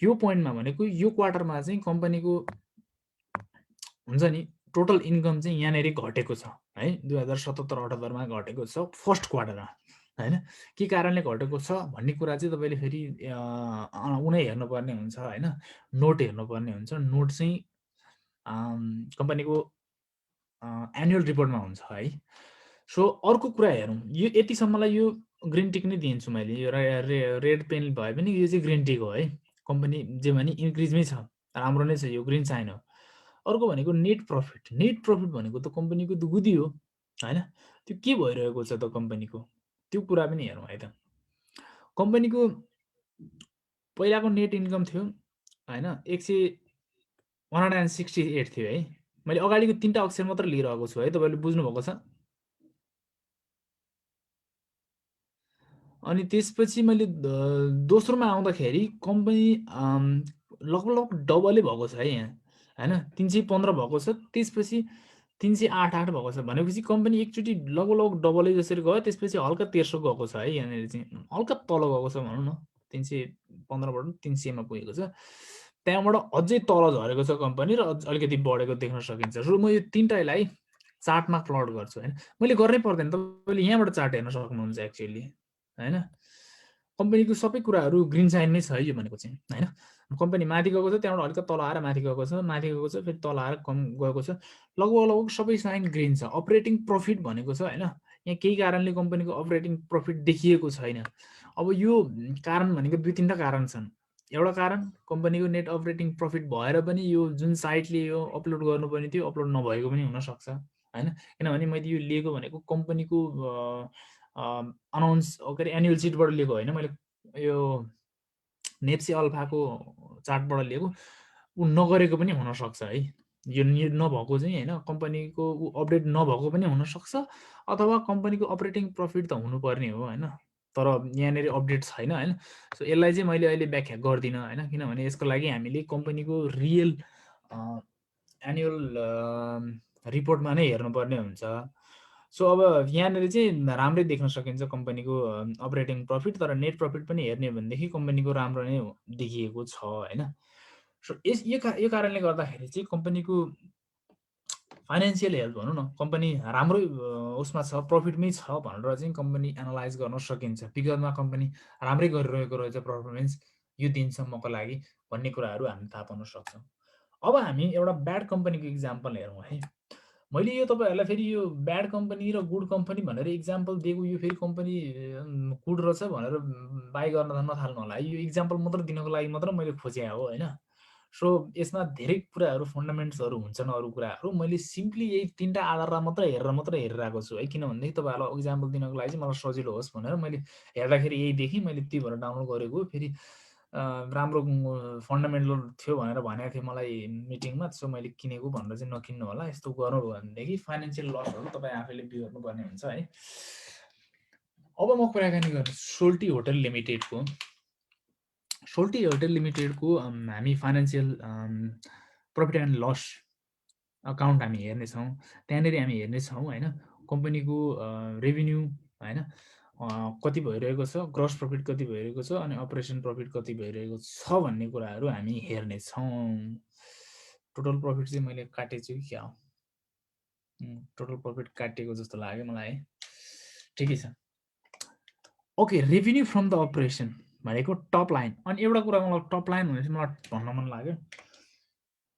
यो पोइन्टमा भनेको यो क्वार्टरमा चाहिँ कम्पनीको हुन्छ नि टोटल इन्कम चाहिँ यहाँनिर घटेको छ है। 2077-78 मा घटेको छ फर्स्ट क्वार्टरमा हैन। के कारणले घटेको छ भन्ने कुरा चाहिँ तपाईँले फेरि उनै हेर्नुपर्ने हुन्छ हैन, नोट हेर्नुपर्ने हुन्छ। नोट चाहिँ कम्पनीको एनुअल रिपोर्टमा हुन्छ है। सो अर्को कुरा हेरौँ, यो यतिसम्मलाई यो ग्रिन टिक नै दिन्छु मैले। यो रेड पेन भए पनि यो चाहिँ ग्रिन टिक हो है। कम्पनी जे भने इन्क्रिजमै छ, राम्रो नै छ, यो ग्रिन साइन हो। अर्को भनेको नेट प्रफिट। नेट प्रफिट भनेको त कम्पनीको त गुदी हो हैन। त्यो के भइरहेको छ त कम्पनीको, त्यो कुरा पनि हेरौँ है त। कम्पनीको पहिलाको नेट इन्कम थियो हैन 168 थियो है। मैले अगाडिको 3टा अक्षर मात्र लिइरहेको छु है, तपाईँले बुझ्नुभएको छ। अनि त्यसपछि मैले दोस्रोमा आउँदाखेरि कम्पनी लगभग डबलै भएको छ है यहाँ हैन। 315 भएको छ, त्यसपछि 388 भएको छ भनेपछि कम्पनी एकचोटि लगभग डबलै जसरी गयो, त्यसपछि हल्का 1300 गएको छ है। यहाँनिर चाहिँ हल्का तल गएको छ भनौँ न, 315 बाट 300 मा पुगेको छ। त्यहाँबाट अझै तल झरेको छ कम्पनी र अलिकति बढेको देख्न सकिन्छ। र म यो 3टालाई चार्टमा प्लट गर्छु हैन। मैले गर्नै पर्दैन, तपाईँले यहाँबाट चार्ट हेर्न सक्नुहुन्छ एक्चुअली हैन। कम्पनीको सबै कुराहरू ग्रिन साइन नै छ है यो भनेको चाहिँ हैन। कम्पनी माथि गएको छ, त्यहाँबाट अलिकति तल आएर माथि गएको छ, माथि गएको छ, फेरि तल आएर कम गएको छ। लगभग सबै साइन ग्रिन छ। अपरेटिङ प्रफिट भनेको छ हैन, यहाँ केही कारणले कम्पनीको अपरेटिङ प्रफिट देखिएको छैन। अब यो कारण भनेको 2-3टा कारण छन्। एउटा कारण कम्पनीको नेट अपरेटिङ प्रफिट भएर पनि यो जुन साइटले यो अपलोड गर्नुपर्ने थियो अपलोड नभएको पनि हुनसक्छ हैन। किनभने मैले यो लिएको भनेको कम्पनीको अनाउन्स के अरे एनुअल सिटबाट लिएको होइन, मैले यो नेप्सी अल्फाको चार्टबाट लिएको। ऊ नगरेको पनि हुनसक्छ है। यो नभएको चाहिँ होइन कम्पनीको ऊ अपडेट नभएको पनि हुनसक्छ अथवा कम्पनीको अपरेटिङ प्रफिट त हुनुपर्ने हो होइन, तर यहाँनिर अपडेट छैन होइन। सो यसलाई चाहिँ मैले अहिले व्याख्या गर्दिनँ होइन, किनभने यसको लागि हामीले कम्पनीको रियल एनुअल रिपोर्टमा नै हेर्नुपर्ने हुन्छ। सो अब यहाँनिर चाहिँ राम्रै देख्न सकिन्छ कम्पनीको अपरेटिङ प्रफिट, तर नेट प्रफिट पनि हेर्ने हो भनेदेखि कम्पनीको राम्रो नै देखिएको छ होइन। सो यो कारणले गर्दाखेरि चाहिँ कम्पनीको फाइनेन्सियल हेल्थ भनौँ न, कम्पनी राम्रै उसमा छ, प्रफिटमै छ भनेर चाहिँ कम्पनी एनालाइज गर्न सकिन्छ। विगतमा कम्पनी राम्रै गरिरहेको रहेछ पर्फर्मेन्स यो दिनसम्मको लागि भन्ने कुराहरू हामी थाहा पाउन सक्छौँ। अब हामी एउटा ब्याड कम्पनीको इक्जाम्पल हेरौँ है। मैले यो तपाईँहरूलाई फेरि यो ब्याड कम्पनी र गुड कम्पनी भनेर इक्जाम्पल दिएको, यो फेरि कम्पनी गुड रहेछ भनेर बाई गर्न नथाल्नु होला। यो इक्जाम्पल मात्र दिनको लागि मात्र मैले खोजे हो होइन। सो यसमा धेरै कुराहरू फन्डामेन्ट्सहरू हुन्छन्, अरू कुराहरू मैले सिम्पली यही 3टा आधारमा मात्र हेरिरहेको छु है, किनभनेदेखि तपाईँहरूलाई इक्जाम्पल दिनको लागि चाहिँ मलाई सजिलो होस् भनेर मैले हेर्दाखेरि यही देखेँ, मैले त्यही भएर डाउनलोड गरेको। फेरि राम्रो फन्डामेन्टल थियो भनेर भनेको थियो मलाई मिटिङमा, सो मैले किनेको भनेर चाहिँ नकिन्नु होला। यस्तो गर्नुभयो भनेदेखि फाइनेन्सियल लसहरू तपाईँ आफैले बिहोर्नुपर्ने हुन्छ है। अब म कुराकानी गर्छु सोल्टी होटल लिमिटेडको। सोल्टी होटल लिमिटेडको हामी financial profit and loss account हामी हेर्नेछौँ। त्यहाँनिर हामी हेर्नेछौँ होइन कम्पनीको रेभिन्यू होइन कति भइरहेको छ, ग्रस प्रफिट कति भइरहेको छ, अनि अपरेसन प्रफिट कति भइरहेको छ भन्ने कुराहरू हामी हेर्नेछौँ। टोटल प्रफिट चाहिँ मैले काटेछु कि क्या हो, टोटल प्रफिट काटिएको जस्तो लाग्यो मलाई है। ठिकै छ, okay. Revenue from the operation भनेको टप लाइन। अनि एउटा कुरा मलाई टप लाइन भनेपछि मलाई भन्न मन लाग्यो,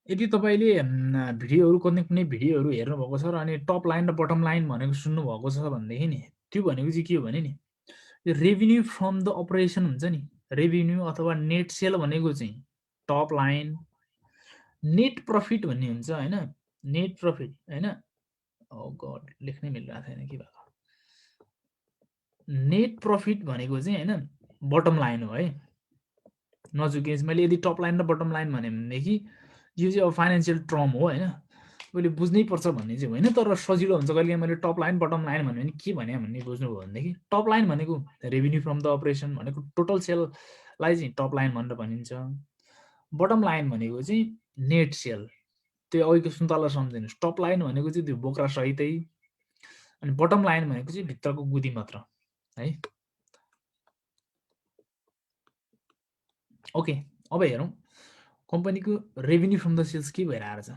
यदि तपाईँले भिडियोहरू कुनै भिडियोहरू हेर्नुभएको छ र अनि टप लाइन र बटम लाइन भनेको सुन्नुभएको छ भनेदेखि नि त्यो भनेको चाहिँ के हो भने नि यो रेभिन्यू फ्रम द अपरेसन हुन्छ नि, रेभिन्यू अथवा नेट सेल भनेको चाहिँ टप लाइन, नेट प्रफिट भन्ने हुन्छ होइन, नेट प्रफिट होइन। ओ गड लेख्नै मिलिरहेको छैन के भएको। नेट प्रफिट भनेको चाहिँ होइन बटम लाइन हो है, नजुकेस्। मैले यदि टप लाइन र बटम लाइन भने भनेदेखि यो चाहिँ अब फाइनेन्सियल टर्म हो होइन, मैले बुझ्नै पर्छ भन्ने चाहिँ होइन, तर सजिलो हुन्छ कहिले मैले टप लाइन बटम लाइन भन्यो भने के भने भन्ने बुझ्नुभयो भनेदेखि टप लाइन भनेको रेभिन्यू फ्रम द अपरेसन भनेको टोटल सेललाई चाहिँ टप लाइन भनेर भनिन्छ। बटम लाइन भनेको चाहिँ नेट सेल, त्यो अघिको सुन्तला सम्झिनुहोस्। टप लाइन भनेको चाहिँ त्यो बोक्रा सहितै, अनि बटम लाइन भनेको चाहिँ भित्रको गुदी मात्र है। ओके, अब हेरौँ कम्पनीको रेभिन्यू फ्रम द सेल्स के भएर आएर छ।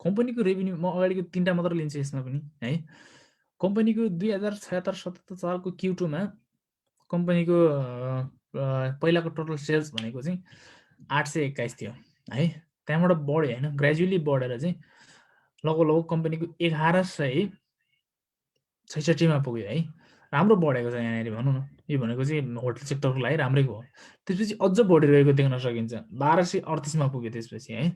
कम्पनीको रेभिन्यू म अगाडिको 3टा मात्र लिन्छु यसमा पनि है। कम्पनीको 2076-77 सालको Q2 मा कम्पनीको पहिलाको टोटल सेल्स भनेको चाहिँ 821 थियो है। त्यहाँबाट बढ्यो होइन, ग्रेजुअली बढेर चाहिँ लगभग कम्पनीको 1166 मा पुग्यो है। राम्रो बढेको छ यहाँनिर भनौँ न, यो भनेको चाहिँ होटल सेक्टरको लागि राम्रै हो। त्यसपछि अझ बढिरहेको देख्न सकिन्छ, 1238 मा पुग्यो त्यसपछि है।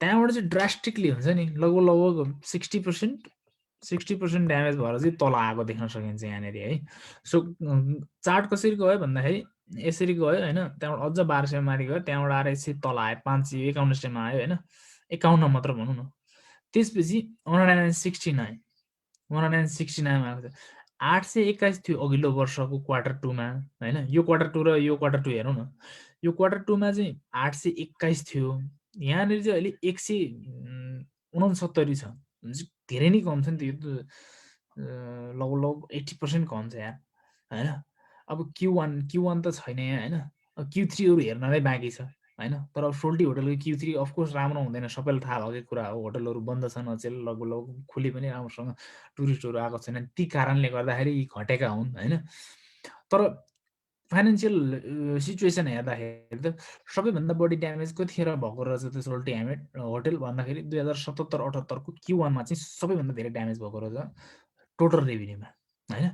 त्यहाँबाट चाहिँ ड्रास्टिकली हुन्छ नि लगभग 60% ड्यामेज भएर चाहिँ तल आएको देख्न सकिन्छ यहाँनिर है। सो चार्ट कसरी गयो भन्दाखेरि यसरी गयो होइन, त्यहाँबाट अझ 1200 माथि गयो, त्यहाँबाट आएर यसरी तल आयो 551 मा आयो होइन, 51 मात्र भनौँ न। त्यसपछि 169 मा आएको छ। 821 थियो अघिल्लो वर्षको Q2 मा होइन। यो Q2 र यो Q2 हेरौँ न, यो Q2 मा चाहिँ 821 थियो, यहाँनिर चाहिँ अहिले 169 छ, धेरै नै कम छ नि त। यो त लगभग 80% कम छ यार होइन। अब Q1 त छैन यहाँ होइन, अब Q3हरू हेर्न नै बाँकी छ होइन। तर अब सोल्टी होटलको Q3 अफकोर्स राम्रो हुँदैन, सबैलाई थाहा भएकै कुरा हो। होटलहरू बन्द छन् अचेल, लगभग खुली पनि राम्रोसँग टुरिस्टहरू आएको छैनन्, ती कारणले गर्दाखेरि घटेका हुन् होइन। तर फाइनेन्सियल सिचुएसन हेर्दाखेरि त सबैभन्दा बढी ड्यामेज कतिखेर भएको रहेछ त्यो सोल्टी होटल भन्दाखेरि 2077-78 को Q1 मा चाहिँ सबैभन्दा धेरै ड्यामेज भएको रहेछ टोटल रेभिन्यूमा होइन।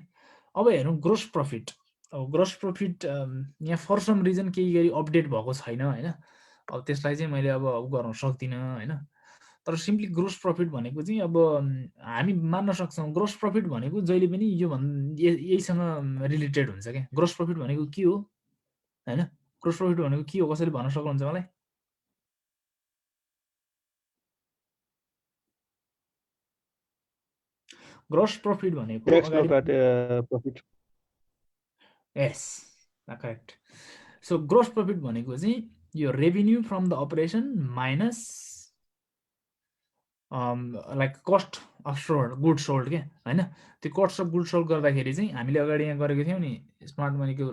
अब हेरौँ ग्रोस प्रफिट। अब ग्रोस प्रफिट यहाँ फर सम रिजन केही गरी अपडेट भएको छैन होइन। अब त्यसलाई चाहिँ मैले अब गर्न सक्दिनँ होइन। तर सिम्पली ग्रोस प्रफिट भनेको चाहिँ अब हामी मान्न सक्छौँ ग्रोस प्रफिट भनेको जहिले पनि यहीसँग रिलेटेड हुन्छ क्या। ग्रोस प्रफिट भनेको के हो होइन, ग्रोस प्रफिट भनेको के हो कसरी भन्न सक्नुहुन्छ मलाई? ग्रोस प्रॉफिट भनेको ट्याक्स अगाडि नकाटे प्रफिट यस करेक्ट सो ग्रोस प्रॉफिट भनेको चाहिँ यो revenue from the operation minus like cost of sold good sold क्या हैन त्यो कस्ट अफ गुड सोल्ड गर्दाखेरि चाहिँ हामीले अगाडि यहाँ गरेको थियौँ नि स्मार्ट मनीको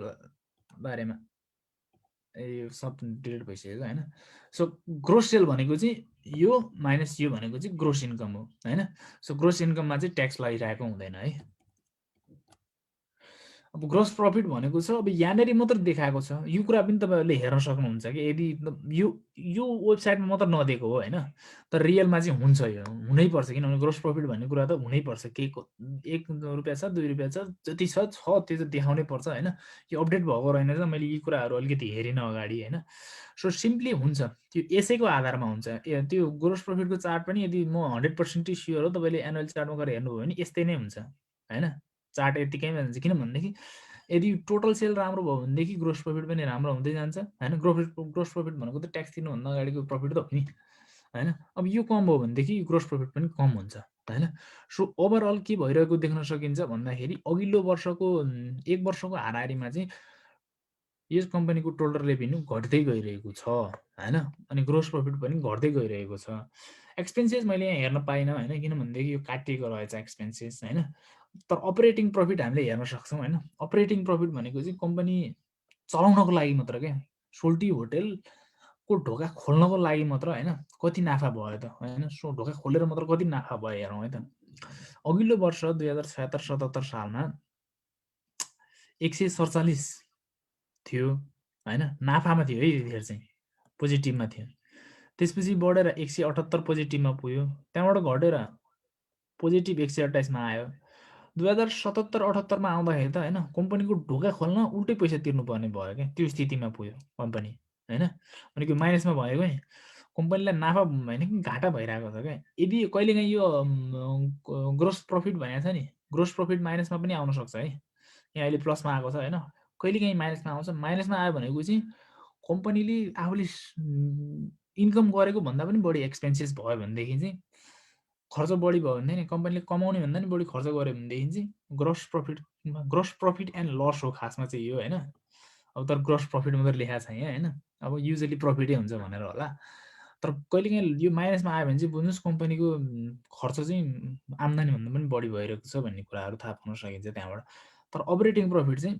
बारेमा यो सब डिलिट भइसक्यो हैन सो ग्रोस सेल भनेको चाहिँ यो माइनस यो भनेको चाहिँ ग्रोस इन्कम हो हैन सो ग्रोस इन्कममा चाहिँ ट्याक्स लगाइरहेको हुँदैन है अब ग्रोस प्रॉफिट भनेको छ अब यहाँनेरि मात्र देखाएको छ यो कुरा पनि तपाईहरुले हेर्न सक्नुहुन्छ कि यदि यो वेबसाइटमा मात्र नदिएको हो हैन तर रियलमा चाहिँ हुन्छ यो हुनै पर्छ किनभने ग्रोस प्रॉफिट भन्ने कुरा त हुनै पर्छ केको 1 रुपैयाँ छ 2 रुपैयाँ छ जति छ त्यो त देखाउनै पर्छ हैन यो अपडेट भएको रहेन र मैले यी कुराहरु अलिकति हेरिन अगाडि हैन सो सिम्पली हुन्छ त्यो यसैको आधारमा हुन्छ त्यो ग्रोस प्रॉफिटको चार्ट पनि यदि म 100% स्योर हो तपाईले एनुअल चार्टमा गएर हेर्नुभयो भने यस्तै नै हुन्छ हैन चार्ट यतिकैमा हुन्छ किन भन्दाखेरि यदि टोटल सेल राम्रो भयो भनेदेखि ग्रोस प्रॉफिट पनि राम्रो हुँदै जान्छ हैन ग्रोस प्रॉफिट भनेको त ट्याक्स तिर्नुभन्दा अगाडिको प्रॉफिट त हो नि हैन अब यो कम भयो भनेदेखि ग्रोस प्रॉफिट पनि कम हुन्छ हैन सो ओभरअल के भइरहेको देख्न सकिन्छ भन्दाखेरि अघिल्लो वर्षको 1 वर्षको हाराहारीमा चाहिँ यस कम्पनीको टोटल रेभेन्यू घट्दै गइरहेको छ हैन अनि ग्रोस प्रॉफिट पनि घट्दै गइरहेको छ एक्सपेन्सेस मैले यहाँ हेर्न पाइन हैन किन भन्दाखेरि यो काटिएको रहेछ एक्सपेन्सेस हैन तर अपरेटिङ प्रॉफिट हामीले हेर्न सक्छौं हैन अपरेटिङ प्रॉफिट भनेको चाहिँ कम्पनी चलाउनको लागि मात्र के सोल्टी होटल को ढोका खोल्नको लागि मात्र हैन कति नाफा भयो त हैन सो ढोका खोलेर मात्र कति नाफा भयो हेरौँ है त अघिल्लो वर्ष 2076-77 सालमा 147 थियो हैन नाफामा थियो है यतिखेर चाहिँ पोजिटिभमा थियो त्यसपछि बढेर 178 पोजिटिभमा पुग्यो त्यहाँबाट घटेर पोजिटिभ 128 मा आयो 2077-78 मा आउँदाखेरि त हैन कम्पनीको ढोका खोल्न उल्टै पैसा तिर्नुपर्ने भयो के त्यो स्थितिमा पुग्यो कम्पनी हैन अनि त्यो माइनसमा भयो के कम्पनीलाई नाफा हैन कि घाटा भइरहेको छ के यदि कहिलेकाहीँ यो ग्रोस प्रॉफिट भनेको छ नि ग्रोस प्रॉफिट माइनसमा पनि आउन सक्छ है यहाँ अहिले प्लसमा आएको छ हैन कहिलेकाहीँ माइनसमा आउँछ माइनसमा आयो भनेको चाहिँ कम्पनीले आफूले इन्कम गरेको भन्दा पनि बढी एक्सपेन्सेस भयो भनेदेखि चाहिँ खर्च बढी भयो भने नि कम्पनीले कमाउने भन्दा नि बढी खर्च गर्यो भनेदेखि चाहिँ ग्रोस प्रॉफिट एन्ड लस हो खासमा चाहिँ यो हैन अब तर ग्रोस प्रॉफिट मात्र लेखा छ यहाँ हैन अब युजुअली प्रॉफिटै हुन्छ भनेर होला तर कहिलेकाहीँ यो माइनसमा आयो भने चाहिँ बुझ्नुस् कम्पनीको खर्च चाहिँ आम्दानी भन्दा पनि बढी भइरहेको छ भन्ने कुराहरु थाहा पाउन सकिन्छ त्यहाँबाट तर अपरेटिङ प्रॉफिट चाहिँ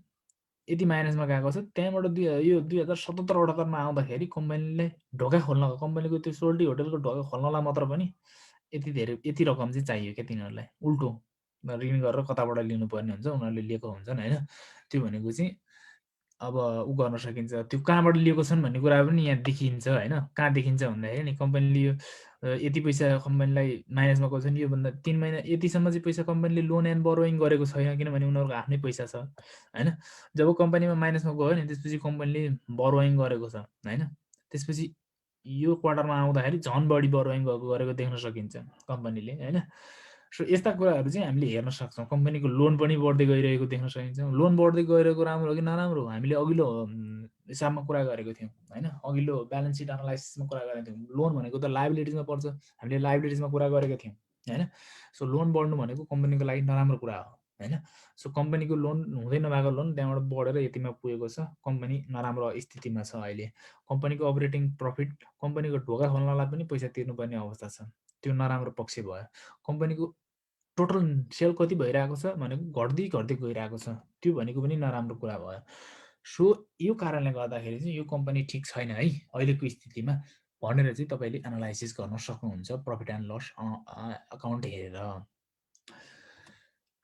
यति माइनसमा गएको छ त्यहाँबाट यो 2077-78 मा आउँदाखेरि कम्पनीले ढोका खोल्न कम्पनीको त्यो सोल्टी होटलको ढोका खोल्नलाई मात्र पनि यति रकम चाहिँ चाहियो के तिनीहरुलाई उल्टो ऋण गरेर कताबाट लिनु पर्ने हुन्छ उनीहरुले लिएको हुन्छन् हैन त्यो भनेको चाहिँ अब उ गर्न सकिन्छ त्यो कहाँबाट लिएको छन् भन्ने कुरा पनि यहाँ देखिन्छ हैन कहाँ देखिन्छ भन्दाखेरि नि कम्पनीले यो यति पैसा कम्पनीलाई माइनसमा गएको छ नि यो भन्दा 3 महिना यतिसम्म चाहिँ पैसा कम्पनीले लोन एन्ड बोरोइङ गरेको छैन किनभने उनीहरुको आफ्नै पैसा छ हैन जब कम्पनीमा माइनसमा गयो नि त्यसपछि कम्पनीले बोरोइङ गरेको छ हैन त्यसपछि यो क्वार्टरमा आउँदाखेरि झन् बढी बोरोइङ गरेको देख्न सकिन्छ कम्पनीले हैन सो यस्ता कुराहरु चाहिँ हामीले हेर्न सक्छौं कम्पनीको लोन पनि बढ्दै गइरहेको देख्न सकिन्छ लोन बढ्दै गइरहेको राम्रो हो कि नराम्रो हो हामीले अघिल्लो हिसाबमा कुरा गरेको थियौं हैन अघिल्लो ब्यालेन्स शीट एनालाइसिसमा कुरा गरेको थियौं लोन भनेको त लायबिलिटिजमा पर्छ हामीले लायबिलिटिजमा कुरा गरेको थियौं हैन सो लोन बढ्नु भनेको कम्पनीको लागि नराम्रो कुरा हो हैन सो कम्पनीको लोन हुँदै नभएको लोन त्यहाँबाट बढेर यतिमा पुगेको छ कम्पनी नराम्रो स्थितिमा छ अहिले कम्पनीको अपरेटिङ प्रॉफिट कम्पनीको ढोका खोल्नलाई पनि पैसा तिर्नुपर्ने अवस्था छ त्यो नराम्रो पक्ष भयो कम्पनीको टोटल सेल कति भइरहेको छ भनेको घट्दै गइरहेको छ त्यो भनेको पनि नराम्रो कुरा भयो सो यो कारणले गर्दाखेरि चाहिँ यो कम्पनी ठीक छैन है अहिलेको स्थितिमा भनेर चाहिँ तपाईले एनालाइसिस गर्न सक्नुहुन्छ प्रॉफिट एन्ड लस अकाउन्ट हेरेर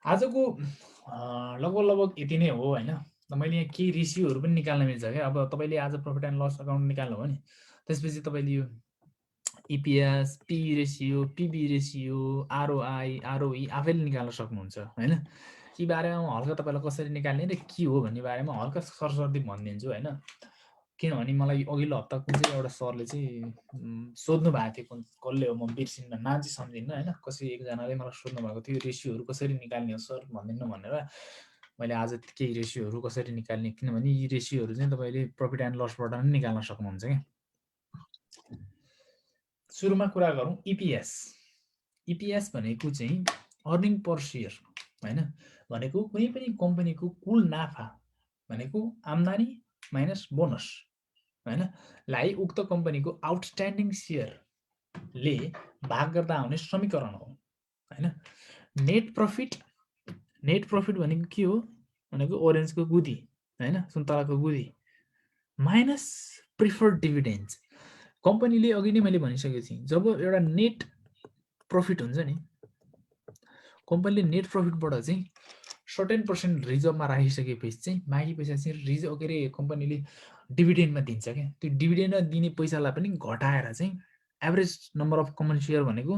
आजको लगभग यति नै हो हैन मैले यहाँ के रेशियोहरु पनि निकाल्न मिल्छ के अब तपाईले आज प्रॉफिट एन्ड लस अकाउन्ट निकाल्नु हो नि त्यसपछि तपाईले यो EPS, P ratio, PB ratio, ROI, ROE आफैले निकाल्न सक्नुहुन्छ हैन यी बारेमा हल्का तपाईलाई कसरी निकाल्ने र के हो भन्ने बारेमा हल्का सरसर्ती भनिदिन्छु हैन किनभने मलाई अघिल्लो हप्ता कुन चाहिँ एउटा सरले चाहिँ सोध्नु भएको थियो कसले हो म बिर्सिन्न नाम चाहिँ सम्झिन्न हैन कसै एकजनाले मलाई सोध्नु भएको थियो रेशियोहरु कसरी निकाल्ने हो सर भन्दिनु भनेर मैले आज केही रेशियोहरु कसरी निकाल्ने किनभने यी रेशियोहरु चाहिँ तपाईले प्रॉफिट एन्ड लसबाट पनि निकाल्न सक्नुहुन्छ के सुरुमा कुरा गरौँ EPS भनेको चाहिँ अर्निङ पर सेयर हैन भनेको कुनै पनि कम्पनीको कुल नाफा भनेको आम्दानी माइनस बोनस हैन लाई उक्त कम्पनीको आउटस्ट्यान्डिङ सेयरले भाग गर्दा आउने समीकरण हो हैन नेट प्रफिट भनेको के हो भनेको ओरेन्जको गुदी हैन सुन्तलाको गुदी माइनस प्रिफर्ड डिभिडेन्ड्स कम्पनीले अघि नै मैले भनिसकेको थिएँ जब एउटा नेट प्रफिट हुन्छ नि कम्पनीले नेट प्रफिटबाट चाहिँ सर्टेन पर्सेन्ट रिजर्भमा राखिसकेपछि चाहिँ बाँकी पैसा चाहिँ रिजर्भ के अरे कम्पनीले डिभिडेन्डमा दिन्छ क्या त्यो डिभिडेन्डमा दिने पैसालाई पनि घटाएर चाहिँ average number of common share भनेको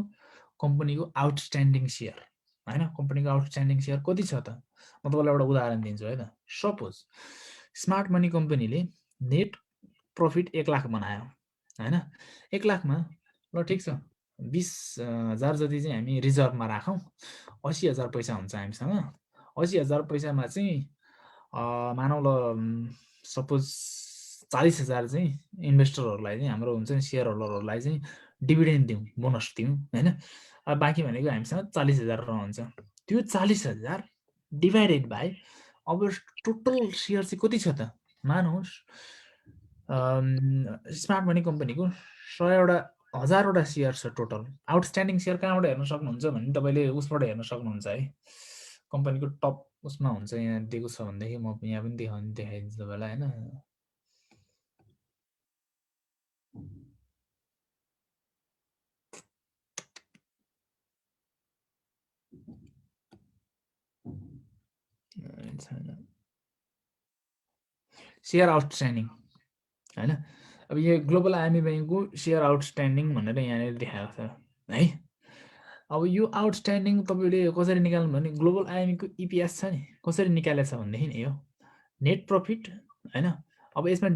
कम्पनीको आउटस्ट्यान्डिङ सेयर हैन कम्पनीको आउटस्ट्यान्डिङ सेयर कति छ त म तपाईँलाई एउटा उदाहरण दिन्छु है त सपोज स्मार्ट मनी कम्पनीले नेट प्रफिट 1 लाख बनायो हैन 1 लाखमा ल ठिक छ 20,000 जति चाहिँ हामी रिजर्भमा राखौँ 80,000 पैसा हुन्छ हामीसँग 80,000 पैसामा चाहिँ मानौ ल सपोज 40,000 चाहिँ इन्भेस्टरहरूलाई चाहिँ हाम्रो हुन्छ नि सेयर होल्डरहरूलाई चाहिँ डिभिडेन्ड दिउँ बोनस दिउँ हैन अब बाँकी भनेको हामीसँग 40,000 रहन्छ त्यो 40,000 डिभाइडेड बाइ अब टोटल सेयर चाहिँ कति छ त मानौस् स्मार्ट मनी कम्पनीको 100,000वटा सेयर छ टोटल आउटस्ट्यान्डिङ सेयर कहाँबाट हेर्न सक्नुहुन्छ भने तपाईँले उसबाट हेर्न सक्नुहुन्छ है कम्पनीको टप उसमा हुन्छ यहाँ दिएको छ भनेदेखि म यहाँ पनि देखाइदिन्छु तपाईँलाई हैन सेयर आउटस्ट्यान्डिङ हैन अब यो ग्लोबल आइएमए बैंकको सेयर आउटस्ट्यान्डिङ भनेर यहाँनिर देखाएको छ है अब यो आउटस्ट्यान्डिङ तपाईँले कसरी निकाल्नु भने ग्लोबल आइएमएको इपिएस छ नि कसरी निकालेछ भनेदेखि नि यो नेट प्रफिट हैन अब यसमा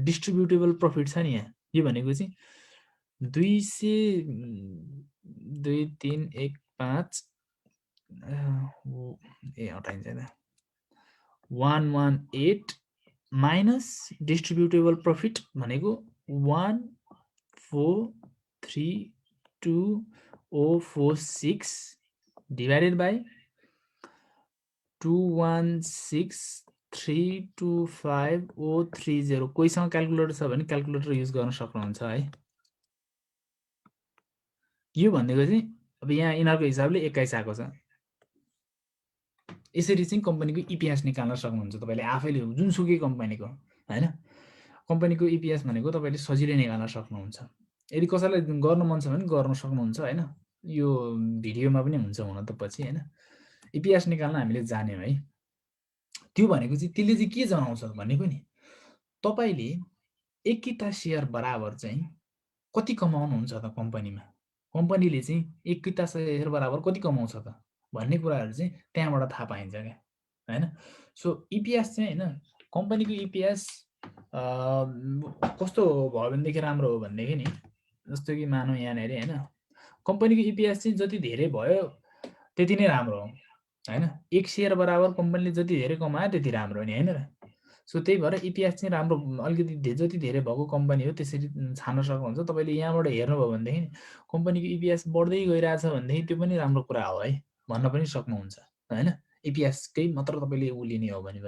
डिस्ट्रिब्युटेबल प्रफिट छ नि यहाँ यो भनेको चाहिँ 200,2,3,1,5 ए हटाइन्छ त 118 माइनस डिस्ट्रिब्युटेबल प्रफिट भनेको 1432046 डिभाइडेड बाई 216325,030 कोहीसँग क्याल्कुलेटर छ भने क्याल्कुलेटर युज गर्न सक्नुहुन्छ है यो भनेको चाहिँ अब यहाँ यिनीहरूको हिसाबले 21 आएको छ यसरी चाहिँ कम्पनीको इपिएस निकाल्न सक्नुहुन्छ तपाईँले आफैले जुनसुकै कम्पनीको हैन कम्पनीको इपिएस भनेको तपाईँले सजिलै निकाल्न सक्नुहुन्छ यदि कसैलाई गर्न मन छ भने गर्न सक्नुहुन्छ हैन यो भिडियोमा पनि हुन्छ हुन त पछि हैन इपिएस निकाल्न हामीले जान्यौं है त्यो भनेको चाहिँ त्यसले चाहिँ के जनाउँछ भनेको नि तपाईले एक किता शेयर बराबर चाहिँ कति कमाउनुहुन्छ त कम्पनीमा कम्पनीले चाहिँ एक किता शेयर बराबर कति कमाउँछ त भन्ने कुराहरु चाहिँ त्यहाँबाट थाहा पाइन्छ के हैन सो इपिएस चाहिँ हैन कम्पनीको इपिएस कस्तो भयो भनेदेखि राम्रो हो भन्देखि नि जस्तो कि मानौ यहाँ हेरे हैन कम्पनीको इपिएस चाहिँ जति धेरै भयो त्यति नै राम्रो हो हैन एक शेयर बराबर कम्पनीले जति धेरै कमायो त्यति राम्रो हो नि हैन र सो त्यही भएर इपिएस चाहिँ राम्रो अलिकति जति धेरै भएको कम्पनी हो त्यसरी छान्न सक्नुहुन्छ तपाईले यहाँबाट हेर्नुभयो भनेदेखि कम्पनीको इपिएस बढ्दै गइरहेछ भनेदेखि त्यो पनि राम्रो कुरा हो है भन्न पनि सक्नुहुन्छ हैन इपिएस कै मात्र तपाईले उलिने हो भने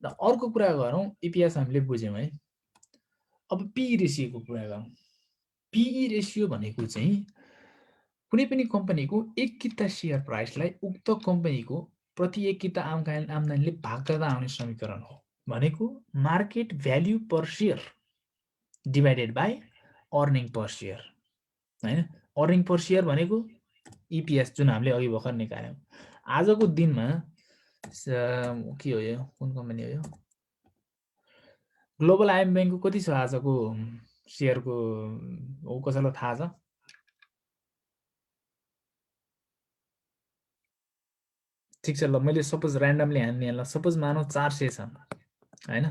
र अर्को कुरा गरौँ इपिएस हामीले बुझ्यौं है अब पी रेशियोको कुरा गरौँ पीई रेशियो भनेको चाहिँ कुनै पनि कम्पनीको एक किता शेयर प्राइसलाई उक्त कम्पनीको प्रति एक किता आम्दानीले भाग गर्दा आउने समीकरण हो भनेको market value per share divided by earning per share हैन अर्निङ पर शेयर भनेको इपिएस जुन हामीले अघि भर्खर निकाल्यौं आजको दिनमा के हो यो कुन कम्पनी हो यो ग्लोबल आइएम बैंकको कति छ आजको शेयरको हो कसैलाई थाहा छ ठीक छ ल मैले सपोज र्यान्डमली हान्ने सपोज मानौ 400 छ हैन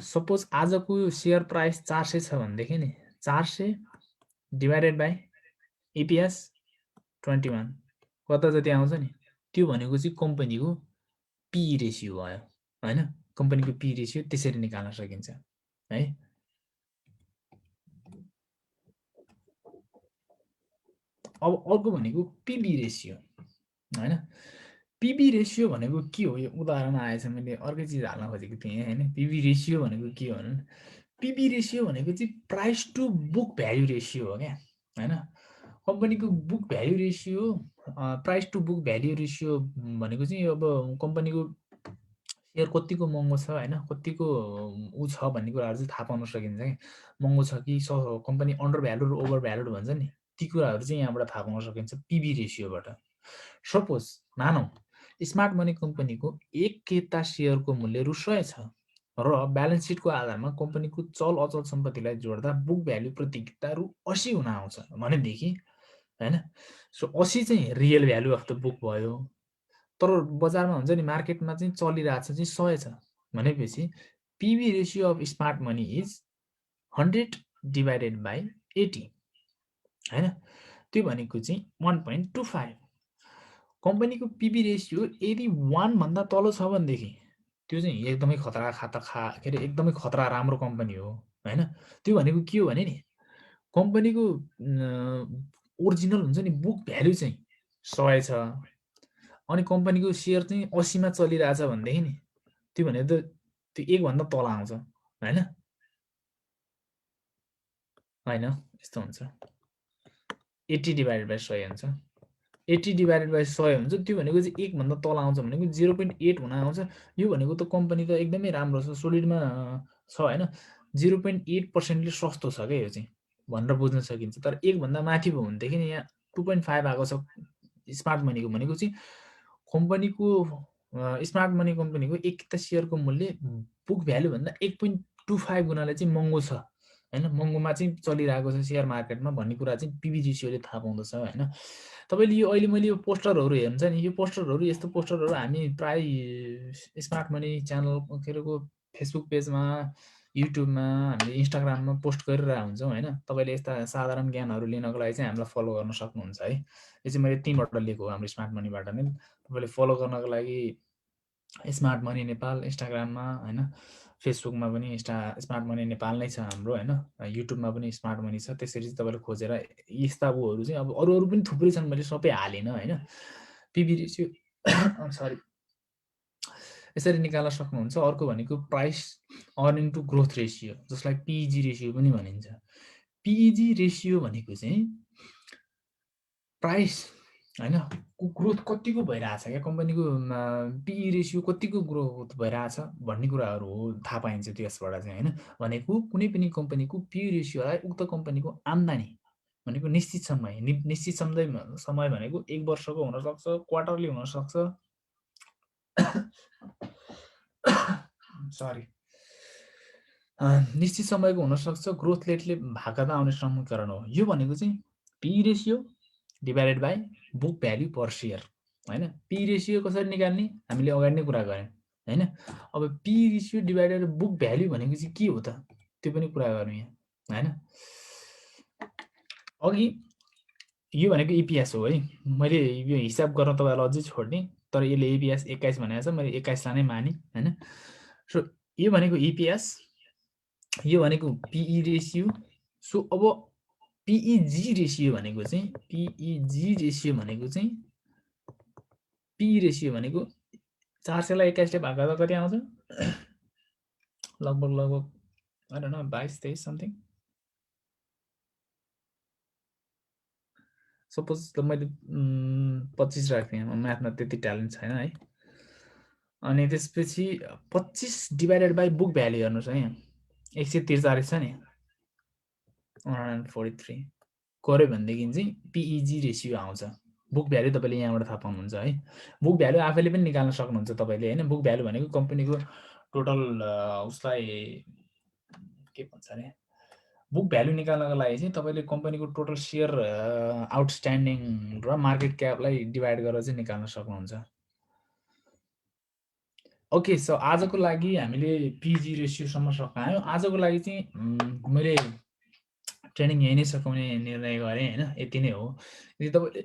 सपोज आजको शेयर प्राइस 400 छ भनेदेखि नि 400 डिवाइडेड बाइ इपिएस 21 कता जति आउँछ नि त्यो भनेको चाहिँ कम्पनीको पी रेशियो भयो हैन कम्पनीको पी रेशियो त्यसरी निकाल्न सकिन्छ है अब अर्को भनेको पिबी रेसियो हैन पिबी रेसियो भनेको के हो यो उदाहरण आएछ मैले अर्कै चीज हाल्न खोजेको थिएँ हैन पिबी रेसियो भनेको के हो भने पिबी रेसियो भनेको चाहिँ price to book value ratio हो क्या हैन कम्पनीको book value ratio price to book value ratio भनेको चाहिँ अब कम्पनीको सेयर कतिको महँगो छ हैन कतिको उ छ भन्ने कुराहरु चाहिँ थाहा पाउन सकिन्छ क्या महँगो छ कि कम्पनी अन्डर भ्यालु र ओभर भ्यालुड भन्छ नि ती कुराहरु चाहिँ यहाँबाट थाहा पाउन सकिन्छ पिबी रेसियोबाट सपोज मानौं स्मार्ट मनी कम्पनीको एक केता सेयरको मूल्य रु 100 छ र ब्यालेन्स सिटको आधारमा कम्पनीको चल अचल सम्पत्तिलाई जोड्दा बुक भ्यालु प्रति किता रु 80 हुन आउँछ भनेदेखि हैन सो 80 चाहिँ real value of the book भयो तर बजारमा हुन्छ नि मार्केटमा चाहिँ चलिरहेछ चाहिँ 100 छ भनेपछि PB ratio of smart money is 100 divided by 80 हैन त्यो भनेको चाहिँ 1.25 कम्पनीको पिबी रेशियो यदि 1 भन्दा तल छ भनेदेखि त्यो चाहिँ एकदमै खतरा के अरे एकदमै खतरा राम्रो कम्पनी हो हैन त्यो भनेको के हो भने नि कम्पनीको ओरिजिनल हुन्छ नि बुक भ्यालु चाहिँ 100 छ अनि कम्पनीको सेयर चाहिँ 80 मा चलिरहेछ भनेदेखि नि त्यो भने त त्यो 1 भन्दा तल आउँछ हैन हैन यस्तो हुन्छ 80 डिवाइडेड बाइ 100 हुन्छ 80 डिवाइडेड बाइ 100 हुन्छ त्यो भनेको चाहिँ 1 भन्दा तल आउँछ भनेको 0.8 हुन आउँछ यो भनेको त कम्पनी त एकदमै राम्रो छ सोलिडमा छ हैन 0.8% ले सस्तो छ के यो चाहिँ भनेर बुझ्न सकिन्छ तर 1 भन्दा माथि भयो भनेदेखि नि यहाँ 2.5 आएको छ स्मार्ट मनीको भनेको चाहिँ कम्पनीको स्मार्ट मनी कम्पनीको एक किता सेयरको मूल्य बुक भ्यालु भन्दा 1.25 गुणाले चाहिँ महँगो छ हैन महँगोमा चाहिँ चलिरहेको छ शेयर मार्केटमा भन्ने कुरा चाहिँ पिबी रेशियोले थाहा पाउँदछ हैन तपाईले यो अहिले मैले यो पोस्टरहरु हेर्नुहुन्छ नि यो पोस्टरहरु यस्तो पोस्टरहरु हामी प्राय स्मार्ट मनी च्यानल केरेको फेसबुक पेजमा युट्युबमा हामीले इन्स्टाग्राममा पोस्ट गरिरहेका हुन्छौं हैन तपाईले यस्ता साधारण ज्ञानहरु लिनको लागि चाहिँ हामीलाई फलो गर्न सक्नुहुन्छ है यो चाहिँ मैले तीनबाट लिएको हो हाम्रो स्मार्ट मनीबाट नै तपाईले फलो गर्नको लागि स्मार्ट मनी नेपाल इन्स्टाग्राममा हैन फेसबुकमा पनि स्मार्ट मनी नेपाल नै छ हाम्रो हैन युट्युबमा पनि स्मार्ट मनी छ त्यसरी चाहिँ तपाईले खोजेर यस्ता बुहरु चाहिँ अब अरु पनि थुप्रै छन् मैले सबै हालिन हैन पिबी रेशियो सरी यसरी निकाल्न सक्नुहुन्छ अर्को भनेको price earning to growth ratio जसलाई पीईजी रेशियो पनि भनिन्छ पीईजी रेशियो भनेको चाहिँ प्राइस हैन ग्रोथ कतिको भइराछ के कम्पनीको पीई रेशियो कतिको ग्रोथ भइराछ भन्ने कुराहरु हो थाहा पाइन्छ त्यसबाट चाहिँ हैन भनेको कुनै पनि कम्पनीको पीई रेशियोलाई उक्त कम्पनीको आम्दानी भनेको निश्चित समय भनेको 1 वर्षको हुन सक्छ क्वार्टरली हुन सक्छ सरी निश्चित समयको हुन सक्छ ग्रोथ रेटले भागदा आउने समीकरण हो यो भनेको चाहिँ PE ratio divided by book value per share हैन पी रेशियो कसरी निकाल्ने हामीले अगाडि नै कुरा गर्यौं हैन अब P ratio divided book value भनेको चाहिँ के हो त त्यो पनि कुरा गरौँ यहाँ हैन अघि यो भनेको ईपीएस हो है मैले यो हिसाब गर्न तपाईहरुलाई अझै छोड्ने तर यसले ईपीएस 21 भनेको छ मैले 21 लाई नै माने हैन सो यो भनेको ईपीएस यो भनेको पीई रेशियो सो अब पीईजी रेशियो भनेको चाहिँ पीईजी रेशियो भनेको चाहिँ पी रेशियो भनेको 400 लाई 21 ले भाग गर्दा कति आउँछ लगभग I don't know 22 23 something suppose मैले 25 राख्थे म्याथमा त्यति ट्यालेन्ट छैन है अनि त्यसपछि 25 डिवाइडेड बाइ बुक भ्यालु हेर्नुस् है 143 छ नि 143 गर्यो भनेदेखि चाहिँ पीईजी रेशियो आउँछ बुक भ्यालु तपाईले यहाँबाट थाहा पाउनुहुन्छ है बुक भ्यालु आफैले पनि निकाल्न सक्नुहुन्छ तपाईले हैन बुक भ्यालु भनेको कम्पनीको टोटल उसलाई के भन्छ रे बुक भ्यालु निकाल्नको लागि चाहिँ तपाईले कम्पनीको टोटल शेयर आउटस्ट्यान्डिङ र मार्केट क्यापलाई डिवाइड गरेर चाहिँ निकाल्न सक्नुहुन्छ ओके सो आजको लागि हामीले पीजी रेशियो सम्म सकायौं आजको लागि चाहिँ मैले ट्रेनिङ यही नै सकाउने निर्णय गरे हैन यति नै हो यदि तपाईले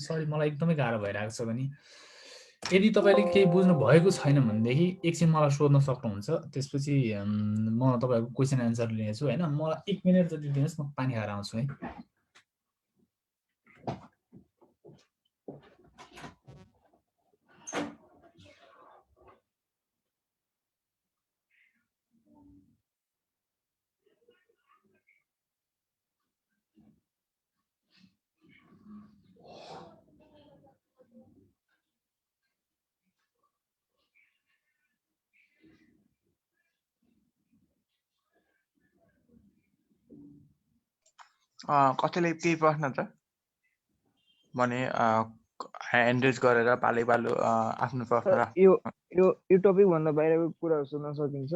सरी मलाई एकदमै गाह्रो भइराको छ भने यदि तपाईले केही बुझ्नु भएको छैन भनेदेखि एकछिन मलाई सोध्न सक्नुहुन्छ त्यसपछि म तपाईहरुको क्वेशन आन्सर लिनेछु हैन मलाई 1 मिनेट जति दिनुस् म पानी खाएर आउँछु है कसैले केही प्रश्न त भने ह्यान्ड रेज गरेर पालै पालो आफ्नो प्रश्न राख यो यो यो टपिक भन्दा बाहिरको कुरा सोध्न सकिन्छ?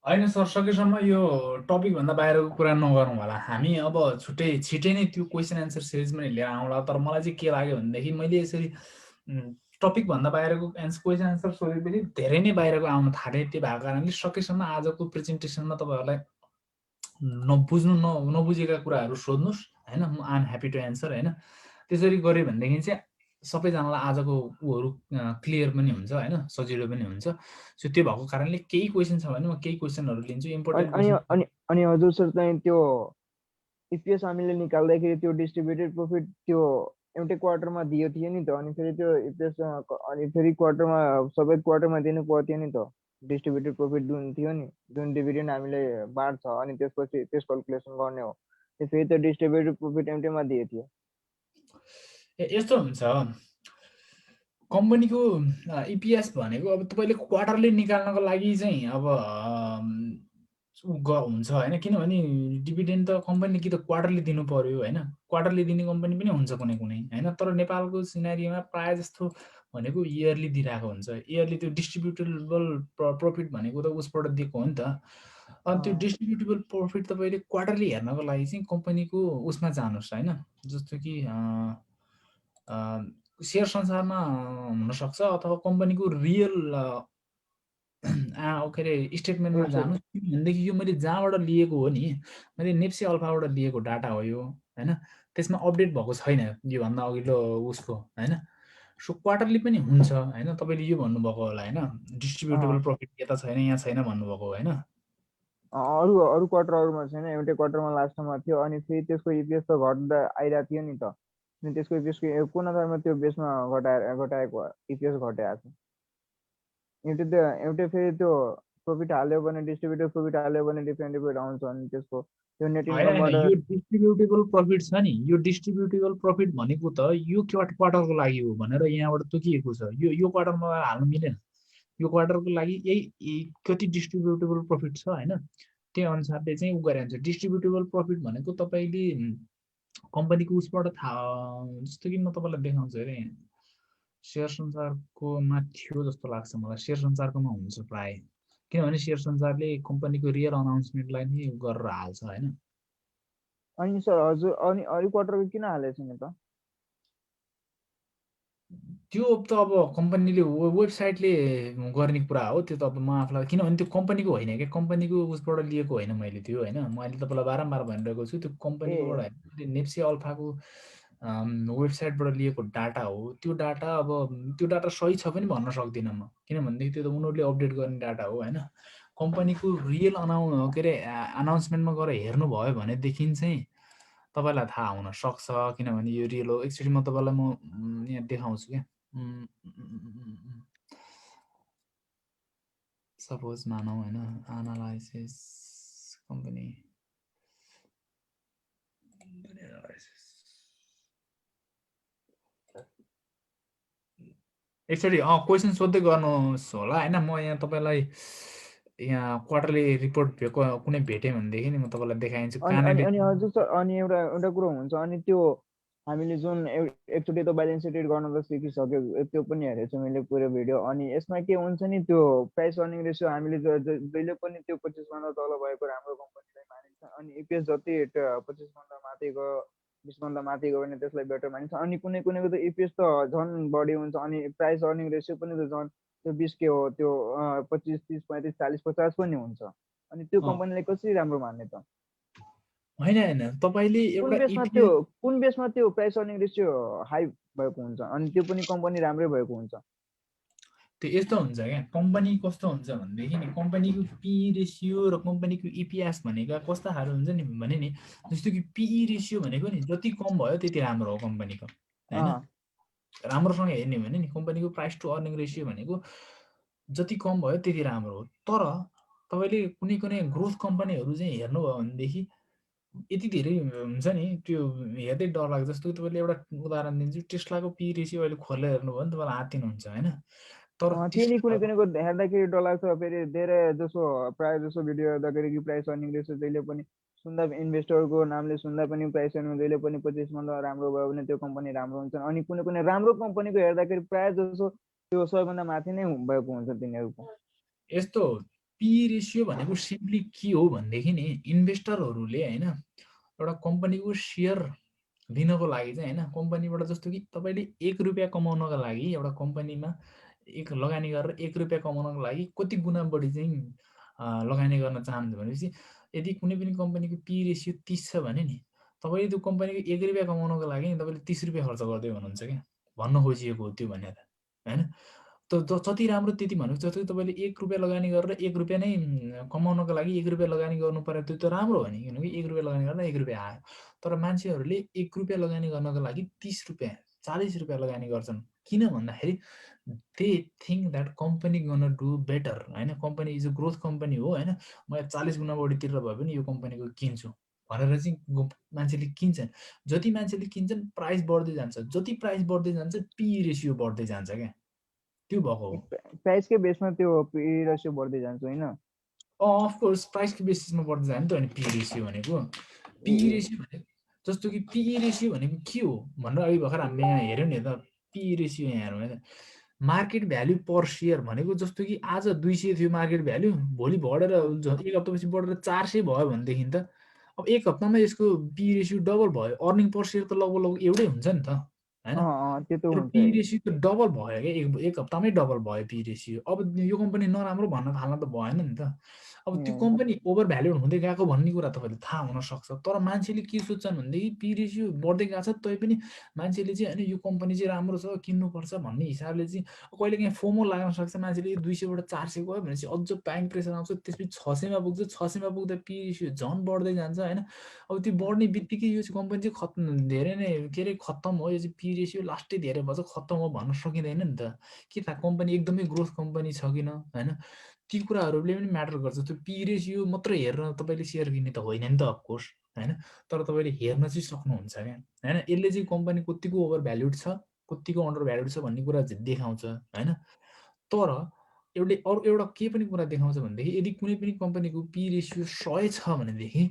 होइन सर, सकेसम्म यो टपिकभन्दा बाहिरको कुरा नगरौँ होला हामी। अब छिटै नै त्यो क्वेसन एन्सर सिरिजमा लिएर आउँला। तर मलाई चाहिँ के लाग्यो भनेदेखि मैले यसरी टपिकभन्दा बाहिरको क्वेसन एन्सर सोधेपछि धेरै नै बाहिरको आउन थाले। त्यो भएको कारणले सकेसम्म आजको प्रेजेन्टेसनमा तपाईँहरूलाई नबुझेका कुराहरू सोध्नुहोस् होइन। म I am happy to answer होइन। त्यसरी गऱ्यो भनेदेखि चाहिँ सबैजनालाई आजको उहरू क्लियर पनि हुन्छ होइन, सजिलो पनि हुन्छ। सो त्यो भएको कारणले केही क्वेसन छ भने म केही क्वेसनहरू लिन्छु इम्पोर्टेन्ट अनि क्वेसन। अनि अनि हजुर सर चाहिँ त्यो इपिएस हामीले निकाल्दाखेरि त्यो डिस्ट्रिब्युटेड प्रफिट त्यो एउटै क्वार्टरमा दियो थियो नि त। अनि फेरि त्यो इपिएस अनि फेरि क्वार्टरमा सबै क्वार्टरमा दिनु पर्थ्यो नि त। डिस्ट्रिब्युटेड प्रफिट जुन थियो नि, जुन डिभिडेन्ड हामीले बाँड्छ अनि त्यसपछि त्यस क्यालकुलेसन गर्ने हो। त्यो फेरि त डिस्ट्रिब्युटेड प्रफिट एउटैमा दिएको थियो। यस्तो हुन्छ कम्पनीको इपिएस भनेको अब तपाईँले क्वार्टरली निकाल्नको लागि चाहिँ अब हुन्छ होइन। किनभने डिभिडेन्ड त कम्पनीले कि त क्वार्टरली दिनु पर्यो होइन। क्वार्टरली दिने कम्पनी पनि हुन्छ कुनै कुनै होइन। तर नेपालको सिनारीमा प्रायः जस्तो भनेको इयरली दिइरहेको हुन्छ। इयरली त्यो डिस्ट्रिब्युटेबल प्रफिट भनेको त उसबाट दिएको हो नि त। अनि त्यो डिस्ट्रिब्युटेबल प्रफिट तपाईँले क्वार्टरली हेर्नको लागि चाहिँ कम्पनीको उसमा जानुहोस् होइन। जस्तो कि सेयर संसारमा हुनसक्छ अथवा कम्पनीको रियल के अरे स्टेटमेन्टमा जानु। भनेदेखि यो मैले जहाँबाट लिएको हो नि, मैले नेप्से अल्फाबाट लिएको डाटा हो यो होइन। त्यसमा अपडेट भएको छैन योभन्दा अघिल्लो उसको होइन। सो क्वार्टरली पनि हुन्छ होइन। तपाईँले यो भन्नुभएको होला होइन, डिस्ट्रिब्युटेबल प्रफिट यता छैन यहाँ छैन भन्नुभएको होइन। अरू क्वार्टरहरूमा छैन, एउटै क्वार्टरमा लास्टमा थियो। अनि फेरि त्यसको इपिएस त घट्दा आइरहेको थियो नि त। अनि त्यसको इपिएसको कुन आधारमा त्यो बेसमा घटाएको इपिएस घटाएको छ? एउटै फेरि त्यो प्रफिट हाल्यो भने डिस्ट्रिब्युटेड प्रफिट हाल्यो भने डिफ्रेन्ट आउँछ। अनि त्यसको त्यो नेट इन्कमबाट यो डिस्ट्रिब्युटेबल प्रफिट छ नि, यो डिस्ट्रिब्युटेबल प्रफिट भनेको त यो क्वार्टरको लागि हो भनेर यहाँबाट तोकिएको छ। यो क्वार्टरमा हाल्नु मिलेन। यो क्वार्टरको लागि यही कति डिस्ट्रिब्युटेबल प्रफिट छ होइन, त्यही अनुसारले चाहिँ उ गरेर हुन्छ। डिस्ट्रिब्युटेबल प्रफिट भनेको तपाईँले कम्पनीको उसबाट थाहा, जस्तो कि म तपाईँलाई देखाउँछु अरे सेयर संसारकोमा थियो जस्तो लाग्छ मलाई। सेयर संसारकोमा हुन्छ प्राय, किनभने सेयर संसारले कम्पनीको रियल अनाउन्समेन्टलाई नै गरेर हाल्छ होइन। अनि सर हजुर अनि अरू क्वार्टरको किन हालेको छैन त? त्यो त अब कम्पनीले वेबसाइटले गर्ने कुरा हो त्यो त। अब म आफूलाई, किनभने त्यो कम्पनीको होइन क्या, कम्पनीको उसबाट लिएको होइन मैले त्यो होइन। मैले तपाईँलाई बारम्बार भनिरहेको छु त्यो कम्पनीकोबाट होइन, नेप्से अल्फाको वेबसाइटबाट लिएको डाटा हो। त्यो डाटा सही छ पनि भन्न सक्दिनँ म, किनभनेदेखि त्यो त उनीहरूले अपडेट गर्ने डाटा हो होइन। कम्पनीको रियल के अरे अनाउन्समेन्टमा गएर हेर्नुभयो भनेदेखि चाहिँ तपाईँलाई थाहा हुन सक्छ। किनभने यो रियल हो। एकचोटि म तपाईँलाई यहाँ देखाउँछु क्या। सपोज मानौँ होइन, एनालाइसिस कम्पनी एकचोटि क्वेसन सोध्दै गर्नुहोस् होला होइन। म यहाँ तपाईँलाई यहाँ क्वार्टरली रिपोर्ट कुनै भेटेँ भनेदेखि नि म तपाईँलाई देखाइदिन्छु। अनि हजुर सर अनि एउटा कुरो हुन्छ। अनि त्यो हामीले जुन एकचोटि त ब्यालेन्स सिट गर्न त सिकिसक्यो, त्यो पनि हेरेको छु मैले पुरो भिडियो। अनि यसमा के हुन्छ नि त्यो प्राइस अर्निङ रेसियो हामीले जहिले पनि त्यो 25 तल भएको राम्रो कम्पनीलाई मानिन्छ। अनि इपिएस जति 25 माथि गयो 20 माथि गयो भने त्यसलाई बेटर मानिन्छ। अनि कुनैको त इपिएस त झन् बढी हुन्छ। अनि प्राइस अर्निङ रेसियो पनि त झन् त्यो 20 के हो, त्यो 25 30 35 40 50 पनि हुन्छ। अनि त्यो कम्पनीलाई कसरी राम्रो मान्ने त? होइन तपाईँले कुन बेसमा त्यो प्राइस अर्निङ रेसियो हाई भएको हुन्छ अनि त्यो पनि कम्पनी राम्रै भएको हुन्छ? त्यो यस्तो हुन्छ क्या, कम्पनी कस्तो हुन्छ भनेदेखि नि कम्पनीको पिई रेसियो र कम्पनीको इपिएस भनेको कस्ता खालको हुन्छ नि भने नि, जस्तो कि पिई रेसियो भनेको नि जति कम भयो त्यति राम्रो हो कम्पनीको होइन। राम्रोसँग हेर्ने भने नि कम्पनीको प्राइस टु अर्निङ रेसियो भनेको जति कम भयो त्यति राम्रो हो। तर तपाईँले कुनै ग्रोथ कम्पनीहरू चाहिँ हेर्नुभयो भनेदेखि यति धेरै हुन्छ नि त्यो हेर्दै डर लाग्छ। जस्तो तपाईँले एउटा उदाहरण दिन्छु, टेस्लाको पी रेसियो अहिले खोलेर हेर्नुभयो भने तपाईँलाई आत्तिनुहुन्छ होइन। तर कुनैको हेर्दाखेरि डर लाग्छ। फेरि धेरै जसो प्रायः जसो भिडियो हेर्दाखेरि कि प्राइस अर्निङ रेसियो जहिले पनि सुन्दा इन्भेस्टरको नामले सुन्दा पनि प्राइस अर्निङ जहिले पनि 25 भन्दा राम्रो भयो भने त्यो कम्पनी राम्रो हुन्छ। अनि कुनै कुनै राम्रो कम्पनीको हेर्दाखेरि प्राय जसो त्यो सबैभन्दा माथि नै भएको हुन्छ तिनीहरूको। यस्तो पी रेसियो भनेको सिम्पली के हो भनेदेखि नि इन्भेस्टरहरूले होइन एउटा कम्पनीको सेयर लिनको लागि चाहिँ होइन कम्पनीबाट जस्तो कि तपाईँले 1 रुपियाँ कमाउनको लागि एउटा कम्पनीमा एक लगानी गरेर 1 रुपियाँ कमाउनको लागि कति गुणा बढी चाहिँ लगानी गर्न चाहनुहुन्छ भनेपछि यदि कुनै पनि कम्पनीको पी रेसियो 30 छ भने नि तपाईँले त्यो कम्पनीको 1 रुपियाँ कमाउनको लागि तपाईँले 30 रुपियाँ खर्च गर्दै हुनुहुन्छ क्या भन्न खोजिएको हो त्यो भने त होइन। जति राम्रो त्यति भनेको जस्तो तपाईँले 1 रुपियाँ लगानी गरेर 1 रुपियाँ नै कमाउनको लागि 1 रुपियाँ लगानी गर्नु पर्यो त्यो त राम्रो हो नि किनकि 1 रुपियाँ लगानी गर्दा 1 रुपियाँ आयो। तर मान्छेहरूले 1 रुपियाँ लगानी गर्नको लागि 30 रुपियाँ 40 रुपियाँ लगानी गर्छन् किन भन्दाखेरि they think that company gonna do better होइन company is a growth company हो होइन म 40 गुणा बढी तिरेर भए पनि यो कम्पनीको किन्छु भनेर चाहिँ मान्छेले किन्छन्। जति मान्छेले किन्छन् प्राइस बढ्दै जान्छ जति प्राइस बढ्दै जान्छ पी रेसियो बढ्दै जान्छ क्या त्यो भएको हो। प्राइसकै बेसमा त्यो पी रेसियो बढ्दै जान्छ होइन। अफकोर्स प्राइसको बेसिसमा बढ्दै जान्छ नि त अनि पी रेसियो भनेको पी रेसियो भनेको जस्तो कि पी रेसियो भनेको के हो भनेर अघि भर्खर हामीले यहाँ हेऱ्यौँ नि त पी रेसियो यहाँ हेरौँ होइन मार्केट भ्याल्यु पर सेयर भनेको जस्तो कि आज 200 थियो मार्केट भ्याल्यु भोलि बढेर 1 हप्तापछि बढेर 400 भयो भनेदेखि त अब 1 हप्तामा यसको पी रेसियो डबल भयो अर्निङ पर सेयर त लगभग एउटै हुन्छ नि त होइन। त्यो त हुन्छ पी रेसियो त डबल भयो क्या एक हप्तामै डबल भयो पी रेसियो। अब यो कम्पनी नराम्रो भन्न थाल्न त भएन नि त। अब त्यो कम्पनी ओभर भ्याल्युड हुँदै गएको भन्ने कुरा तपाईँले थाहा हुनसक्छ तर मान्छेले के सोच्छन् भनेदेखि पी रेसियो बढ्दै गएको छ तैपनि मान्छेले चाहिँ होइन यो कम्पनी चाहिँ राम्रो छ किन्नुपर्छ भन्ने हिसाबले चाहिँ कहिले काहीँ फोमो लाग्न सक्छ मान्छेले 200बाट 400 गयो भनेपछि अझ बाइङ प्रेसर आउँछ त्यसपछि 600मा पुग्छ 600मा पुग्दा पी रेसियो झन् बढ्दै जान्छ होइन। अब त्यो बढ्ने बित्तिकै यो चाहिँ कम्पनी चाहिँ धेरै नै के अरे खत्तम हो यो चाहिँ पी रेसियो लास्टै धेरै भएछ खत्तम हो भन्न सकिँदैन नि त के थाहा कम्पनी एकदमै ग्रोथ कम्पनी छ किन होइन ती कुराहरूले पनि म्याटर गर्छ। त्यो पी रेसियो मात्र हेरेर तपाईँले सेयर किन्ने त होइन नि त अफकोर्स होइन तर तपाईँले हेर्न चाहिँ सक्नुहुन्छ क्या होइन यसले चाहिँ कम्पनी कतिको ओभर भ्याल्युड छ कतिको अन्डर भ्याल्युड छ भन्ने कुरा देखाउँछ होइन। तर एउटा के पनि कुरा देखाउँछ भनेदेखि यदि कुनै पनि कम्पनीको पी रेसियो 100 छ भनेदेखि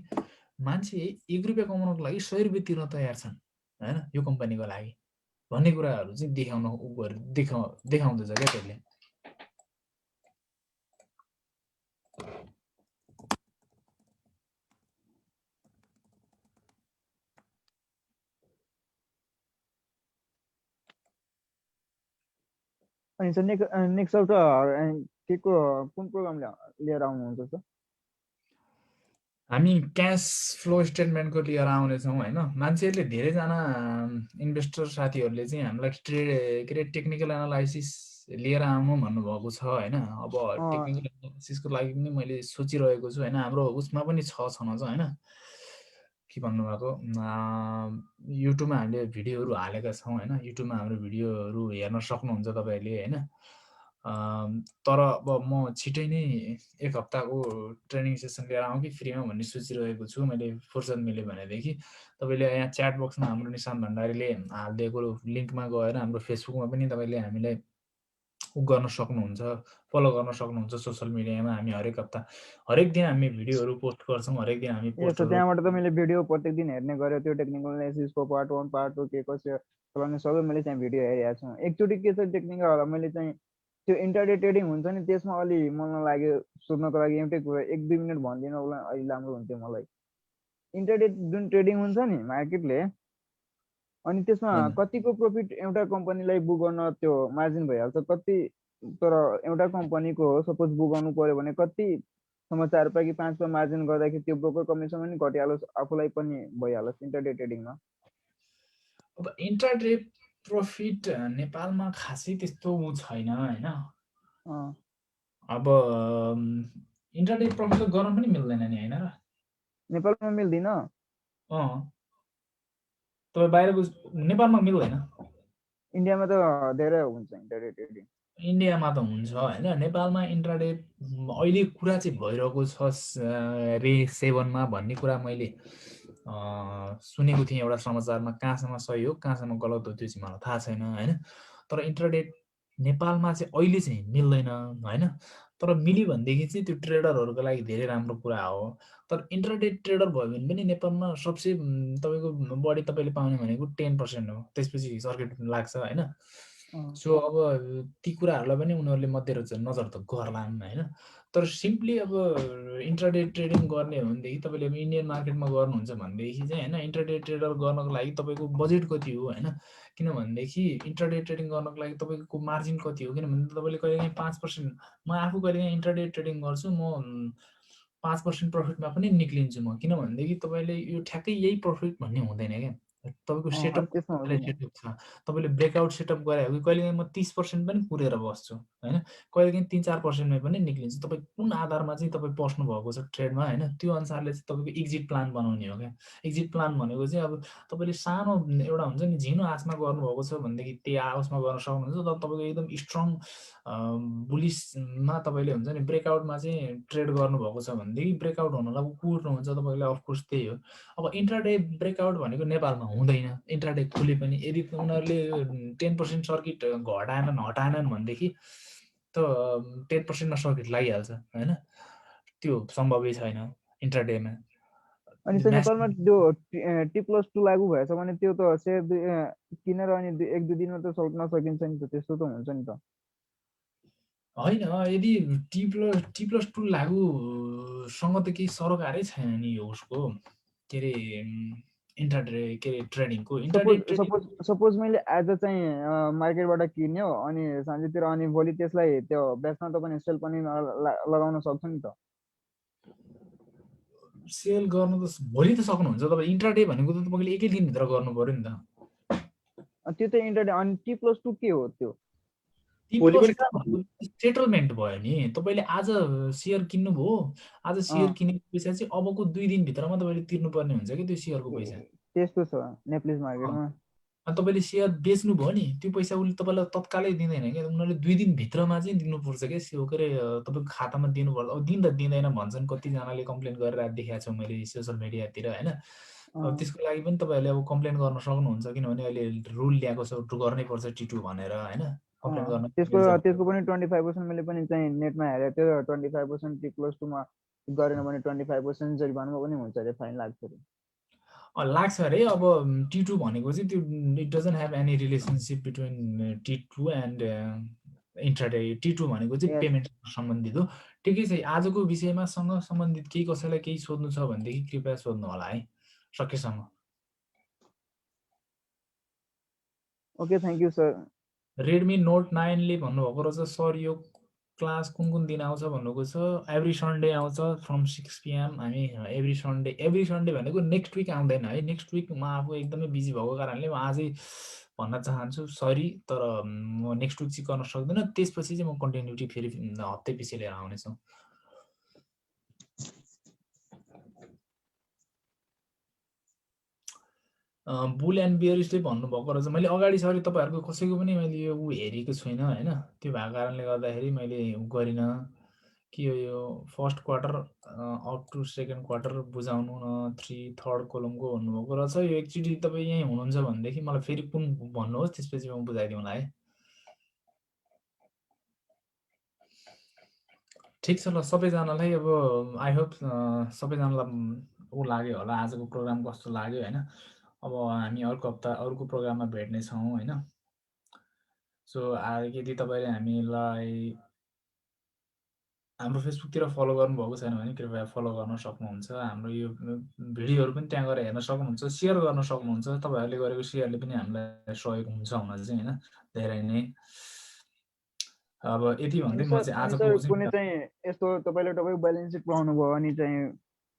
मान्छे 1 रुपियाँ कमाउनको लागि 100 रुपियाँ तिर्न तयार छन् होइन यो कम्पनीको लागि भन्ने कुराहरू चाहिँ देखाउँदैछ क्या त्यसले। अनि सर नेक्स्ट हप्ता के को कुन प्रोग्राम लिएर आउनुहुन्छ सर? हामी क्यास फ्लो स्टेटमेन्टको लिएर आउनेछौँ होइन। मान्छेहरूले धेरैजना इन्भेस्टर साथीहरूले चाहिँ हामीलाई के अरे टेक्निकल एनालाइसिस लिएर आउनु भन्नुभएको छ होइन। अब टेक्निकल एनालाइसिसको लागि पनि मैले सोचिरहेको छु होइन। हाम्रो उसमा पनि छन होइन के भन्नुभएको युट्युबमा हामीले भिडियोहरू हालेका छौँ होइन। युट्युबमा हाम्रो भिडियोहरू हेर्न सक्नुहुन्छ तपाईँहरूले होइन। तर अब म छिटै नै 1 हप्ताको ट्रेनिङ सेसन लिएर आउँ कि फ्रीमा भन्ने सोचिरहेको छु मैले फुर्सद मिल्यो भनेदेखि। तपाईँले यहाँ च्याट बक्समा हाम्रो निशान भण्डारीले हालिदिएको लिङ्कमा गएर हाम्रो फेसबुकमा पनि तपाईँले हामीलाई गर्न सक्नुहुन्छ फलो गर्न सक्नुहुन्छ सोसियल मिडियामा। हामी हरेक हप्ता हरेक दिन हामी भिडियोहरू पोस्ट गर्छौँ हरेक दिन हामी पोस्ट त्यहाँबाट त मैले भिडियो प्रत्येक दिन हेर्ने गरेँ त्यो टेक्निकल एनालाइसिसको पार्ट 1 पार्ट 2 के कसो चलाउने सबै मैले चाहिँ भिडियो हेरिरहेको छु। एकचोटि के छ टेक्निकल मैले चाहिँ त्यो इन्टरडे ट्रेडिङ हुन्छ नि त्यसमा अलि मलाई लाग्यो सोध्नको लागि एउटै कुरा 1-2 मिनट भनिदिनु होला अलि राम्रो हुन्थ्यो मलाई। इन्टरडे जुन ट्रेडिङ हुन्छ नि मार्केटले अनि त्यसमा कतिको प्रफिट एउटा कम्पनीलाई बुक गर्न त्यो मार्जिन भइहाल्छ कति तर एउटा कम्पनीको सपोज बुक गर्नु पर्यो भने कति 4 रुपियाँ कि 5 रुपियाँ मार्जिन गर्दाखेरि त्यो ब्रोकर कमिसन पनि घटिहालोस् आफूलाई पनि भइहालोस् इन्टरडे ट्रेडिङमा। अब इन्टरडे प्रफिट नेपालमा खासै त्यस्तो छैन होइन। अब इन्टरडे प्रफिट त गर्न पनि मिल्दैन नि होइन र नेपालमा मिल्दैन। तपाईँ बाहिरको नेपालमा मिल्दैन। इन्डियामा त धेरै हुन्छ इन्टरडे ट्रेडिङ। इन्डियामा त हुन्छ होइन। नेपालमा इन्टरडे अहिले कुरा चाहिँ भइरहेको छ रे 7मा भन्ने कुरा मैले सुनेको थिएँ एउटा समाचारमा। कहाँसम्म सही हो कहाँसम्म गलत हो त्यो चाहिँ मलाई थाहा छैन होइन। तर इन्टरडे नेपालमा चाहिँ अहिले चाहिँ मिल्दैन होइन, तर मिल्यो भनेदेखि चाहिँ त्यो ट्रेडरहरूको लागि धेरै राम्रो कुरा हो। तर इन्ट्राडे ट्रेडर भयो भने पनि नेपालमा सबसे तपाईँको बढी तपाईँले पाउने भनेको 10% हो, त्यसपछि सर्किट लाग्छ होइन। सो अब ती कुराहरूलाई पनि उनीहरूले नजर त गर्लान् होइन। तर सिम्पली अब इन्ट्राडे ट्रेडिङ गर्ने हो भनेदेखि तपाईँले अब इन्डियन मार्केटमा गर्नुहुन्छ भनेदेखि चाहिँ होइन, इन्ट्राडे ट्रेडर गर्नको लागि तपाईँको बजेट कति हो होइन, किनभनेदेखि इन्ट्राडे ट्रेडिङ गर्नको लागि तपाईँको मार्जिन कति हो, किनभने तपाईँले कहिलेकाहीँ 5%, म आफू कहिलेकाहीँ इन्ट्राडे ट्रेडिङ गर्छु, म 5% प्रफिटमा पनि निक्लिन्छु म, किनभनेदेखि तपाईँले यो ठ्याक्कै यही प्रफिट भन्ने हुँदैन क्या, तपाईँको सेटअप त्यसमा हुँदैन। सेटअप छ। तपाईँले ब्रेकआउट सेटअप गरे हो कि कहिलेकाहीँ म 30% पनि पुरेर बस्छु होइन, कहिलेकाहीँ 3-4%मै पनि निक्लिन्छु। तपाईँ कुन आधारमा चाहिँ तपाईँ पस्नु भएको छ ट्रेडमा होइन, त्यो अनुसारले चाहिँ तपाईँको एक्जिट प्लान बनाउने हो क्या। एक्जिट प्लान भनेको चाहिँ अब तपाईँले सानो एउटा हुन्छ नि झिनो आशमा गर्नुभएको छ भनेदेखि त्यही आशमा गर्न सक्नुहुन्छ, तर तपाईँको एकदम स्ट्रङ बुलिसमा तपाईँले हुन्छ नि ब्रेकआउटमा चाहिँ ट्रेड गर्नुभएको छ भनेदेखि ब्रेकआउट हुनलाई कुर्नुहुन्छ तपाईँले, अफकोर्स त्यही हो। अब इन्ट्राडे ब्रेकआउट भनेको नेपालमा हुँदैन, इन्ट्राडे खुले पनि यदि उनीहरूले 10% सर्किट हटाएनन् भनेदेखि त 10%मा सर्किट लागिहाल्छ होइन, त्यो सम्भवै छैन इन्ट्राडेमा। अनि चाहिँ नेपालमा त्यो T+2 लागु भएछ भने त्यो त सेयर किनेर अनि 1-2 दिनमा त सल्ट्न सकिन्छ नि त, त्यस्तो त हुन्छ नि त। होइन, यदि T+2 लागुसँग त केही सरोकारै छैन नि यो उसको के अरे इन्ट्राडे के अरे ट्रेडिङको। सपोज मैले आज चाहिँ मार्केटबाट किन्यो अनि साँझतिर अनि भोलि त्यसलाई त्यो बेच्न त पनि सेल पनि लगाउन सक्छु नि त। सेल गर्न त भोलि त सक्नुहुन्छ तपाईँ, इन्ट्राडे भनेको त तपाईँले एकै दिनभित्र गर्नु पर्यो नि त। त्यो त इन्ट्राडे। अनि T+2 के हो त्यो? सेटलमेन्ट भयो नि, तपाईँले आज सेयर किन्नुभयो, आज सेयर किनेको पैसा चाहिँ अबको 2 दिनभित्रमा तपाईँले तिर्नुपर्ने हुन्छ कि त्यो सेयरको पैसा। त्यस्तो छ नेप्लिज मार्केटमा। अनि तपाईँले सेयर बेच्नुभयो नि, त्यो पैसा उसले तपाईँलाई तत्कालै दिँदैन क्या, उनीहरूले 2 दिनभित्रमा चाहिँ दिनुपर्छ क्या, के अरे तपाईँको खातामा दिनुपर्छ। अब दिन त दिँदैन भन्छन्, कतिजनाले कम्प्लेन गरेर देखाएको छु मैले सोसियल मिडियातिर होइन। अब त्यसको लागि पनि तपाईँहरूले अब कम्प्लेन गर्न सक्नुहुन्छ, किनभने अहिले रुल ल्याएको छ गर्नै पर्छ T2 भनेर होइन। त्यसको पनि 25% मैले पनि चाहिँ नेटमा हेरेको थियो, 25% T+2 मा गरेन भने 25% जरिमाना पनि हुन्छ अरे, फाइन लाग्छ अरे। लाग्छ अरे। अब T2 भनेको चाहिँ त्यो it doesn't have any relationship between T2 and intraday. T2 भनेको चाहिँ पेमेन्ट सम्बन्धित हो। ठिकै छ, आजको विषयमा सँग सम्बन्धित केही कसैलाई केही सोध्नु छ भनेदेखि कृपया सोध्नु होला है सकेसम्म। Okay, thank you sir. Redmi note 9 ले भन्नुभएको रहेछ सर यो क्लास कुन दिन आउँछ भन्नुको छ। एभ्री सन्डे आउँछ फ्रम 6 PM। हामी एभ्री सन्डे भनेको नेक्स्ट विक आउँदैन है। नेक्स्ट विक म आफू एकदमै बिजी भएको कारणले म आजै भन्न चाहन्छु सरी, तर म नेक्स्ट विक चाहिँ गर्न सक्दिनँ। त्यसपछि चाहिँ म कन्टिन्युटी फेरि हप्तै पछि लिएर आउनेछु। बुल एन्ड बियरिसले भन्नुभएको रहेछ, मैले अगाडि सरी तपाईँहरूको कसैको पनि मैले यो हेरेको छुइनँ होइन, त्यो भएको कारणले गर्दाखेरि मैले गरिनँ कि यो first quarter up to second quarter बुझाउनु न 3 थर्ड कोलमको भन्नुभएको रहेछ। यो एकचोटि तपाईँ यहीँ हुनुहुन्छ भनेदेखि मलाई फेरि कुन भन्नुहोस्, त्यसपछि म बुझाइदिउँला है। ठिक छ ल सबैजनालाई। अब आई होप सबैजनालाई ऊ लाग्यो होला आजको प्रोग्राम कस्तो लाग्यो होइन। अब हामी अर्को हप्ता अर्को प्रोग्राममा भेट्नेछौँ होइन। सो यदि तपाईँले हामीलाई हाम्रो फेसबुकतिर फलो गर्नुभएको छैन भने कृपया फलो गर्न सक्नुहुन्छ। हाम्रो यो भिडियोहरू पनि त्यहाँ गएर हेर्न सक्नुहुन्छ, सेयर गर्न सक्नुहुन्छ। तपाईँहरूले गरेको सेयरले पनि हामीलाई सहयोग हुन्छ हुन चाहिँ होइन, धेरै नै। अब यति भन्दै म चाहिँ आजको कुनै चाहिँ यस्तो तपाईँले तपाईँको ब्यालेन्स सिट पढाउनु भयो अनि चाहिँ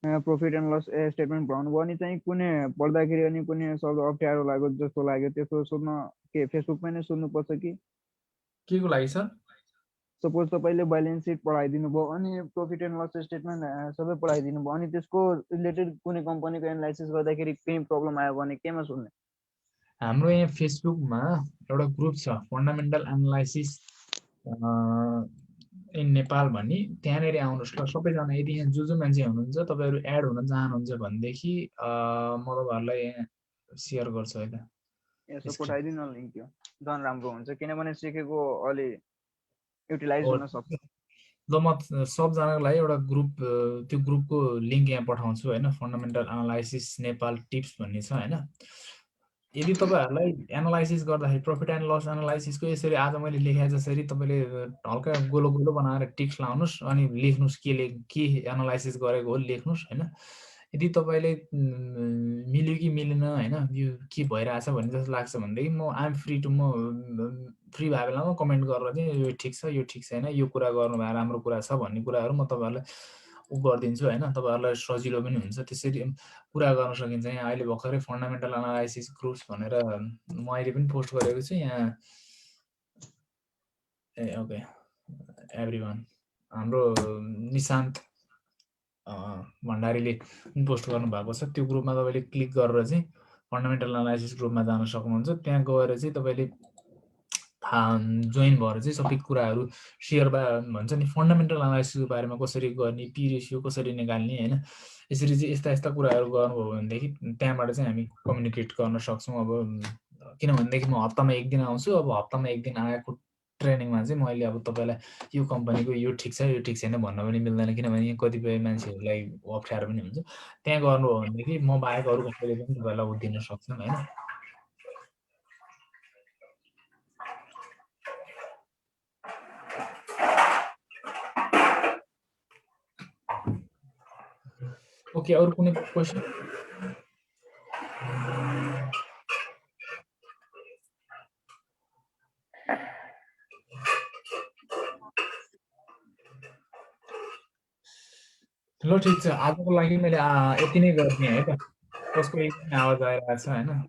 प्रफिट एन्ड लस स्टेटमेन्ट पढाउनु भयो अनि चाहिँ कुनै पढ्दाखेरि अनि कुनै शब्द अप्ठ्यारो लाग्यो जस्तो लाग्यो त्यस्तो सोध्न के फेसबुकमा नै सोध्नुपर्छ कि के को लागि सर? सपोज तपाईँले ब्यालेन्स सिट पढाइदिनु भयो अनि प्रफिट एन्ड लस स्टेटमेन्ट सबै पढाइदिनु भयो अनि त्यसको रिलेटेड कुनै कम्पनीको एनालाइसिस गर्दाखेरि केही प्रब्लम आयो भने केमा सोध्ने? हाम्रो यहाँ फेसबुकमा एउटा ग्रुप छ फन्डामेन्टल एनालाइसिस इन नेपाल भन्ने, त्यहाँनिर आउनुहोस् ल सबैजना। यदि यहाँ जो मान्छे हुनुहुन्छ तपाईँहरू एड हुन चाहनुहुन्छ भनेदेखि म तपाईँहरूलाई सेयर गर्छु है त। यसो स्क्रिप्ट पठाइदिनु न लिङ्क त्यो झन् राम्रो हुन्छ किनभने सिकेको अलि युटिलाइज हुन सक्छ ल म सबजनाको लागि एउटा ग्रुप त्यो ग्रुपको लिङ्क यहाँ पठाउँछु होइन फन्डामेन्टल एनालाइसिस नेपाल टिप्स भन्ने छ होइन यदि तपाईँहरूलाई एनालाइसिस गर्दाखेरि प्रफिट एन्ड लस एनालाइसिसको यसरी आज मैले लेखाए जसरी तपाईँले हल्का गोलो गोलो बनाएर टिक्स लाउनुहोस् अनि लेख्नुहोस् के एनालाइसिस गरेको हो लेख्नुहोस् होइन यदि तपाईँले मिल्यो कि मिलेन होइन यो के भइरहेछ भन्ने जस्तो लाग्छ भनेदेखि म आइएम फ्री टु म फ्री भए बेलामा कमेन्ट गरेर चाहिँ यो ठिक छ यो ठिक छैन यो कुरा गर्नु भए राम्रो कुरा छ भन्ने कुराहरू म तपाईँहरूलाई गरिदिन्छु होइन तपाईँहरूलाई सजिलो पनि हुन्छ त्यसरी कुरा गर्न सकिन्छ यहाँ अहिले भर्खरै फन्डामेन्टल एनालाइसिस ग्रुप्स भनेर म अहिले पनि पोस्ट गरेको छु यहाँ ए ओके एभ्रिवान हाम्रो निशान्त भण्डारीले पोस्ट गर्नुभएको छ त्यो ग्रुपमा तपाईँले क्लिक गरेर चाहिँ फन्डामेन्टल एनालाइसिस ग्रुपमा जान सक्नुहुन्छ त्यहाँ गएर चाहिँ तपाईँले जोइन भएर चाहिँ सबै कुराहरू सेयर भन्छ नि फन्डामेन्टल एनालाइसिसको बारेमा कसरी गर्ने पी रेसियो कसरी निकाल्ने होइन यसरी चाहिँ यस्ता यस्ता कुराहरू गर्नुभयो भनेदेखि त्यहाँबाट चाहिँ हामी कम्युनिकेट गर्न सक्छौँ अब किनभनेदेखि म हप्तामा एक दिन आउँछु अब हप्तामा एक दिन आएको ट्रेनिङमा चाहिँ मैले अब तपाईँलाई यो कम्पनीको यो ठिक छ यो ठिक छैन भन्न पनि मिल्दैन किनभने कतिपय मान्छेहरूलाई अप्ठ्यारो पनि हुन्छ त्यहाँ गर्नुभयो भनेदेखि म बाहेक अरू कसैले पनि तपाईँलाई दिन सक्छन् होइन ओके अरू कुनै क्वेसन ल ठिक छ आजको लागि मैले यति नै गर्ने है त कसको एकदमै आवाज आइरहेको छ होइन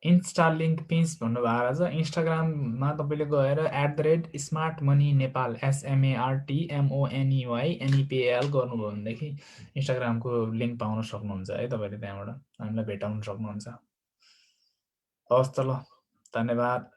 इन्स्टा लिङ्क पिन्स भन्नुभएको छ इन्स्टाग्राममा तपाईँले गएर @स्मार्टमनी नेपाल SMARTMONEY NEPAL गर्नुभयो भनेदेखि इन्स्टाग्रामको लिङ्क पाउन सक्नुहुन्छ है तपाईँले त्यहाँबाट हामीलाई भेटाउन सक्नुहुन्छ हवस् त ल धन्यवाद